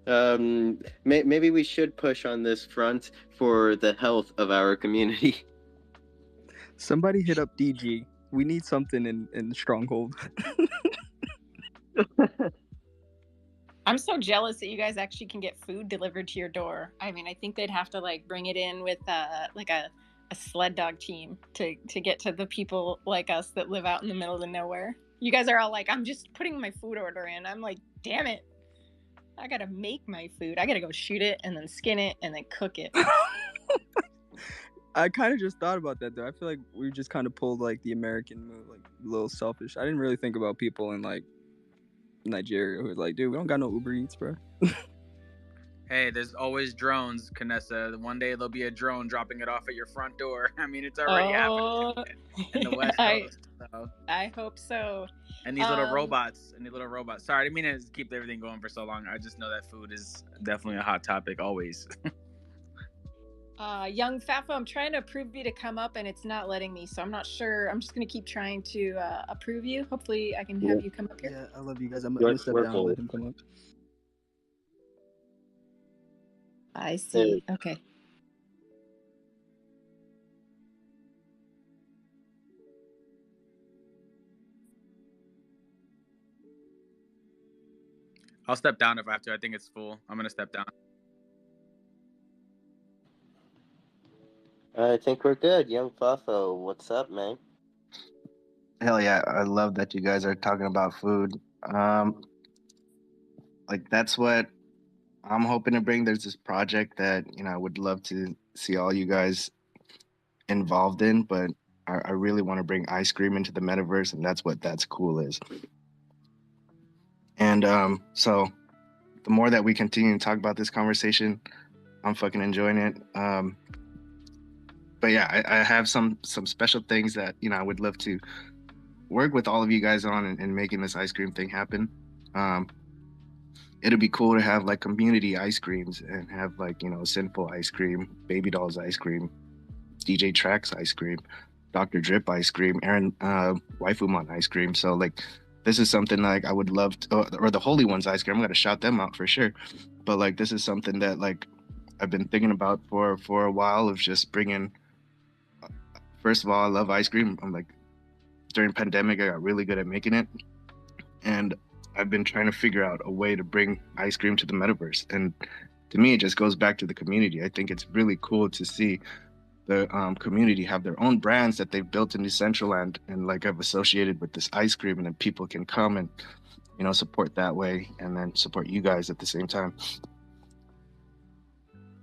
Maybe we should push on this front for the health of our community. Somebody hit up DG. We need something in Stronghold. I'm so jealous that you guys actually can get food delivered to your door. I mean, I think they'd have to like bring it in with like a sled dog team to get to the people like us that live out in the middle of nowhere. You guys are all like, I'm just putting my food order in. I'm like, damn it. I gotta make my food. I gotta go shoot it and then skin it and then cook it. I kind of just thought about that though. I feel like we just kind of pulled like the American move, like a little selfish. I didn't really think about people in like Nigeria who are like, dude, we don't got no Uber Eats, bro. Hey, there's always drones, Kanessa. One day there'll be a drone dropping it off at your front door. I mean, it's already happening in the West Coast. So. I hope so. And these little robots, Sorry, I didn't mean to keep everything going for so long. I just know that food is definitely a hot topic always. Young Fafo, I'm trying to approve you to come up and it's not letting me, so I'm not sure. I'm just gonna keep trying to approve you. Hopefully I can have you come up here. Yeah, I love you guys. I'm gonna step down and let him come up. I see. Okay. I'll step down if I have to. I think it's full. I'm gonna step down. I think we're good. Young Fafo, what's up, man? Hell yeah, I love that you guys are talking about food. Like that's what I'm hoping to bring. There's this project that, you know, I would love to see all you guys involved in, but I really want to bring ice cream into the metaverse, and that's what That's Cool is. And so the more that we continue to talk about this conversation, I'm fucking enjoying it. But yeah, I have some special things that, you know, I would love to work with all of you guys on and making this ice cream thing happen. It'd be cool to have like community ice creams and have like, you know, Sinful ice cream, Baby Dolls ice cream, DJ Trax ice cream, Dr. Drip ice cream, Aaron Waifumon ice cream. So like this is something like I would love to, or the Holy Ones ice cream. I'm gonna shout them out for sure. But like this is something that like I've been thinking about for a while of just bringing. First of all, I love ice cream. I'm like, during pandemic, I got really good at making it. And I've been trying to figure out a way to bring ice cream to the metaverse. And to me, it just goes back to the community. I think it's really cool to see the community have their own brands that they've built in Decentraland and like have associated with this ice cream, and then people can come and, you know, support that way and then support you guys at the same time.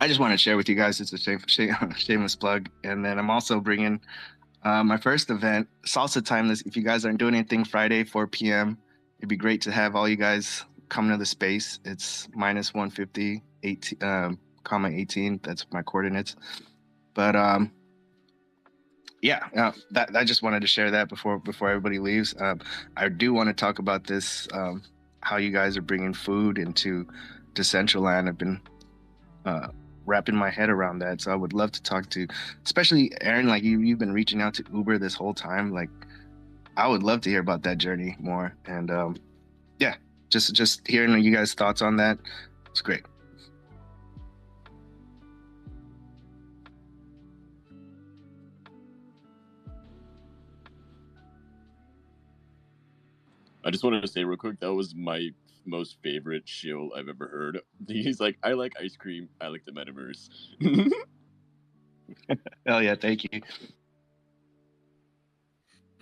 I just want to share with you guys, it's a shameless plug. And then I'm also bringing my first event, Salsa Time. If you guys aren't doing anything, Friday, 4 p.m., it'd be great to have all you guys come to the space. It's -150, 18. That's my coordinates. But yeah, that I just wanted to share that before everybody leaves. I do want to talk about this, how you guys are bringing food into Decentraland. I've been wrapping my head around that, so I would love to talk to, especially Aaron. Like you've been reaching out to Uber this whole time. Like I would love to hear about that journey more. And yeah, just hearing you guys' thoughts on that, it's great. I just wanted to say real quick, that was my most favorite shill I've ever heard. He's like, I like ice cream, I like the metaverse. Hell yeah, thank you.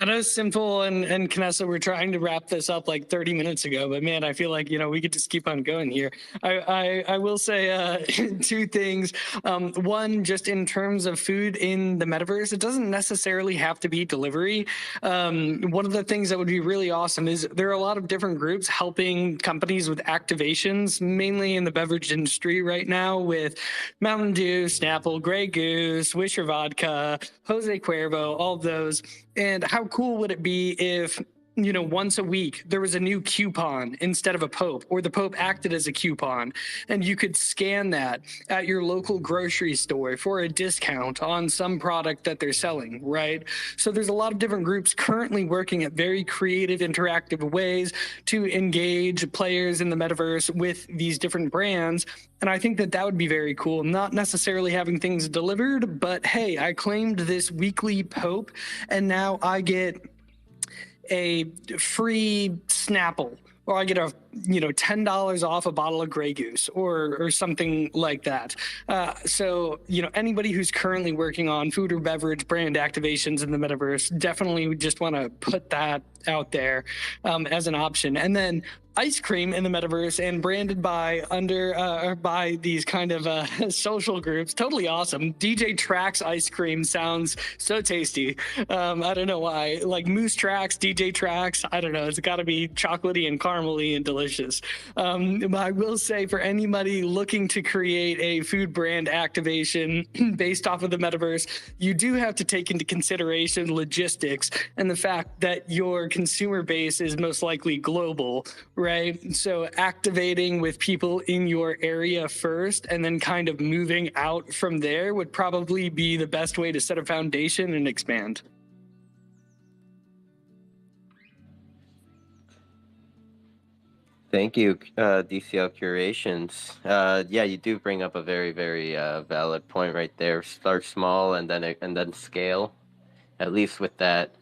I know Simple and Kanessa were trying to wrap this up like 30 minutes ago, but man, I feel like, you know, we could just keep on going here. I will say two things. One, just in terms of food in the metaverse, it doesn't necessarily have to be delivery. One of the things that would be really awesome is there are a lot of different groups helping companies with activations, mainly in the beverage industry right now, with Mountain Dew, Snapple, Grey Goose, Wisher Vodka, Jose Cuervo, all of those. And how cool would it be if, you know, once a week there was a new coupon instead of a Pope, or the Pope acted as a coupon, and you could scan that at your local grocery store for a discount on some product that they're selling, right? So there's a lot of different groups currently working at very creative, interactive ways to engage players in the metaverse with these different brands. And I think that that would be very cool. Not necessarily having things delivered, but hey, I claimed this weekly Pope, and now I get a free Snapple, or I get a, you know, $10 off a bottle of Grey Goose, or something like that. So, you know, anybody who's currently working on food or beverage brand activations in the metaverse, definitely just want to put that out there as an option. And then ice cream in the metaverse and branded by by these kind of social groups. Totally awesome. DJ Tracks ice cream sounds so tasty. I don't know why. Like Moose Tracks, DJ Tracks. I don't know. It's got to be chocolatey and caramely and delicious. But I will say, for anybody looking to create a food brand activation based off of the metaverse, you do have to take into consideration logistics and the fact that your consumer base is most likely global, right? So activating with people in your area first and then kind of moving out from there would probably be the best way to set a foundation and expand. Thank you, DCL Curations. Yeah, you do bring up a very, very valid point right there. Start small and then scale. At least with that,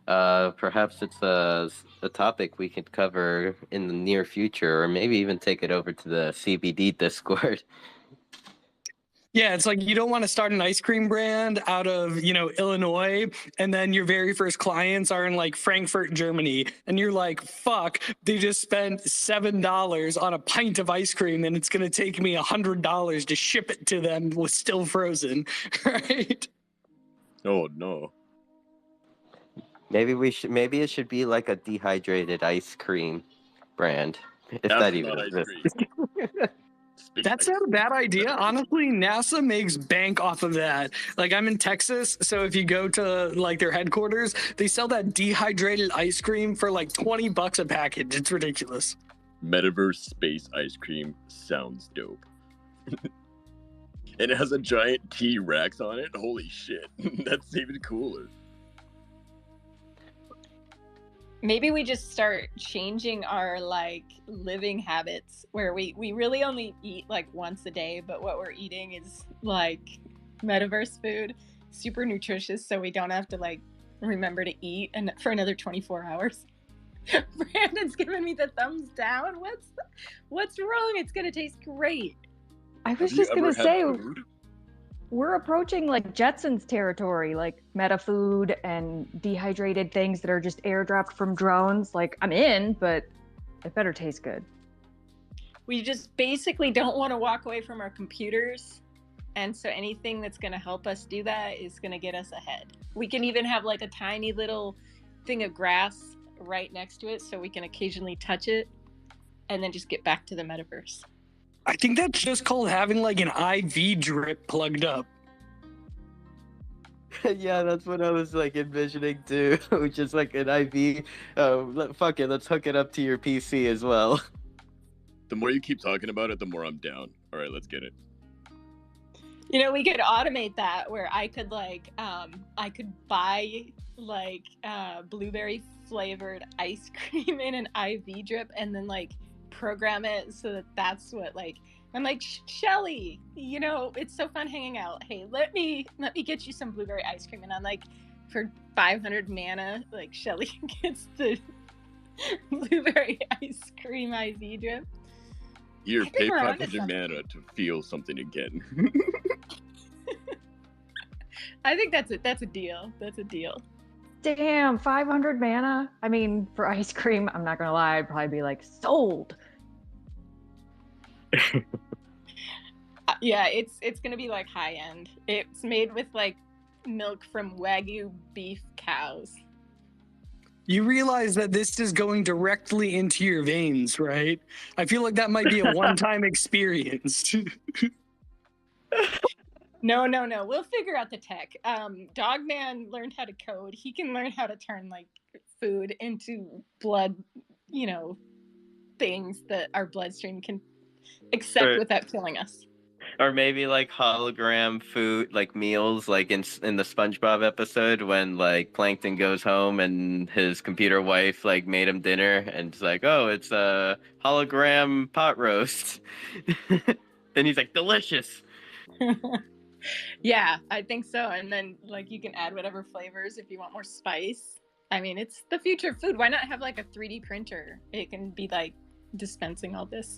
perhaps it's a topic we could cover in the near future, or maybe even take it over to the CBD Discord. Yeah, it's like you don't want to start an ice cream brand out of, you know, Illinois, and then your very first clients are in like Frankfurt, Germany, and you're like, fuck, they just spent $7 on a pint of ice cream, and it's going to take me $100 to ship it to them with still frozen, right? Oh no. Maybe it should be like a dehydrated ice cream brand, if that That's even not ice exists. That's not a bad idea. Honestly, NASA makes bank off of that. Like, I'm in Texas, so if you go to like their headquarters, they sell that dehydrated ice cream for like $20 a package. It's ridiculous. Metaverse space ice cream sounds dope. And it has a giant T-Rex on it. Holy shit. That's even cooler. Maybe we just start changing our like living habits where we really only eat like once a day, but what we're eating is like metaverse food, super nutritious, so we don't have to like remember to eat and for another 24 hours. Brandon's giving me the thumbs down. What's wrong? It's gonna taste great. I was just gonna say, we're approaching like Jetsons territory, like meta food and dehydrated things that are just airdropped from drones. Like, I'm in, but it better taste good. We just basically don't want to walk away from our computers. And so anything that's going to help us do that is going to get us ahead. We can even have like a tiny little thing of grass right next to it so we can occasionally touch it and then just get back to the metaverse. I think that's just called having like an IV drip plugged up. Yeah, that's what I was like envisioning too. Just like an IV. Fuck it, let's hook it up to your PC as well. The more you keep talking about it, the more I'm down. All right, let's get it. You know, we could automate that where I could like, I could buy like blueberry flavored ice cream in an IV drip and then like program it so that that's what like I'm like, Shelly, you know, it's so fun hanging out. Hey, let me get you some blueberry ice cream. And I'm like, for 500 mana, like Shelly gets the blueberry ice cream IV drip. Here, pay 500 mana to feel something again. I think that's a deal. That's a deal. Damn, 500 mana? I mean, for ice cream, I'm not gonna lie, I'd probably be like, sold. Yeah, it's gonna be like high end. It's made with like milk from Wagyu beef cows. You realize that this is going directly into your veins, right? I feel like that might be a one-time experience. No, no, no. We'll figure out the tech. Dogman learned how to code. He can learn how to turn like food into blood, things that our bloodstream can accept without killing us. Or maybe like hologram food, like meals, like in the SpongeBob episode when like Plankton goes home and his computer wife like made him dinner and it's like, oh, it's a hologram pot roast. And he's like, delicious. Yeah, I think so. And then like you can add whatever flavors if you want more spice. I mean, it's the future of food. Why not have like a 3D printer? It can be like dispensing all this.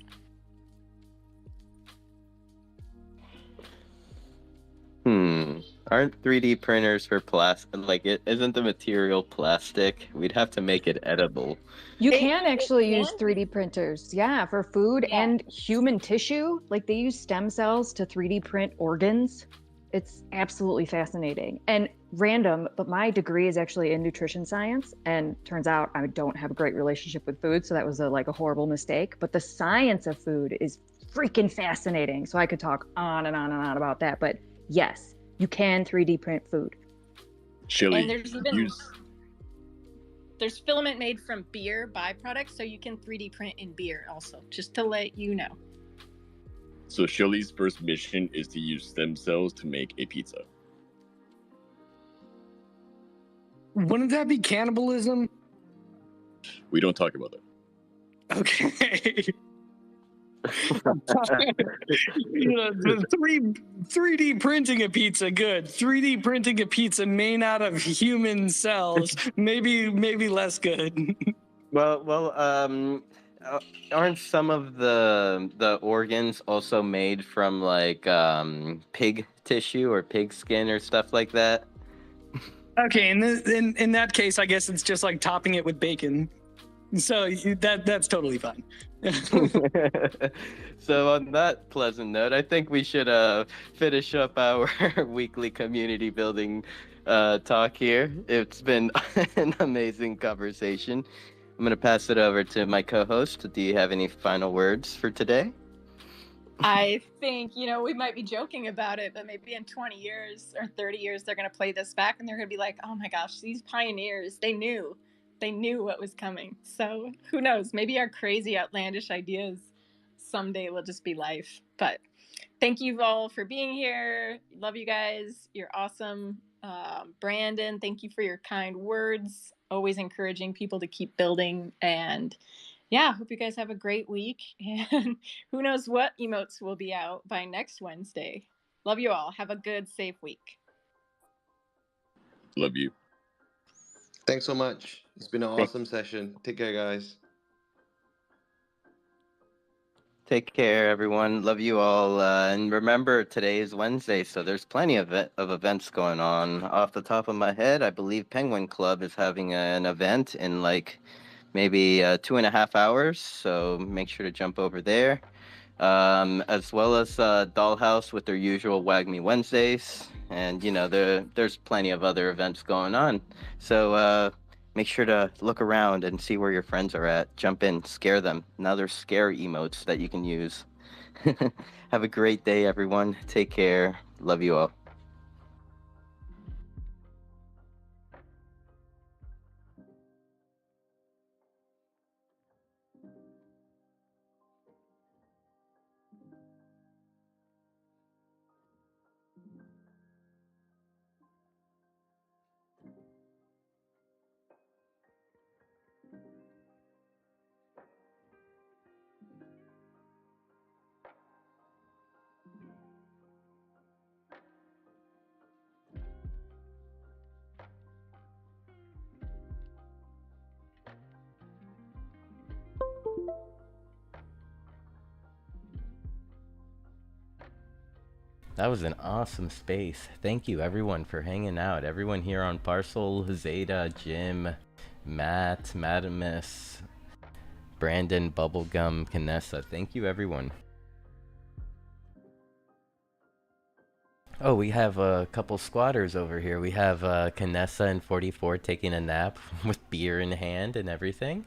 Aren't 3D printers for plastic? Like, isn't the material plastic? We'd have to make it edible. You can actually use 3D printers, yeah, for food and human tissue. Like they use stem cells to 3D print organs. It's absolutely fascinating and random, but my degree is actually in nutrition science, and turns out I don't have a great relationship with food, so that was a horrible mistake. But the science of food is freaking fascinating, so I could talk on and on and on about that. But yes, you can 3D print food. Chili. And there's even there's filament made from beer byproducts, so you can 3D print in beer also, just to let you know. So Shelly's first mission is to use stem cells to make a pizza. Wouldn't that be cannibalism? We don't talk about that. Okay. The 3D printing a pizza, good. 3D printing a pizza made out of human cells, maybe less good. Aren't some of the organs also made from like pig tissue or pig skin or stuff like that? Okay, in that case, I guess it's just like topping it with bacon. So that's totally fine. So on that pleasant note, I think we should finish up our weekly community building talk here. It's been an amazing conversation. I'm going to pass it over to my co-host. Do you have any final words for today? I think, we might be joking about it, but maybe in 20 years or 30 years, they're going to play this back and they're going to be like, oh my gosh, these pioneers, they knew what was coming. So who knows? Maybe our crazy, outlandish ideas someday will just be life. But thank you all for being here. Love you guys. You're awesome. Brandon, thank you for your kind words. Always encouraging people to keep building. And yeah, hope you guys have a great week. And who knows what emotes will be out by next Wednesday. Love you all. Have a good, safe week. Love you. Thanks so much. It's been an awesome session. Take care, guys. Take care, everyone. Love you all. And remember, today is Wednesday, so there's plenty of events going on. Off the top of my head, I believe Penguin Club is having an event in like maybe 2.5 hours, so make sure to jump over there. As well as Dollhouse with their usual Wag Me Wednesdays. And, there's plenty of other events going on. So make sure to look around and see where your friends are at. Jump in, scare them. Now there's scare emotes that you can use. Have a great day, everyone. Take care. Love you all. That was an awesome space. Thank you, everyone, for hanging out. Everyone here on Parcel, Zeta, Jim, Matt, Madamus, Brandon, Bubblegum, Canessa. Thank you, everyone. Oh, we have a couple squatters over here. We have Canessa and 44 taking a nap with beer in hand and everything.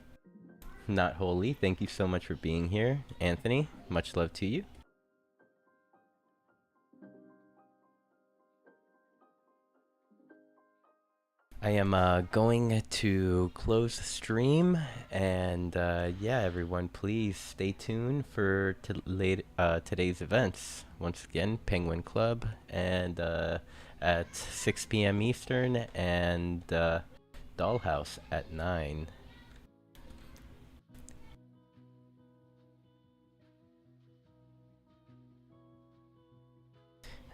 Not Holy, thank you so much for being here. Anthony, much love to you. I am going to close the stream, and yeah, everyone, please stay tuned for today's events. Once again, Penguin Club, and at 6 p.m. Eastern, and Dollhouse at 9.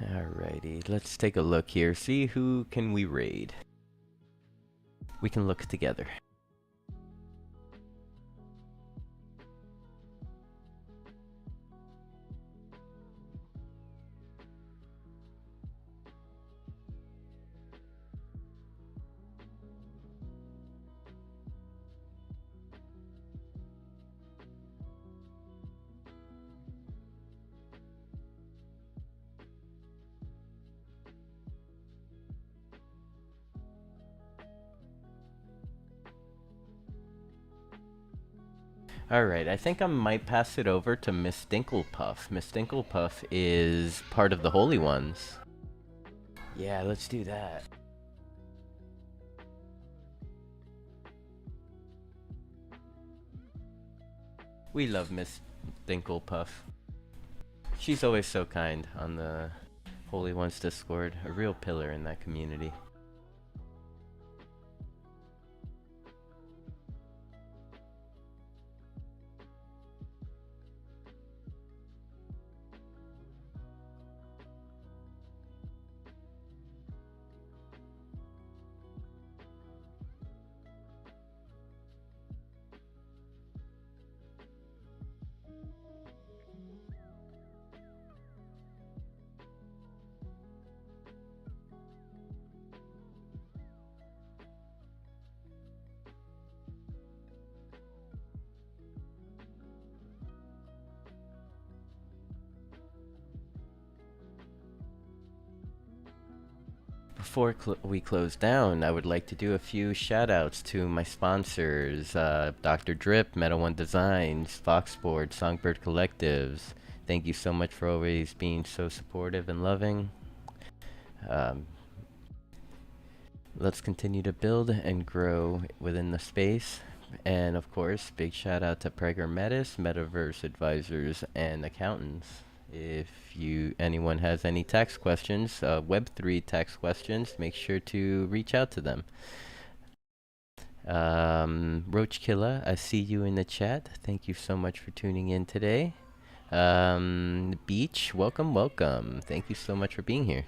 Alrighty, let's take a look here. See who can we raid. We can look together. Alright, I think I might pass it over to Miss Dinklepuff. Miss Dinklepuff is part of the Holy Ones. Yeah, let's do that. We love Miss Dinklepuff. She's always so kind on the Holy Ones Discord. A real pillar in that community. Before we close down, I would like to do a few shout-outs to my sponsors, Dr. Drip, Meta One Designs, Foxboard, Songbird Collectives. Thank you so much for always being so supportive and loving. Let's continue to build and grow within the space. And of course, big shout out to Prager Metis, Metaverse Advisors, and Accountants. If anyone has any tax questions, Web3 tax questions, make sure to reach out to them. Roach Killer, I see you in the chat. Thank you so much for tuning in today. Beach, welcome, welcome. Thank you so much for being here.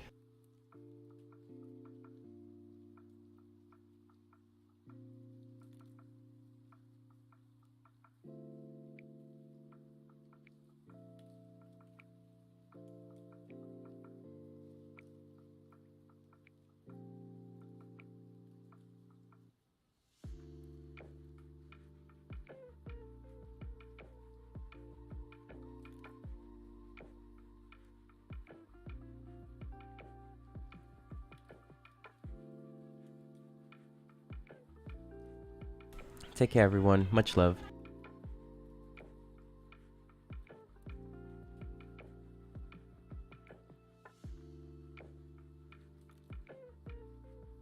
Take care, everyone. Much love.